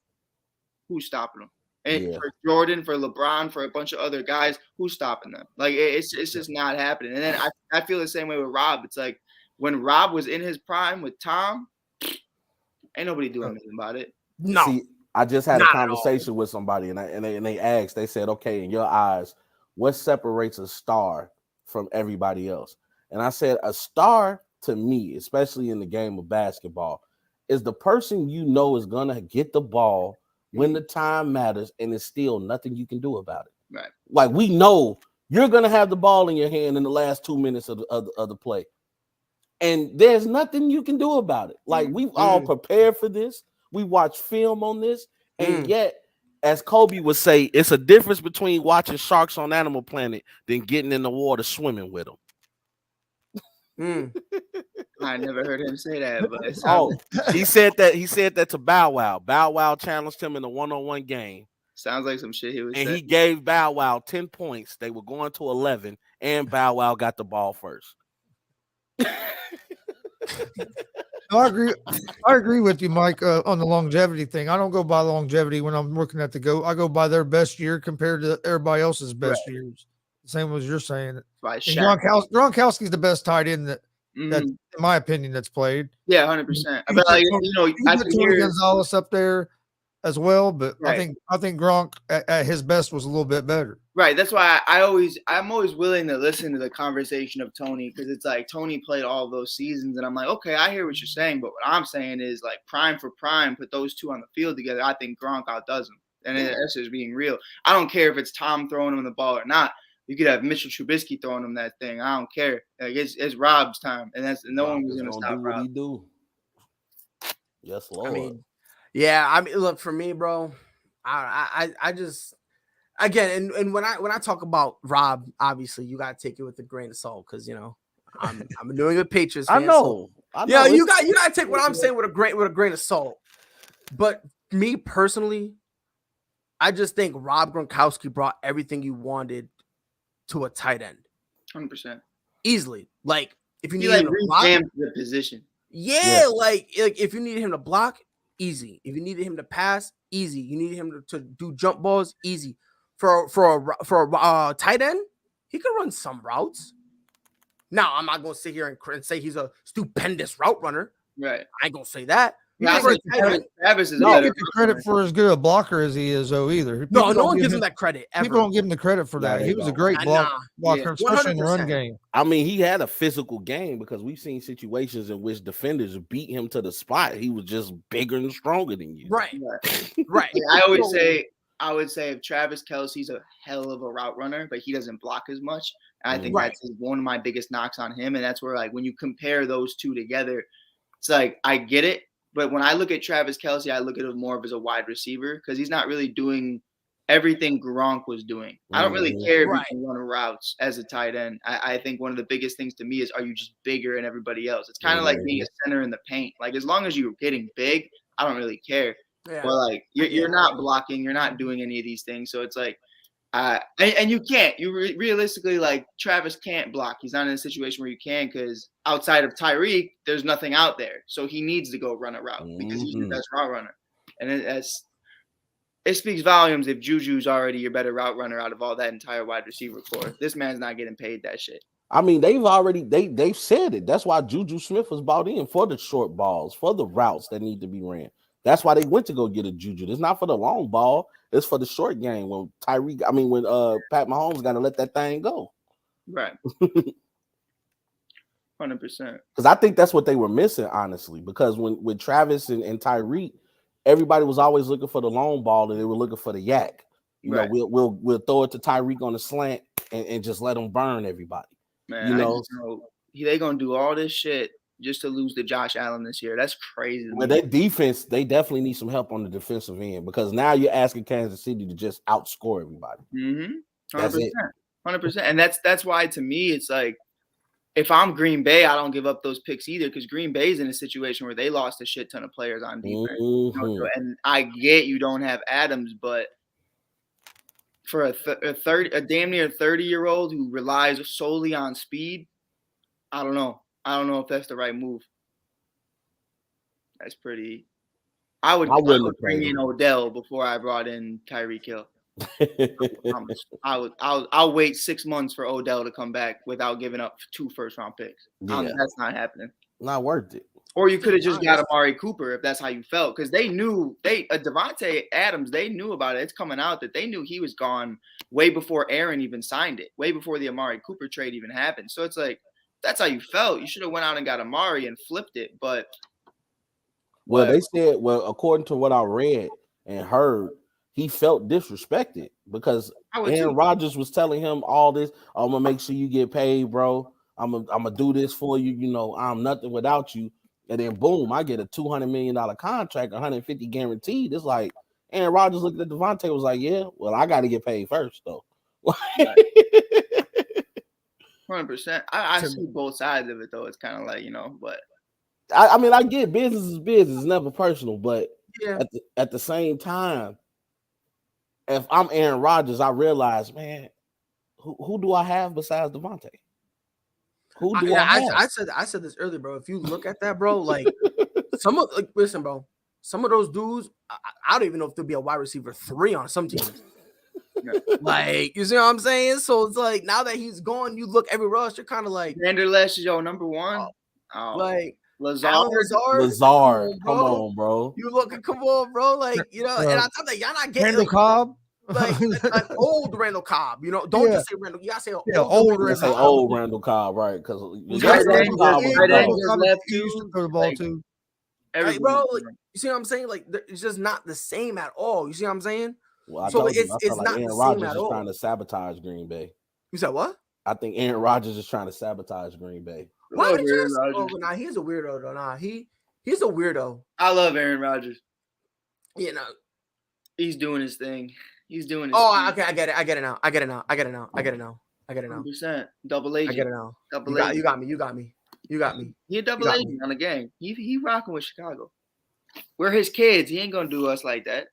who's stopping them? And for Jordan, for LeBron, for a bunch of other guys, who's stopping them? Like, it's just not happening. And then I feel the same way with Rob. It's like when Rob was in his prime with Tom, ain't nobody doing anything about it. No. See, I just had a conversation with somebody, and they asked, they said, okay, in your eyes, what separates a star from everybody else? And I said, a star to me, especially in the game of basketball, is the person you know is going to get the ball when the time matters, and there's still nothing you can do about it. Right. Like, we know you're going to have the ball in your hand in the last 2 minutes of the play. And there's nothing you can do about it. Like, we've all prepared for this. We watch film on this. And yet, as Kobe would say, it's a difference between watching sharks on Animal Planet than getting in the water swimming with them. I never heard him say that, but he said that to Bow Wow. Bow Wow challenged him in a one-on-one game. Sounds like some shit he was saying. And he gave Bow Wow 10 points. They were going to 11, and Bow Wow got the ball first. I agree with you, Mike, on the longevity thing. I don't go by longevity when I'm looking at the GOAT. I go by their best year compared to everybody else's best years. Same as you're saying. Gronkowski's the best tight end that in my opinion, that's played. Yeah, 100%. But like, I can hear Gonzalez up there as well, but I think Gronk at his best was a little bit better. Right. That's why I'm always willing to listen to the conversation of Tony, because it's like Tony played all those seasons, and I'm like, okay, I hear what you're saying, but what I'm saying is, like, prime for prime, put those two on the field together. I think Gronk outdoes him, and that's just being real. I don't care if it's Tom throwing him the ball or not. You could have Mitchell Trubisky throwing him that thing. I don't care. Like, it's Rob's time, and no one was going to stop Rob. What he do? Yes, Lord. I mean, look, for me, bro, I just, again, and when I talk about Rob, obviously you gotta take it with a grain of salt, because I'm a New England Patriots fan. I know. Yeah, you gotta take what I'm saying with a grain of salt. But me personally, I just think Rob Gronkowski brought everything you wanted to a tight end. 100%. Easily. Like, if you need him to block the position. Yeah, like if you needed him to block, easy. If you needed him to pass, easy. You needed him to do jump balls, easy. For a tight end, he could run some routes. Now, I'm not gonna sit here and say he's a stupendous route runner. Right. I ain't gonna say that. Travis is not get the credit for as good a blocker as he is, though, either. No one gives him that credit. People don't give him the credit for that. He was a great blocker, especially in the run game. I mean, he had a physical game, because we've seen situations in which defenders beat him to the spot. He was just bigger and stronger than you. Right. I would say if Travis Kelce's a hell of a route runner, but he doesn't block as much. I think that's one of my biggest knocks on him. And that's where, like, when you compare those two together, it's like, I get it. But when I look at Travis Kelce, I look at him more of as a wide receiver, because he's not really doing everything Gronk was doing. I don't really care if you can run routes as a tight end. I think one of the biggest things to me is, are you just bigger than everybody else? It's kind of like being a center in the paint. Like, as long as you're getting big, I don't really care. Yeah. But like, you're not blocking, you're not doing any of these things. So it's like, and you can't. Realistically, like, Travis can't block. He's not in a situation where you can, because outside of Tyreek, there's nothing out there. So he needs to go run a route, because he's the best route runner. And it speaks volumes if Juju's already your better route runner out of all that entire wide receiver core. This man's not getting paid that shit. I mean, they've said it. That's why Juju Smith was bought in for the short balls, for the routes that need to be ran. That's why they went to go get a Juju. It's not for the long ball. It's for the short game. When Pat Mahomes got to let that thing go. Right. 100%. Because I think that's what they were missing, honestly. Because with Travis and Tyreek, everybody was always looking for the long ball, and they were looking for the yak. You know, we'll throw it to Tyreek on the slant and just let him burn everybody. Man, you know, they gonna do all this shit just to lose to Josh Allen this year. That's crazy. Well, their defense, they definitely need some help on the defensive end because now you're asking Kansas City to just outscore everybody. 100%. 100%. And that's why to me it's like if I'm Green Bay, I don't give up those picks either because Green Bay's in a situation where they lost a shit ton of players on defense. And I get you don't have Adams, but for a damn near 30-year-old who relies solely on speed, I don't know. I don't know if that's the right move. That's pretty. I would bring in Odell before I brought in Tyreek Hill. I'll wait 6 months for Odell to come back without giving up 2 first-round picks. That's not happening. Not worth it. Or you could have just got Amari Cooper if that's how you felt, because they knew Devontae Adams. They knew about it. It's coming out that they knew he was gone way before Aaron even signed it, way before the Amari Cooper trade even happened. So it's like that's how you felt. You should have went out and got Amari and flipped it. But they said, according to what I read and heard, he felt disrespected because Aaron Rodgers was telling him all this. I'm gonna make sure you get paid, bro. I'm gonna do this for you. You know, I'm nothing without you. And then boom, I get a $200 million contract, 150 guaranteed. It's like Aaron Rodgers looked at Devontae was like, yeah, well, I got to get paid first though. 100%. I see both sides of it though. It's kind of like, but I mean, I get business is business, it's never personal, but at the same time, if I'm Aaron Rodgers, I realize, man, who do I have besides Devontae? Who do I have? I said this earlier, bro. If you look at that, bro, like listen, bro, some of those dudes, I don't even know if there'll be a wide receiver 3 on some teams. Like, you see what I'm saying? So it's like now that he's gone, you look everywhere else, you're kind of like Vanderlesh is your number 1. Like Lazard. Come on, bro. You looking, come on, bro. Like, and on top of that, y'all not getting Randall Cobb. Like an old Randall Cobb, don't just say Randall. You gotta say old Randall Cobb, right? Because Randall Cobb used to throw the ball too. Right, bro, like, you see what I'm saying? Like, it's just not the same at all. You see what I'm saying? Well, so it's not Aaron the Rodgers same at is all. trying to sabotage Green Bay. You said what? I think Aaron Rodgers is trying to sabotage Green Bay. Why would you? Nah, he's a weirdo though. Nah, he's a weirdo. I love Aaron Rodgers. He's doing his thing. He's doing his thing. Okay, I get it. I get it now. 100%. Double agent. I get it now. You got me. He a double agent on the game. He rocking with Chicago. We're his kids. He ain't gonna do us like that.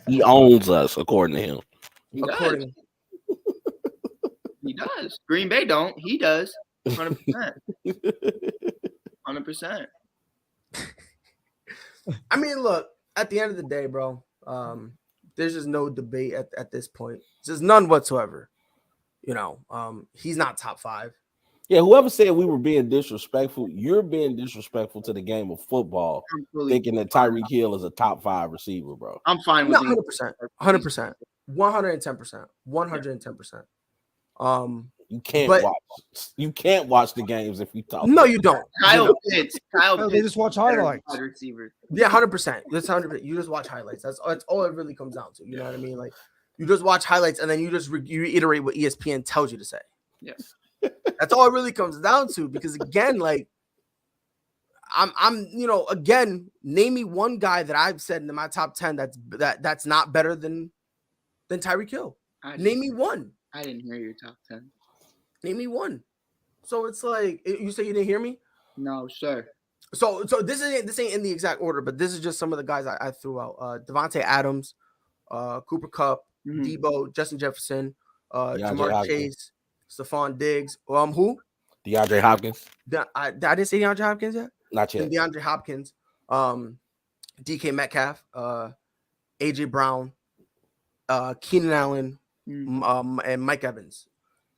He owns us, according to him. He does. Green Bay don't. He does. 100%. 100%. I mean, look. At the end of the day, bro. There's just no debate at this point. Just none whatsoever. He's not top 5. Yeah, whoever said we were being disrespectful, you're being disrespectful to the game of football, thinking that Tyreek Hill is a top 5 receiver, bro. I'm fine with 100%. 100%. 110%. 110%. You can't watch the games if you talk. No, you don't. Kyle Pitts. They just watch highlights. Yeah, 100%. That's 100%. You just watch highlights. That's all it really comes down to. You know what I mean? Like, you just watch highlights and then you just reiterate what ESPN tells you to say. Yeah, that's all it really comes down to. Because again, like, again, name me one guy that I've said in my top 10 that's not better than Tyreek Hill. Name me one. I didn't hear your top 10. Name me one. So it's like, you say you didn't hear me? No, sir. So this ain't in the exact order, but this is just some of the guys I threw out. Devontae Adams, Cooper Kupp, Debo, Justin Jefferson, Jamar Chase, Stephon Diggs. Who? DeAndre Hopkins. I didn't say DeAndre Hopkins yet. Not yet. DeAndre Hopkins, DK Metcalf, AJ Brown, Keenan Allen, Mm. and Mike Evans.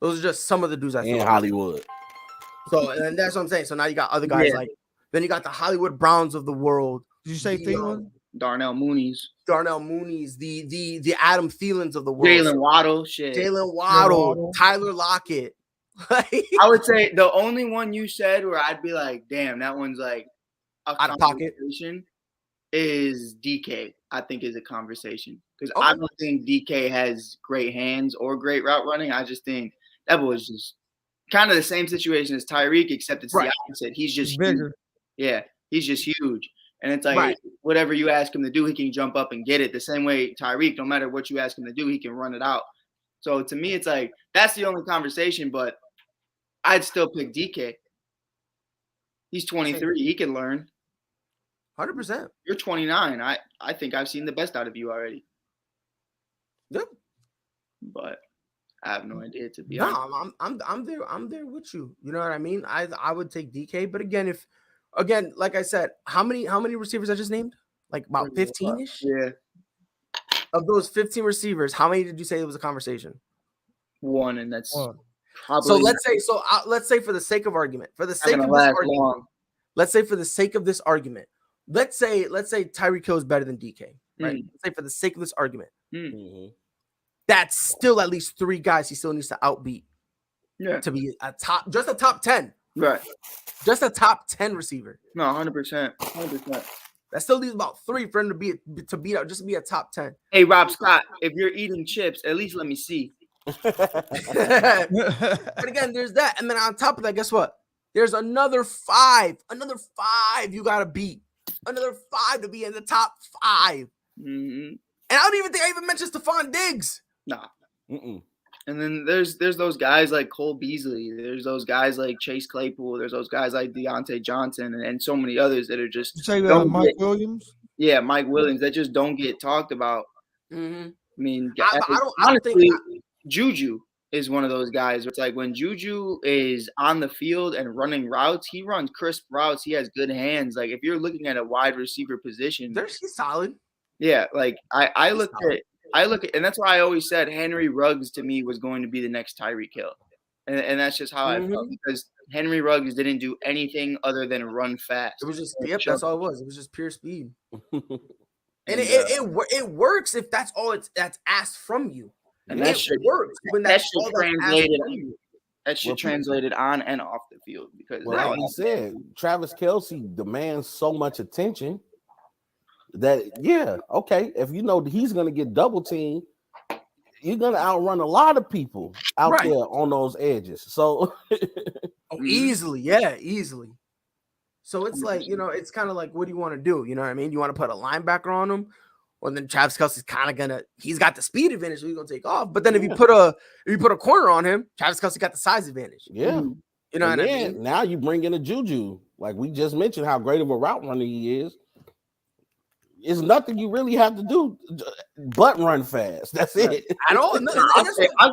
Those are just some of the dudes I And thought. Hollywood. So and that's what I'm saying. So now you got other guys like then you got the Hollywood Browns of the world. Did you say Thielen? Darnell Mooney's, the Adam Thielens of the world. Jalen Waddle, shit. Jalen Waddle, Tyler Lockett. I would say the only one you said where I'd be like, damn, that one's like Out of pocket is DK. I think is a conversation because I don't think DK has great hands or great route running. I just think that was just kind of the same situation as Tyreek, except it's the opposite. He's just bigger. Huge. Yeah, he's just huge. And it's like whatever you ask him to do, he can jump up and get it. The same way Tyreek, no matter what you ask him to do, he can run it out. So to me, it's like that's the only conversation, but I'd still pick DK. He's 23. He can learn. 100%. You're 29. I think I've seen the best out of you already. Yep. But I have no idea, to be honest. No, I'm there with you. You know what I mean? I would take DK, but again, like I said, how many receivers I just named? Like about 15-ish? Yeah. Of those 15 receivers, how many did you say it was a conversation? One, and that's probably so. Let's say for the sake of argument, let's say for the sake of this argument, let's say Tyreek Hill is better than DK, right? Let's say for the sake of this argument, that's still at least 3 guys he still needs to outbeat, to be a top 10, right? Just a top 10 receiver. No, 100%. That still leaves about 3 for him to beat out, just to be a top 10. Hey, Rob Scott, if you're eating chips, at least let me see. But again, there's that, and then on top of that, guess what? There's another 5 you gotta beat, another 5 to be in the top 5. And I don't even think I even mentioned Stephon Diggs. Nah. And then there's those guys like Cole Beasley. There's those guys like Chase Claypool. There's those guys like Deontay Johnson and so many others that are just you say Mike Williams. Yeah, Mike Williams that just don't get talked about. I mean, I don't think Juju is one of those guys. It's like when Juju is on the field and running routes, he runs crisp routes. He has good hands. Like if you're looking at a wide receiver position, he's solid. Yeah, like I look at, and that's why I always said Henry Ruggs to me was going to be the next Tyreek Hill, and that's just how I felt because Henry Ruggs didn't do anything other than run fast. It was just that's all it was. It was just pure speed, and it works if that's all that's asked from you. And that shit works when that shit translated. That shit translated on and off the field because like you said, Travis Kelce demands so much attention. That if you know he's gonna get double teamed, you're gonna outrun a lot of people out there on those edges. So easily. So it's like, it's kind of like, what do you want to do? You know what I mean? You want to put a linebacker on him, or then Travis Kelce's kind of he's got the speed advantage, so he's gonna take off. But then if you put a corner on him, Travis Kelce got the size advantage. Yeah, you know what I mean? Now you bring in a Juju, like we just mentioned, how great of a route runner he is. It's nothing you really have to do but run fast. That's it. I'll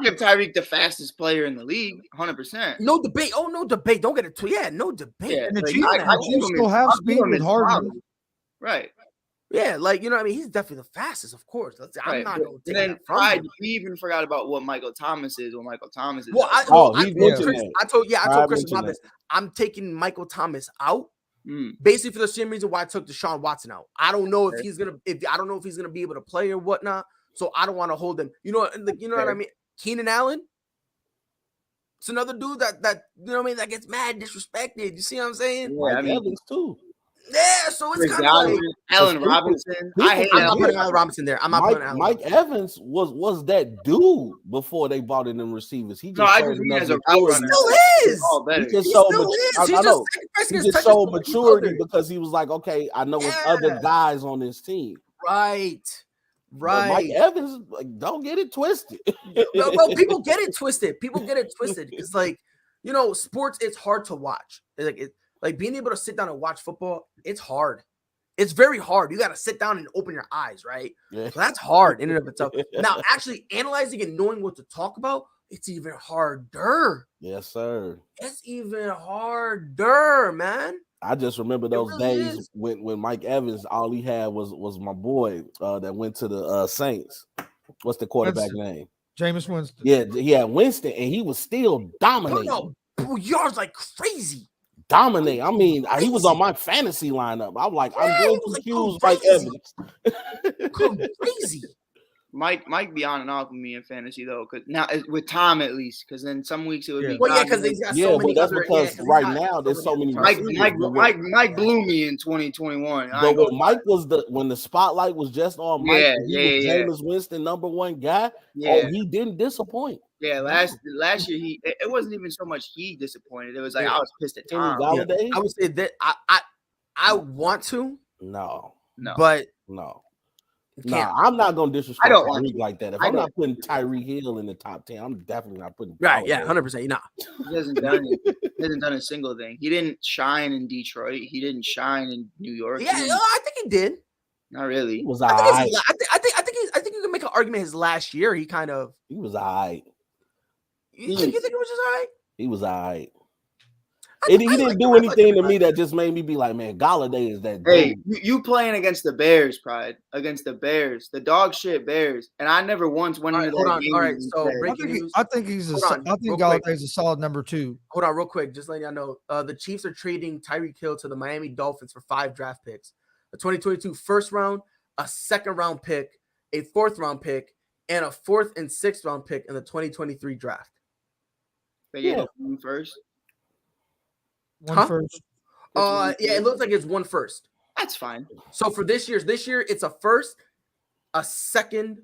give Tyreek the fastest player in the league, 100%. No debate. Oh, no debate. Don't get it. No debate. Yeah, and the Chiefs still have speed with Harden. Right. Yeah, like, you know what I mean? He's definitely the fastest, of course. I'm not going to take that from him. We even forgot about what Michael Thomas is. Well, I told Chris about this. I'm taking Michael Thomas out. Basically for the same reason why I took Deshaun Watson out. I don't know if he's gonna be able to play or whatnot. So I don't want to hold him. You know what I mean? Keenan Allen. It's another dude that you know what I mean, that gets mad disrespected. You see what I'm saying? Yeah, Evans too. Yeah, so it's kind of like Allen Robinson. I'm not putting Allen Robinson there. I'm not putting Allen. Mike Evans was that dude before they bought in them receivers. He just I just mean as a he still is. He just showed maturity because he was like, okay, I know it's other guys on this team. Right. But Mike Evans, don't get it twisted. Well, people get it twisted. It's like, sports. It's hard to watch. Like being able to sit down and watch football, it's hard. It's very hard. You got to sit down and open your eyes, right? Yeah. So that's hard in and of itself. Now, actually analyzing and knowing what to talk about, it's even harder. Yes, sir. It's even harder, man. I just remember those really days is. when Mike Evans, all he had was my boy that went to the Saints. What's the quarterback name? Jameis Winston. Yeah, he had Winston, and he was still dominating. No, yards like crazy. Dominate. I mean, he was on my fantasy lineup. I'm like, I'm going to choose Mike Evans. Crazy. Mike be on and off with me in fantasy though, because now with Tom at least, because then some weeks it would be. Well, yeah, because he's got so many. But that's because right now there's so many. Mike blew me in 2021. But when the spotlight was just on Mike, Jameis Winston, number one guy. Yeah. Oh, he didn't disappoint. Yeah, last year it wasn't even so much he disappointed. It was like I was pissed at Tom. I would say that I want to. No. But no. No, I'm not gonna disrespect Tyreek like that. If I'm not putting Tyreek Hill in the top 10, I'm definitely not putting. Right, yeah, 100%. You're not. He hasn't done it. He hasn't done a single thing. He didn't shine in Detroit. He didn't shine in New York. Yeah, I think he did. Not really. He was I think you can make an argument. His last year, he was alright. You think he was just alright? He was alright. He didn't do anything to me that just made me be like, man, Galladay is that. Hey, you playing against the Bears, Pride, against the Bears, the dog shit Bears, and I never once went into that game. All right, so I think Galladay's a solid number 2. Hold on, real quick, just letting y'all know, the Chiefs are trading Tyreek Hill to the Miami Dolphins for 5 draft picks: a 2022 first round, a second round pick, a 4th round pick, and a 4th and 6th round pick in the 2023 draft. They get one first. One first. Yeah, it looks like it's 1 first. That's fine. So for this year, it's a 1st, a 2nd,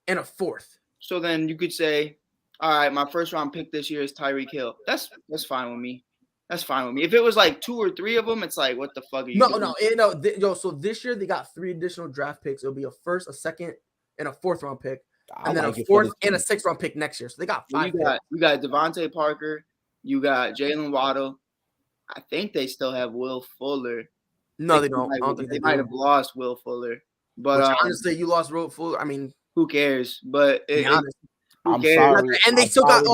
and a 4th. So then you could say, all right, my 1st round pick this year is Tyreek Hill. That's fine with me. That's fine with me. If it was like 2 or 3 of them, it's like, what the fuck are you doing? So this year they got 3 additional draft picks. It'll be a 1st, a 2nd, and a 4th round pick, and then a 4th and a 6th round pick next year. So they got 5. You got Devontae Parker. You got Jalen Waddle. I think they still have Will Fuller. No, they don't. I don't think they might have lost Will Fuller. But honestly, you lost Will Fuller. I mean, who cares? But I'm sorry. And they still got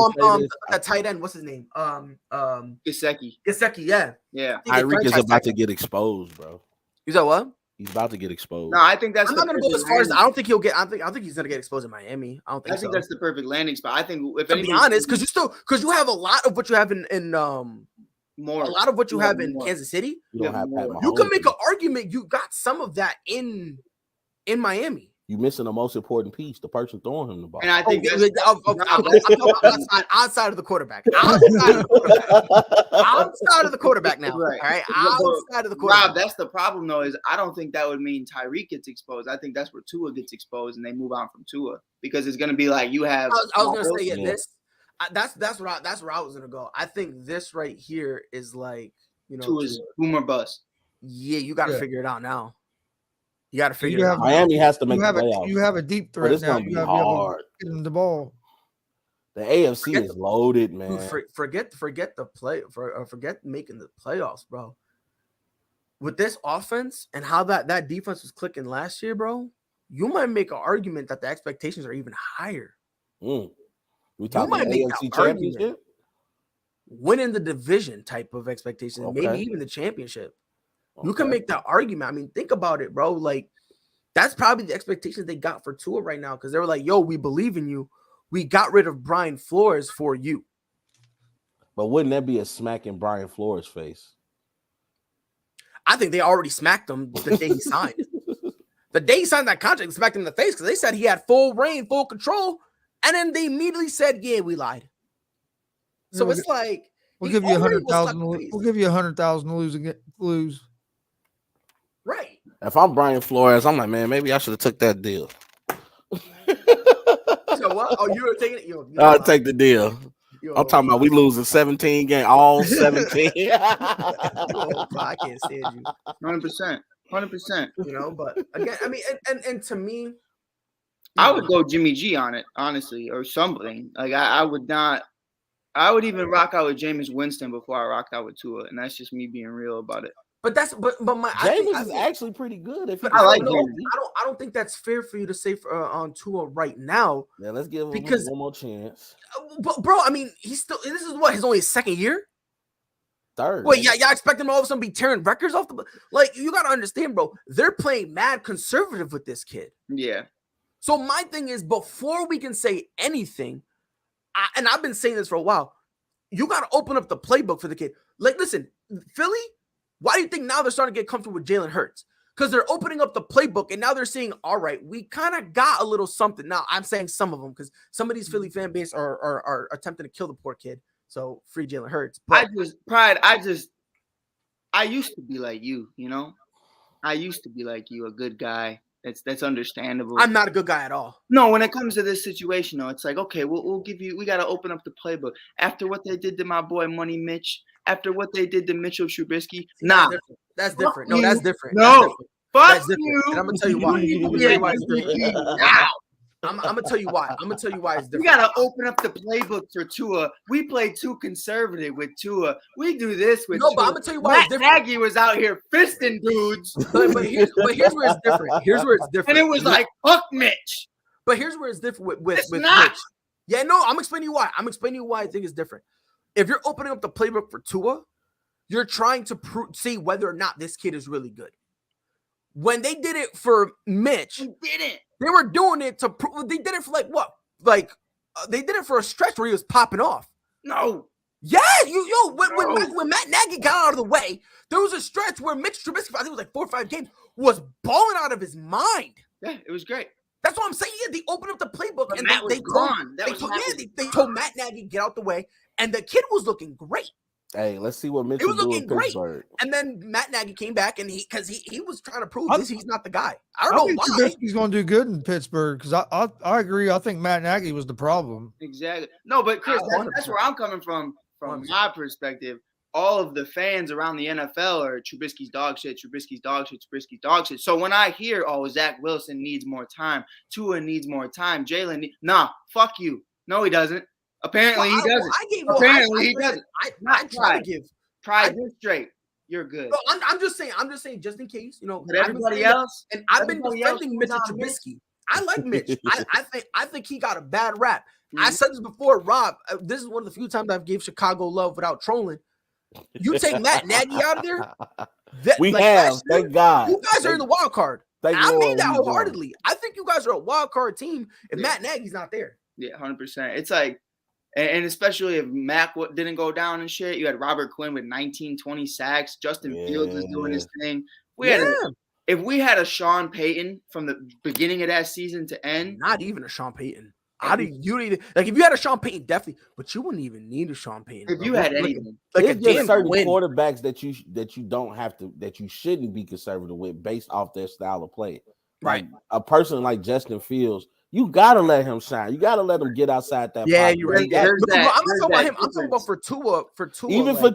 a tight end. What's his name? Gesicki. Yeah. Tyreek is about to get exposed, bro. You said what? He's about to get exposed. No, I think that's. I'm not gonna go as far as I don't think he'll get. I think he's gonna get exposed in Miami. I think that's the perfect landing spot. I think if to be honest, because you have a lot of what you have in Kansas City. You don't have you can make an argument. You got some of that in Miami. You're missing the most important piece, the person throwing him the ball. And I think outside of the quarterback. Outside of the quarterback now. Right. All right. Outside of the quarterback. Rob, that's the problem though, is I don't think that would mean Tyreek gets exposed. I think that's where Tua gets exposed and they move on from Tua. Because it's gonna be like you have I was gonna say this. That's where I was gonna go. I think this right here is like, Tua's boom or bust. Yeah, you gotta figure it out now. You got to figure it out. Miami has to make the playoffs. You have a deep threat it's now. You have hard. Get him the ball. The AFC is loaded, man. Forget the play. Forget making the playoffs, bro. With this offense and how that defense was clicking last year, bro, you might make an argument that the expectations are even higher. We talking about AFC championship, winning the division type of expectations, maybe even the championship. You can make that argument. I mean, think about it, bro. Like, that's probably the expectations they got for Tua right now because they were like, yo, we believe in you. We got rid of Brian Flores for you. But wouldn't that be a smack in Brian Flores' face? I think they already smacked him the day he signed. The day he signed that contract, they smacked him in the face because they said he had full reign, full control. And then they immediately said, yeah, we lied. So it's like, we'll give you 100,000. We'll give you 100,000 to lose. Right. If I'm Brian Flores, I'm like, man, maybe I should have took that deal. So what? Oh, you were taking it? I'll take the deal. I'm talking about we losing 17 games, all 17. I can't stand you. 100%. But again, I mean, and to me, I would go Jimmy G on it, honestly, or something. Like I would not. I would even rock out with Jameis Winston before I rocked out with Tua, and that's just me being real about it. But my Jameis is actually pretty good. I don't think that's fair for you to say on Tua right now. Yeah, let's give him one more chance. But bro, I mean, he's still. This is what his only second year. third. Well, yeah, y'all expect them to all of a sudden be tearing records off the like. You got to understand, bro. They're playing mad conservative with this kid. Yeah. So my thing is, before we can say anything, and I've been saying this for a while, you got to open up the playbook for the kid. Like, listen, Philly, why do you think now they're starting to get comfortable with Jalen Hurts? Because they're opening up the playbook, and now they're saying, all right, we kind of got a little something. Now, I'm saying some of them, because some of these Philly fan base are attempting to kill the poor kid. So, free Jalen Hurts. But I used to be like you, you know? I used to be like you, a good guy. That's understandable. I'm not a good guy at all. No, when it comes to this situation, though, it's like, okay, we'll give you – we got to open up the playbook. After what they did to my boy Money Mitch, after what they did to Mitchell Trubisky, nah. That's different. No, that's different. No. That's different. And I'm going to tell you why. I'm going to tell you why. I'm going to tell you why it's different. We got to open up the playbook for Tua. We play too conservative with Tua. We do this with Tua. But I'm going to tell you why it's different. Nagy was out here fisting dudes. But here's where it's different. Here's where it's different. And it was like, fuck Mitch. But here's where it's different with It's not. Mitch. Yeah, no, I'm explaining you why. I'm explaining you why I think it's different. If you're opening up the playbook for Tua, you're trying to see whether or not this kid is really good. When they did it for Mitch, they were doing it to prove. They did it for they did it for a stretch where he was popping off. No. Yeah, when Matt Nagy got out of the way, there was a stretch where Mitch Trubisky, I think it was like 4 or 5 games, was balling out of his mind. Yeah, it was great. That's what I'm saying. Yeah, they opened up the playbook But and Matt they told Matt Nagy get out the way, and the kid was looking great. Hey, let's see what Mitchell do in Pittsburgh. And then Matt Nagy came back, and he was trying to prove he's not the guy. I don't know think why. Trubisky's going to do good in Pittsburgh because I agree. I think Matt Nagy was the problem. Exactly. No, but Chris, that's where I'm coming from. From my perspective, all of the fans around the NFL are Trubisky's dog shit, Trubisky's dog shit, Trubisky's dog shit. So when I hear, oh, Zach Wilson needs more time, Tua needs more time, Jalen, fuck you. No, he doesn't. Apparently he doesn't. Apparently he doesn't. I try to give pride this straight. You're good. No, I'm just saying, just in case, But everybody else, and I've been defending Mitch Trubisky. I like Mitch. I think he got a bad rap. Mm-hmm. I said this before, Rob. This is one of the few times I've gave Chicago love without trolling. You take Matt Nagy out of there. Thank God. You guys are in the wild card. I mean that wholeheartedly. I think you guys are a wild card team if Matt Nagy's not there. Yeah, 100%. It's like, and especially if Mac didn't go down and shit, you had Robert Quinn with 19, 20 sacks. Justin Fields was doing his thing. If we had a Sean Payton from the beginning of that season to end, not even a Sean Payton. If you had a Sean Payton, definitely, but you wouldn't even need a Sean Payton. If you had anything, there's just certain quarterbacks that you don't have to, that you shouldn't be conservative with based off their style of play. Right. Like a person like Justin Fields, you gotta let him shine. You gotta let him get outside that. Yeah, pocket. you're right. I'm not talking about him. I'm talking about for Tua. Even for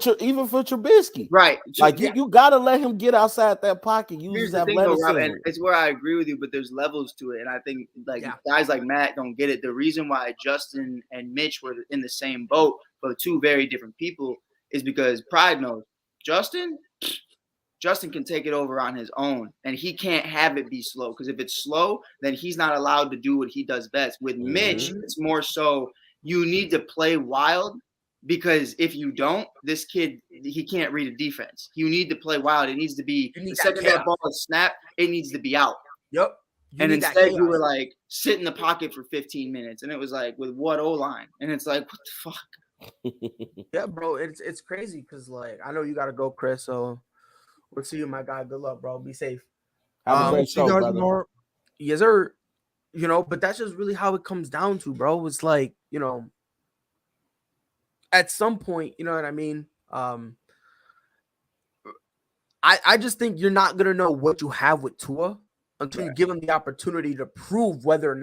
Trubisky, right? Like you gotta let him get outside that pocket. Use that athleticism. And it's where I agree with you, but there's levels to it, and I think guys like Matt don't get it. The reason why Justin and Mitch were in the same boat for two very different people is because pride knows Justin can take it over on his own, and he can't have it be slow, because if it's slow, then he's not allowed to do what he does best. With Mitch, it's more so you need to play wild, because if you don't, this kid, he can't read a defense. You need to play wild. It needs to be the second that ball is snapped, it needs to be out. Yep. And instead you were like, sit in the pocket for 15 minutes, and it was like, with what O-line? And it's like, what the fuck? Yeah, bro, it's crazy, because like I know you got to go, Chris, so we'll see you, my guy. Good luck, bro. Be safe. Have a great show, brother. Yes, sir. But that's just really how it comes down to, bro. It's like, at some point, you know what I mean? I just think you're not going to know what you have with Tua until you give him the opportunity to prove whether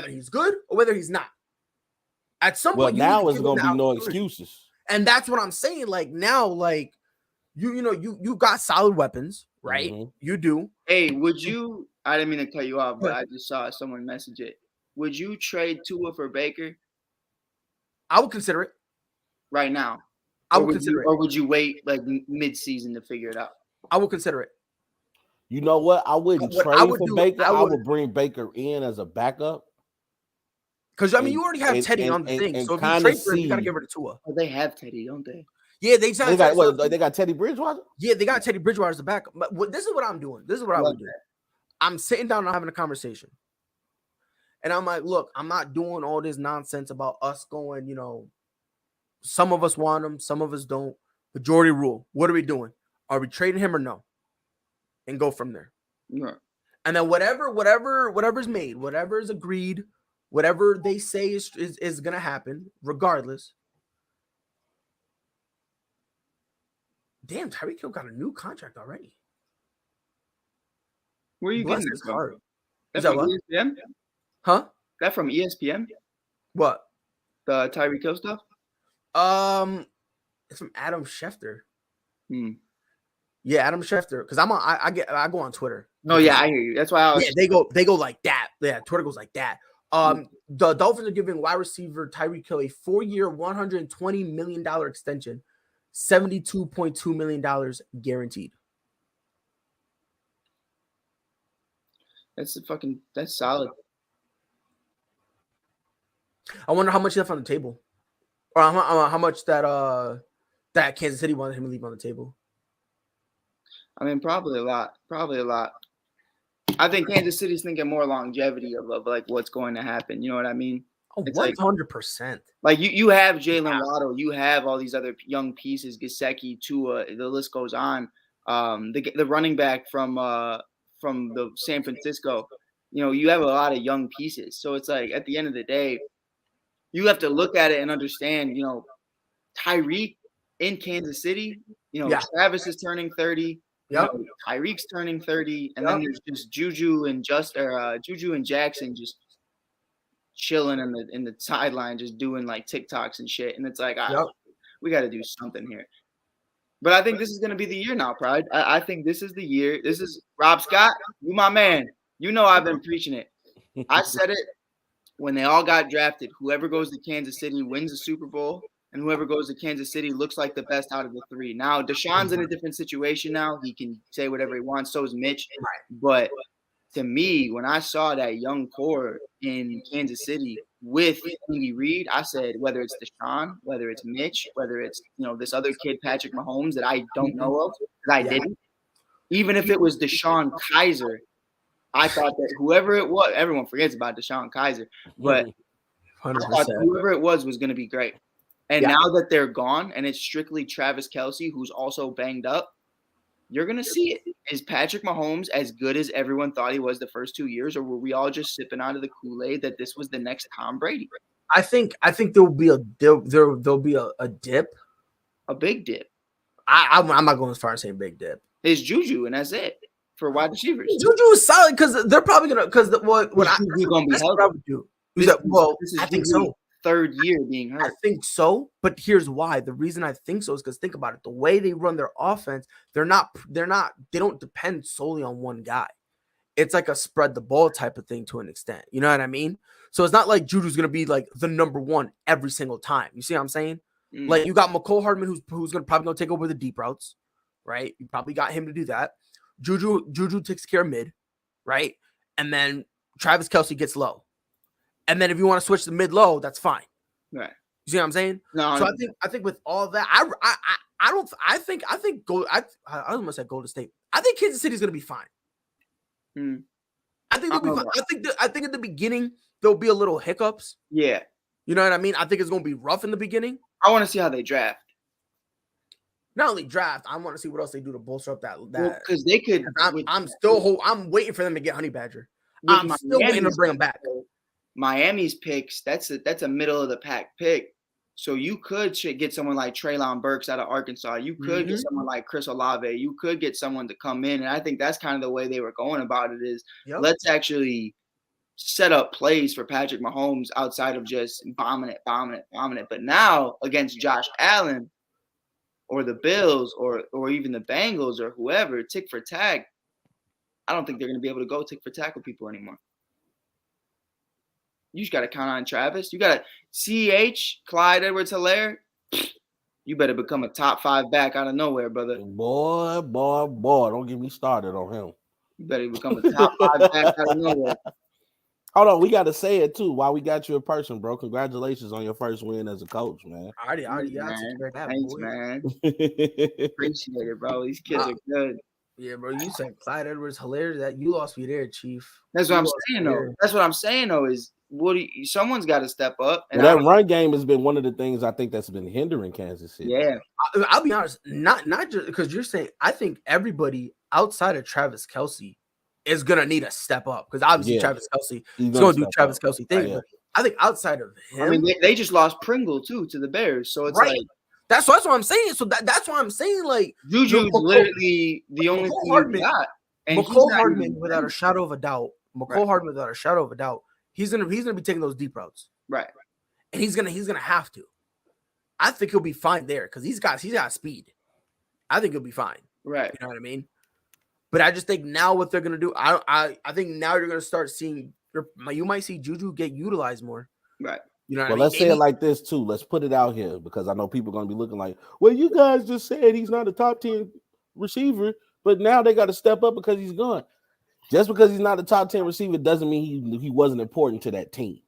he's good or whether he's not. At some point, now it's going to be no excuses. And that's what I'm saying. Like now, like, you got solid weapons, right? Mm-hmm. You do. Hey, I didn't mean to cut you off, but I just saw someone message it. Would you trade Tua for Baker? I would consider it. Right now. I would consider it. Or would you wait like mid-season to figure it out? I would consider it. You know what? I wouldn't trade for Baker. I would bring Baker in as a backup. Because, you already have Teddy on the thing. So if you trade for him, you got to give it to Tua. Oh, they have Teddy, don't they? Yeah, they signed. They got Teddy Bridgewater. Yeah, they got Teddy Bridgewater as the backup. But this is what I'm doing. This is what I would do. I'm sitting down and having a conversation. And I'm like, look, I'm not doing all this nonsense about us going, some of us want him, some of us don't. Majority rule. What are we doing? Are we trading him or no? And go from there. Right. And then whatever's made, whatever is agreed, whatever they say is gonna happen, regardless. Damn, Tyreek Hill got a new contract already. Where are you getting this from? Is that what? ESPN? Huh? That from ESPN? What? The Tyreek Hill stuff? It's from Adam Schefter. Hmm. Yeah, Adam Schefter. Because I go on Twitter. No, yeah, I hear you. That's why I was. Yeah, they go like that. Yeah, Twitter goes like that. The Dolphins are giving wide receiver Tyreek Hill a 4-year, $120 million extension, $72.2 million guaranteed. That's solid. I wonder how much he left on the table, or how much that Kansas City wanted him to leave on the table. I mean, probably a lot. I think Kansas City's thinking more longevity of like what's going to happen. You know what I mean? Oh, it's 100%. Like you have Jalen Waddle, you have all these other young pieces, Gesicki, Tua, the list goes on. The running back from the San Francisco, you have a lot of young pieces. So it's like at the end of the day, you have to look at it and understand, Tyreek in Kansas City, Travis is turning 30. Tyreek's turning 30, and then there's just Juju and Jackson just chilling in the sideline, just doing like TikToks and shit. And it's like, we got to do something here. But I think this is going to be the year now, Pride. I think this is the year. This is Rob Scott. You my man. I've been preaching it. I said it when they all got drafted. Whoever goes to Kansas City wins the Super Bowl. And whoever goes to Kansas City looks like the best out of the three. Now, Deshaun's in a different situation now. He can say whatever he wants. So is Mitch. But to me, when I saw that young core in Kansas City with Andy Reid, I said, whether it's Deshaun, whether it's Mitch, whether it's this other kid, Patrick Mahomes, that I don't know of, that I didn't. Even if it was Deshaun Kaiser, I thought that whoever it was, everyone forgets about Deshaun Kaiser, but 100%. I thought whoever it was going to be great. And now that they're gone and it's strictly Travis Kelce, who's also banged up, you're going to see it. Is Patrick Mahomes as good as everyone thought he was the first 2 years, or were we all just sipping out of the Kool-Aid that this was the next Tom Brady? I think there'll be a dip. A big dip. I'm not going as far as saying big dip. It's Juju, and that's it for wide receivers. Juju is solid because they're probably going to – because what I would do is I think so. Third year being hurt. I think so, but here's why. The reason I think so is because think about it. The way they run their offense, they don't depend solely on one guy. It's like a spread the ball type of thing to an extent. You know what I mean? So it's not like Juju's going to be like the number one every single time. You see what I'm saying? Like you got McCole Hardman who's probably going to take over the deep routes, right? You probably got him to do that. Juju takes care of mid, right? And then Travis Kelce gets low. And then if you want to switch to mid-low, that's fine. Right. You see what I'm saying? No. So I think with all that, I was gonna say Golden State. I think Kansas City is gonna be fine. I think they'll be fine. I think at the beginning there'll be a little hiccups. Yeah. You know what I mean? I think it's gonna be rough in the beginning. I want to see how they draft. Not only draft, I want to see what else they do to bolster up that. Because they could. I'm waiting for them to get Honey Badger. I'm still waiting to bring them back. Miami's picks, that's a middle of the pack pick. So you could get someone like Treylon Burks out of Arkansas. You could get someone like Chris Olave. You could get someone to come in. And I think that's kind of the way they were going about it is let's actually set up plays for Patrick Mahomes outside of just bombing it. But now against Josh Allen or the Bills or even the Bengals or whoever, tick for tack, I don't think they're going to be able to go tick for tack with people anymore. You just got to count on Travis. You got to Clyde Edwards-Helaire. You better become a top 5 back out of nowhere, brother. Boy, don't get me started on him. You better become a top 5 back out of nowhere. Hold on, we got to say it too. While we got you in person, bro. Congratulations on your first win as a coach, man. I already got to care that, Thanks, boy. man. Appreciate it, bro. These kids are good. Yeah, bro. You said Clyde Edwards hilarious. That you lost me there, Chief. That's what I'm saying, though. That's what I'm saying, though. Is someone's got to step up. And that run game has been one of the things I think that's been hindering Kansas City. Yeah, I'll be honest. Not just because you're saying. I think everybody outside of Travis Kelce is gonna need a step up because obviously Travis Kelce is gonna do Travis Kelce thing. Yeah. But I think outside of him, I mean, they just lost Pringle too to the Bears, so it's right. like that's what I'm saying. So that's why I'm saying like Juju's literally the only thing you got. And McCole Hardman, without a shadow of a doubt, Hardman, without a shadow of a doubt, he's gonna be taking those deep routes, right? And he's gonna have to. I think he'll be fine there because he's got speed. I think he'll be fine, right? You know what I mean? But I just think now what they're gonna do, I think now you're gonna start seeing you might see Juju get utilized more, right? You know, well, let's say it like this too. Let's put it out here because I know people are gonna be looking like, well, you guys just said he's not a top 10 receiver, but now they got to step up because he's gone. Just because he's not a top 10 receiver doesn't mean he wasn't important to that team.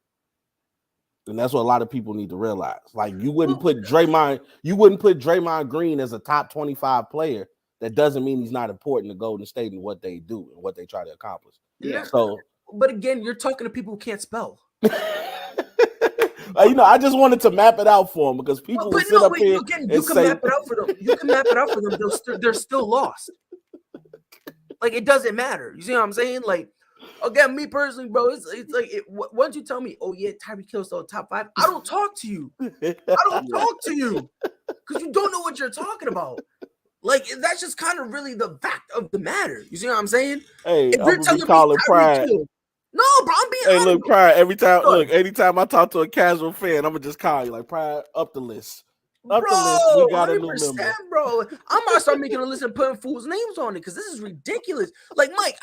And that's what a lot of people need to realize. Like you wouldn't put Draymond Green as a top 25 player. That doesn't mean he's not important to Golden State and what they do and what they try to accomplish. Yeah. So, but again, you're talking to people who can't spell. I just wanted to map it out for them because people will sit up here again, you can map it out for them. You can map it out for them. They're still lost. Like it doesn't matter. You see what I'm saying? Like again, me personally, bro, it's like once you tell me, oh yeah, Tyreek Hill's still top 5, I don't talk to you. I don't talk to you because you don't know what you're talking about. Like that's just kind of really the fact of the matter. You see what I'm saying? Hey, if I'm gonna be calling Pride. No, bro, I'm being honest. Look, Pride. Anytime I talk to a casual fan, I'm gonna just call you like Pride. Up the list. Up the list. We got a new member, bro. I'm gonna start making a list and putting fools' names on it because this is ridiculous. Like Mike,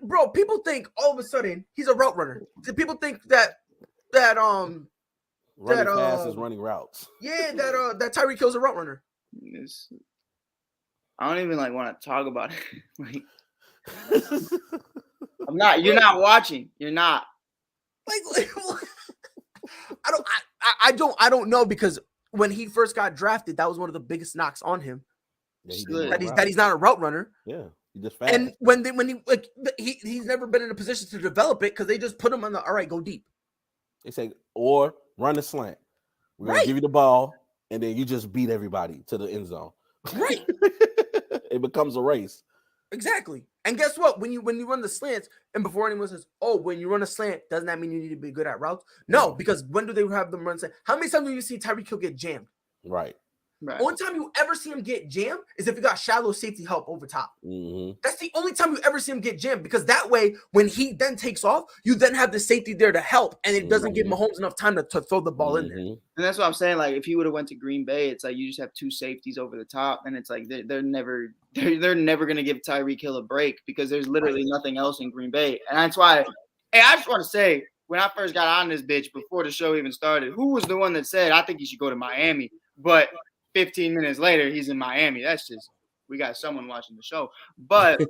bro, people think all of a sudden he's a route runner. People think that running fast is running routes. Yeah, that Tyreek Hill's a route runner. I don't even want to talk about it. Like, I'm not. You're not watching. You're not. Like I don't know because when he first got drafted, that was one of the biggest knocks on him. Yeah, that he's not a route runner. Yeah, he just fast. And he's never been in a position to develop it because they just put him on all right, go deep. They say or run a slant. We're gonna give you the ball, and then you just beat everybody to the end zone. Right. It becomes a race. Exactly. And guess what? When you run the slants, and before anyone says, "Oh, when you run a slant, doesn't that mean you need to be good at routes?" No, because when do they have them run slant? How many times do you see Tyreek Hill get jammed? Right. Only time you ever see him get jammed is if you got shallow safety help over top. Mm-hmm. That's the only time you ever see him get jammed because that way, when he then takes off, you then have the safety there to help, and it doesn't give Mahomes enough time to throw the ball in there. And that's what I'm saying. Like if he would have went to Green Bay, it's like you just have two safeties over the top, and it's like they're never gonna give Tyreek Hill a break because there's literally nothing else in Green Bay, and that's why. Hey, I just want to say when I first got on this bitch before the show even started, who was the one that said I think he should go to Miami, but 15 minutes later, he's in Miami. That's just, we got someone watching the show. But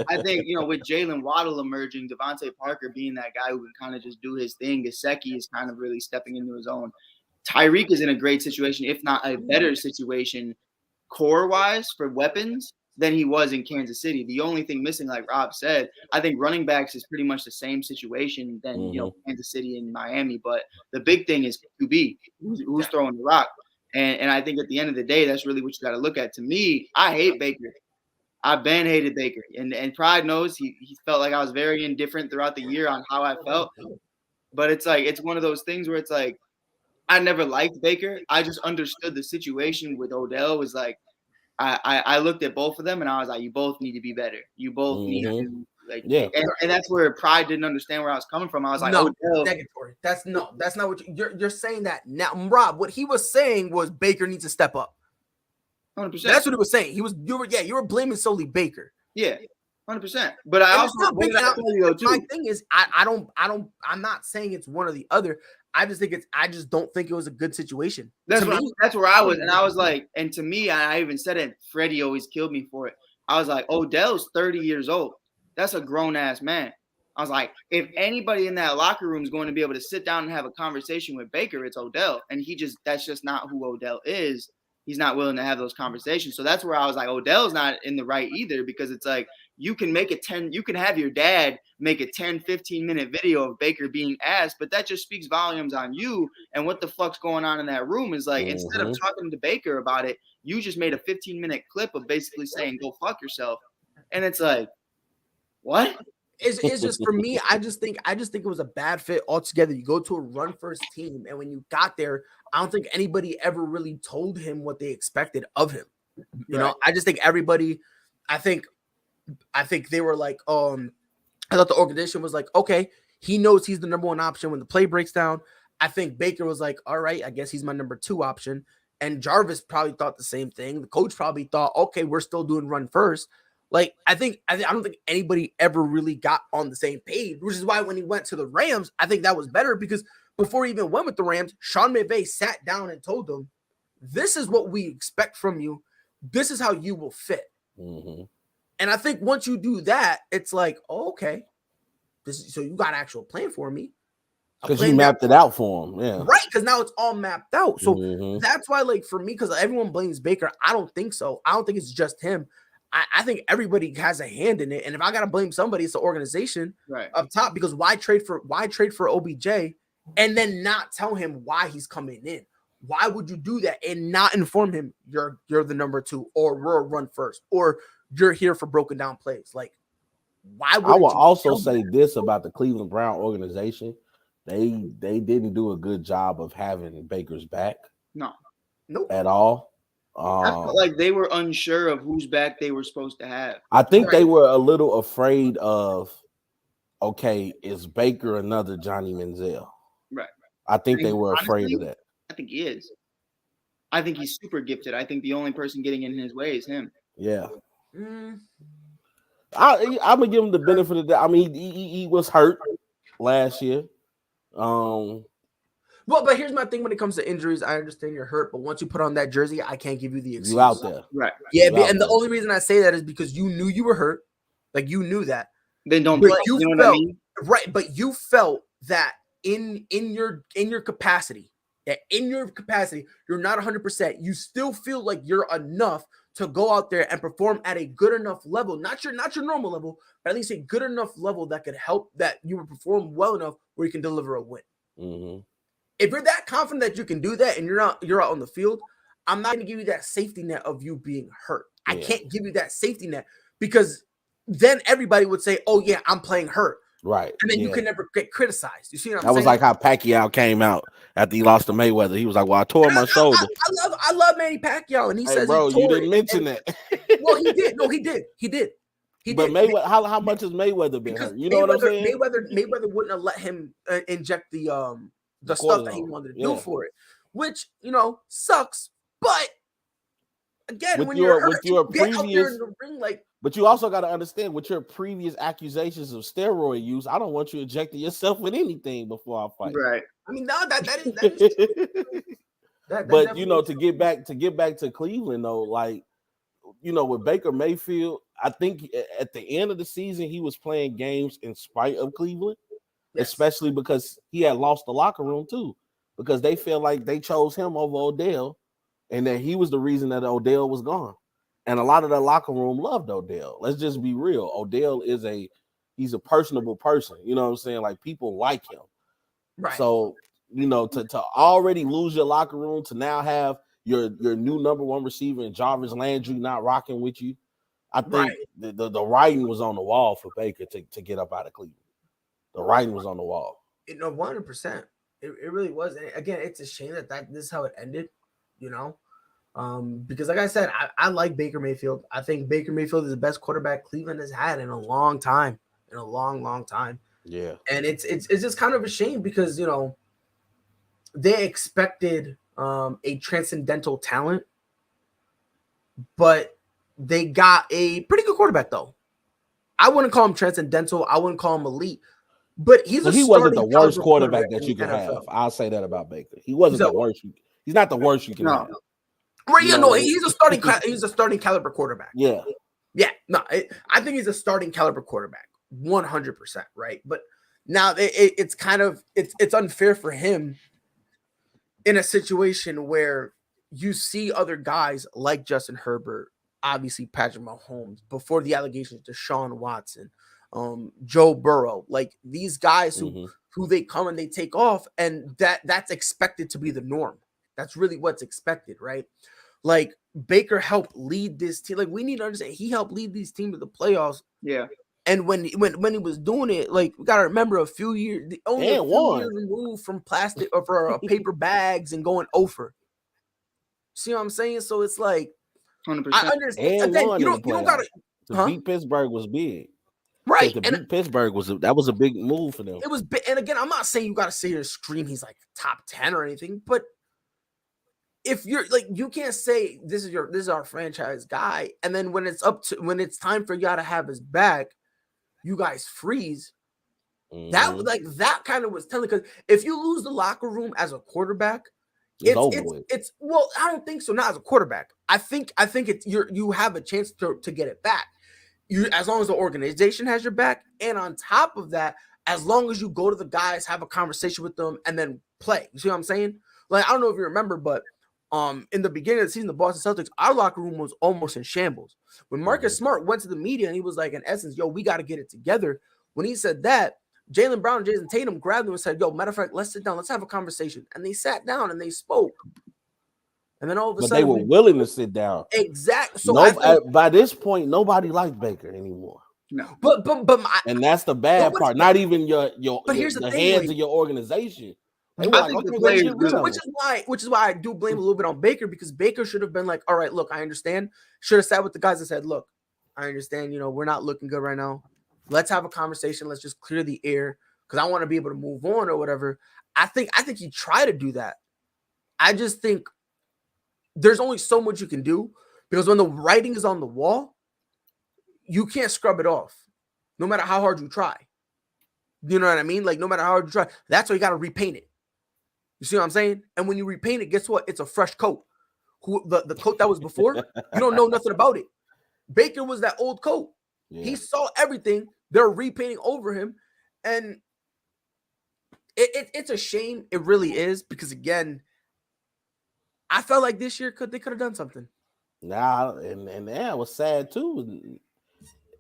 I think, with Jalen Waddle emerging, Devontae Parker being that guy who can kind of just do his thing, Gesicki is kind of really stepping into his own. Tyreek is in a great situation, if not a better situation, core-wise for weapons than he was in Kansas City. The only thing missing, like Rob said, I think running backs is pretty much the same situation than, Kansas City and Miami. But the big thing is QB, who's throwing the rock. And I think at the end of the day, that's really what you got to look at. To me, I hate Baker. I've been hated Baker. And Pride knows he felt like I was very indifferent throughout the year on how I felt. But it's like, it's one of those things where it's like, I never liked Baker. I just understood the situation with Odell was like, I looked at both of them and I was like, you both need to be better. You both need to and that's where Pride didn't understand where I was coming from. I was like, negatory. That's not what you're saying that now. Rob, what he was saying was Baker needs to step up. 100%. That's what he was saying. You were blaming solely Baker. Yeah. 100%. But I also my thing is I'm not saying it's one or the other. I just don't think it was a good situation. That's where I was. And I was like, and to me, I even said it, Freddie always killed me for it. I was like, Odell's 30 years old. That's a grown ass man. I was like, if anybody in that locker room is going to be able to sit down and have a conversation with Baker, it's Odell. And that's just not who Odell is. He's not willing to have those conversations. So that's where I was like, Odell's not in the right either, because it's like, you can have your dad make a 10, 15-minute video of Baker being asked, but that just speaks volumes on you. And what the fuck's going on in that room is like, instead of talking to Baker about it, you just made a 15-minute clip of basically saying, go fuck yourself. And it's like, what? It's just, for me, I just think it was a bad fit altogether. You go to a run first team, and when you got there, I don't think anybody ever really told him what they expected of him. You know, I just think everybody, I think they were like, I thought the organization was like, okay, he knows he's the number one option when the play breaks down. I think Baker was like, all right, I guess he's my number two option. And Jarvis probably thought the same thing. The coach probably thought, okay, we're still doing run first. Like, I don't think anybody ever really got on the same page, which is why when he went to the Rams, I think that was better, because before he even went with the Rams, Sean McVay sat down and told them, this is what we expect from you. This is how you will fit. Mm-hmm. And I think once you do that, it's like, oh, okay, so you got an actual plan for me. Because you mapped it out for him. Yeah. Right, because now it's all mapped out. So that's why, like, for me, because everyone blames Baker, I don't think so. I don't think it's just him. I think everybody has a hand in it. And if I got to blame somebody, it's the organization up top, because why trade for OBJ and then not tell him why he's coming in? Why would you do that and not inform him you're the number two, or we're a run first, or you're here for broken down plays? Like, why would I will also say this about the Cleveland Brown organization. They didn't do a good job of having Baker's back. No. At all. I felt like they were unsure of whose back they were supposed to have. I think they were a little afraid of, okay, is Baker another Johnny Manziel? Right. I think they were afraid of that. I think he is. I think he's super gifted. I think the only person getting in his way is him. Yeah. I'm gonna give him the benefit of that. I mean, he was hurt last year. Well, but here's my thing when it comes to injuries. I understand you're hurt, but once you put on that jersey, I can't give you the excuse. You out there. Right. Yeah, and the only reason I say that is because you knew you were hurt. Like, you knew that. Then don't play. You know felt, what I mean? Right, but you felt that in your capacity, you're not 100%. You still feel like you're enough to go out there and perform at a good enough level, not your normal level, but at least a good enough level that could help, that you would perform well enough where you can deliver a win. Mm-hmm. If you're that confident that you can do that and you're out on the field, I'm not going to give you that safety net of you being hurt. I can't give you that safety net, because then everybody would say, oh yeah, I'm playing hurt. Right. And then you can never get criticized. You see what I'm saying? That was like how Pacquiao came out after he lost to Mayweather. He was like, well, I tore my shoulder. I love Manny Pacquiao. And he says, bro, you didn't mention that. Well, he did. No, he did. But Mayweather, how much has Mayweather been hurt? You know what I'm saying? Mayweather wouldn't have let him inject the stuff that he wanted to do for it, which, sucks. But again, when you're hurt, you get out there in the ring, like. But you also got to understand, with your previous accusations of steroid use, I don't want you injecting yourself with anything before I fight. Right. I mean, no, that is but to get back to Cleveland though, like, with Baker Mayfield, I think at the end of the season he was playing games in spite of Cleveland, especially because he had lost the locker room too, because they feel like they chose him over Odell, and that he was the reason that Odell was gone. And a lot of the locker room loved Odell. Let's just be real. Odell he's a personable person. You know what I'm saying? Like, people like him. Right. So, to already lose your locker room, to now have your new number one receiver and Jarvis Landry not rocking with you, I think the writing was on the wall for Baker to get up out of Cleveland. The writing was on the wall. 100%. It really was. And again, it's a shame that this is how it ended, because like I said, I like Baker Mayfield. I think Baker Mayfield is the best quarterback Cleveland has had in a long time, long time. Yeah. And it's just kind of a shame because, they expected a transcendental talent, but they got a pretty good quarterback though. I wouldn't call him transcendental. I wouldn't call him elite, but he wasn't the worst quarterback that you could have. I'll say that about Baker. He wasn't the worst. He's not the worst you can have. Right, he's a starting caliber quarterback. Yeah. No, I think he's a starting caliber quarterback. 100%, right? But now it's kind of it's unfair for him in a situation where you see other guys like Justin Herbert, obviously Patrick Mahomes, before the allegations, Deshaun Watson, Joe Burrow, like these guys who they come and they take off, and that's expected to be the norm. That's really what's expected, right? Like Baker helped lead this team. Like we need to understand, he helped lead these teams to the playoffs. Yeah. And when he was doing it, like we gotta remember a few years removed from plastic or for paper bags and going over. See what I'm saying? So it's like 100%. I understand. Again, you don't gotta to beat Pittsburgh was big. Right. To beat Pittsburgh was a big move for them. It was big. And again, I'm not saying you gotta sit here and scream he's like top 10 or anything, but if you're like, you can't say this is our franchise guy, and then when it's time for y'all to have his back, you guys freeze. That kind of was telling, because if you lose the locker room as a quarterback, it's well, I don't think so. Not as a quarterback. I think it's you have a chance to get it back. You, as long as the organization has your back, and on top of that, as long as you go to the guys, have a conversation with them, and then play. You see what I'm saying? Like, I don't know if you remember, but in the beginning of the season, the Boston Celtics, our locker room was almost in shambles. When Marcus Smart went to the media and he was like, in essence, yo, we got to get it together. When he said that, Jaylen Brown and Jason Tatum grabbed him and said, yo, matter of fact, let's sit down. Let's have a conversation. And they sat down and they spoke. And then all of a sudden, they were willing to sit down. Exactly. So by this point, nobody liked Baker anymore. No. And that's the bad part. Not even your here's the heads of your organization. Which is why I do blame a little bit on Baker, because Baker should have been like, all right, look, I understand. Should have sat with the guys and said, look, I understand, we're not looking good right now. Let's have a conversation. Let's just clear the air, because I want to be able to move on or whatever. I think he tried to do that. I just think there's only so much you can do, because when the writing is on the wall, you can't scrub it off, no matter how hard you try. You know what I mean? Like, no matter how hard you try, that's why you got to repaint it. You see what I'm saying? And when you repaint it, guess what? It's a fresh coat. The coat that was before, you don't know nothing about it. Baker was that old coat. Yeah. He saw everything. They're repainting over him. And it's a shame. It really is, because, again, I felt like this year they could have done something. Nah, and it was sad, too.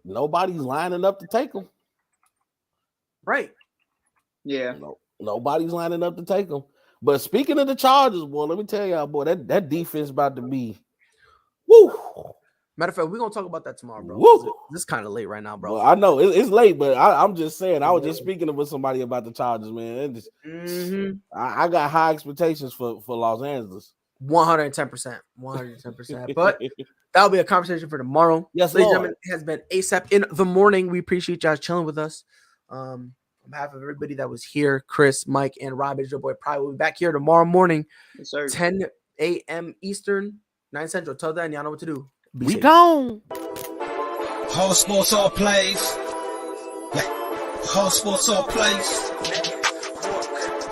Nobody's lining up to take him. Right. Yeah. Nobody's lining up to take him. But speaking of the Chargers, boy, let me tell y'all, boy, that defense about to be woo. Matter of fact, we're gonna talk about that tomorrow, bro. Woo. This is kind of late right now, bro. Well, I know it's late, but I'm just saying, I was just speaking with somebody about the Chargers, man. I got high expectations for Los Angeles. 110%. 110%. But that'll be a conversation for tomorrow. Yes, ladies and Lord. gentlemen, it has been ASAP in the morning. We appreciate y'all chilling with us. On behalf of everybody that was here, Chris, Mike, and Rob, is your boy Pride. We'll be back here tomorrow morning, 10 a.m. Eastern, 9 Central. Till then, y'all know what to do. We gone. Whole sports, all plays. Yeah. Whole sports, all plays.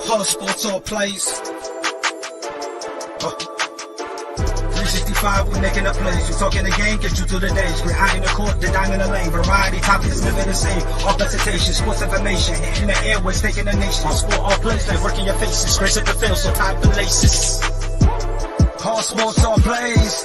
Whole sports, all plays. 365, we making a place. We talking the game, get you through the days. We're high in the court, the dime in the lane. Variety, topics, living the same. All presentation, sports information. In the airways, taking the nation. All sport, all plays, like working your faces. Grace at the field, so tie the laces. All sports, all plays.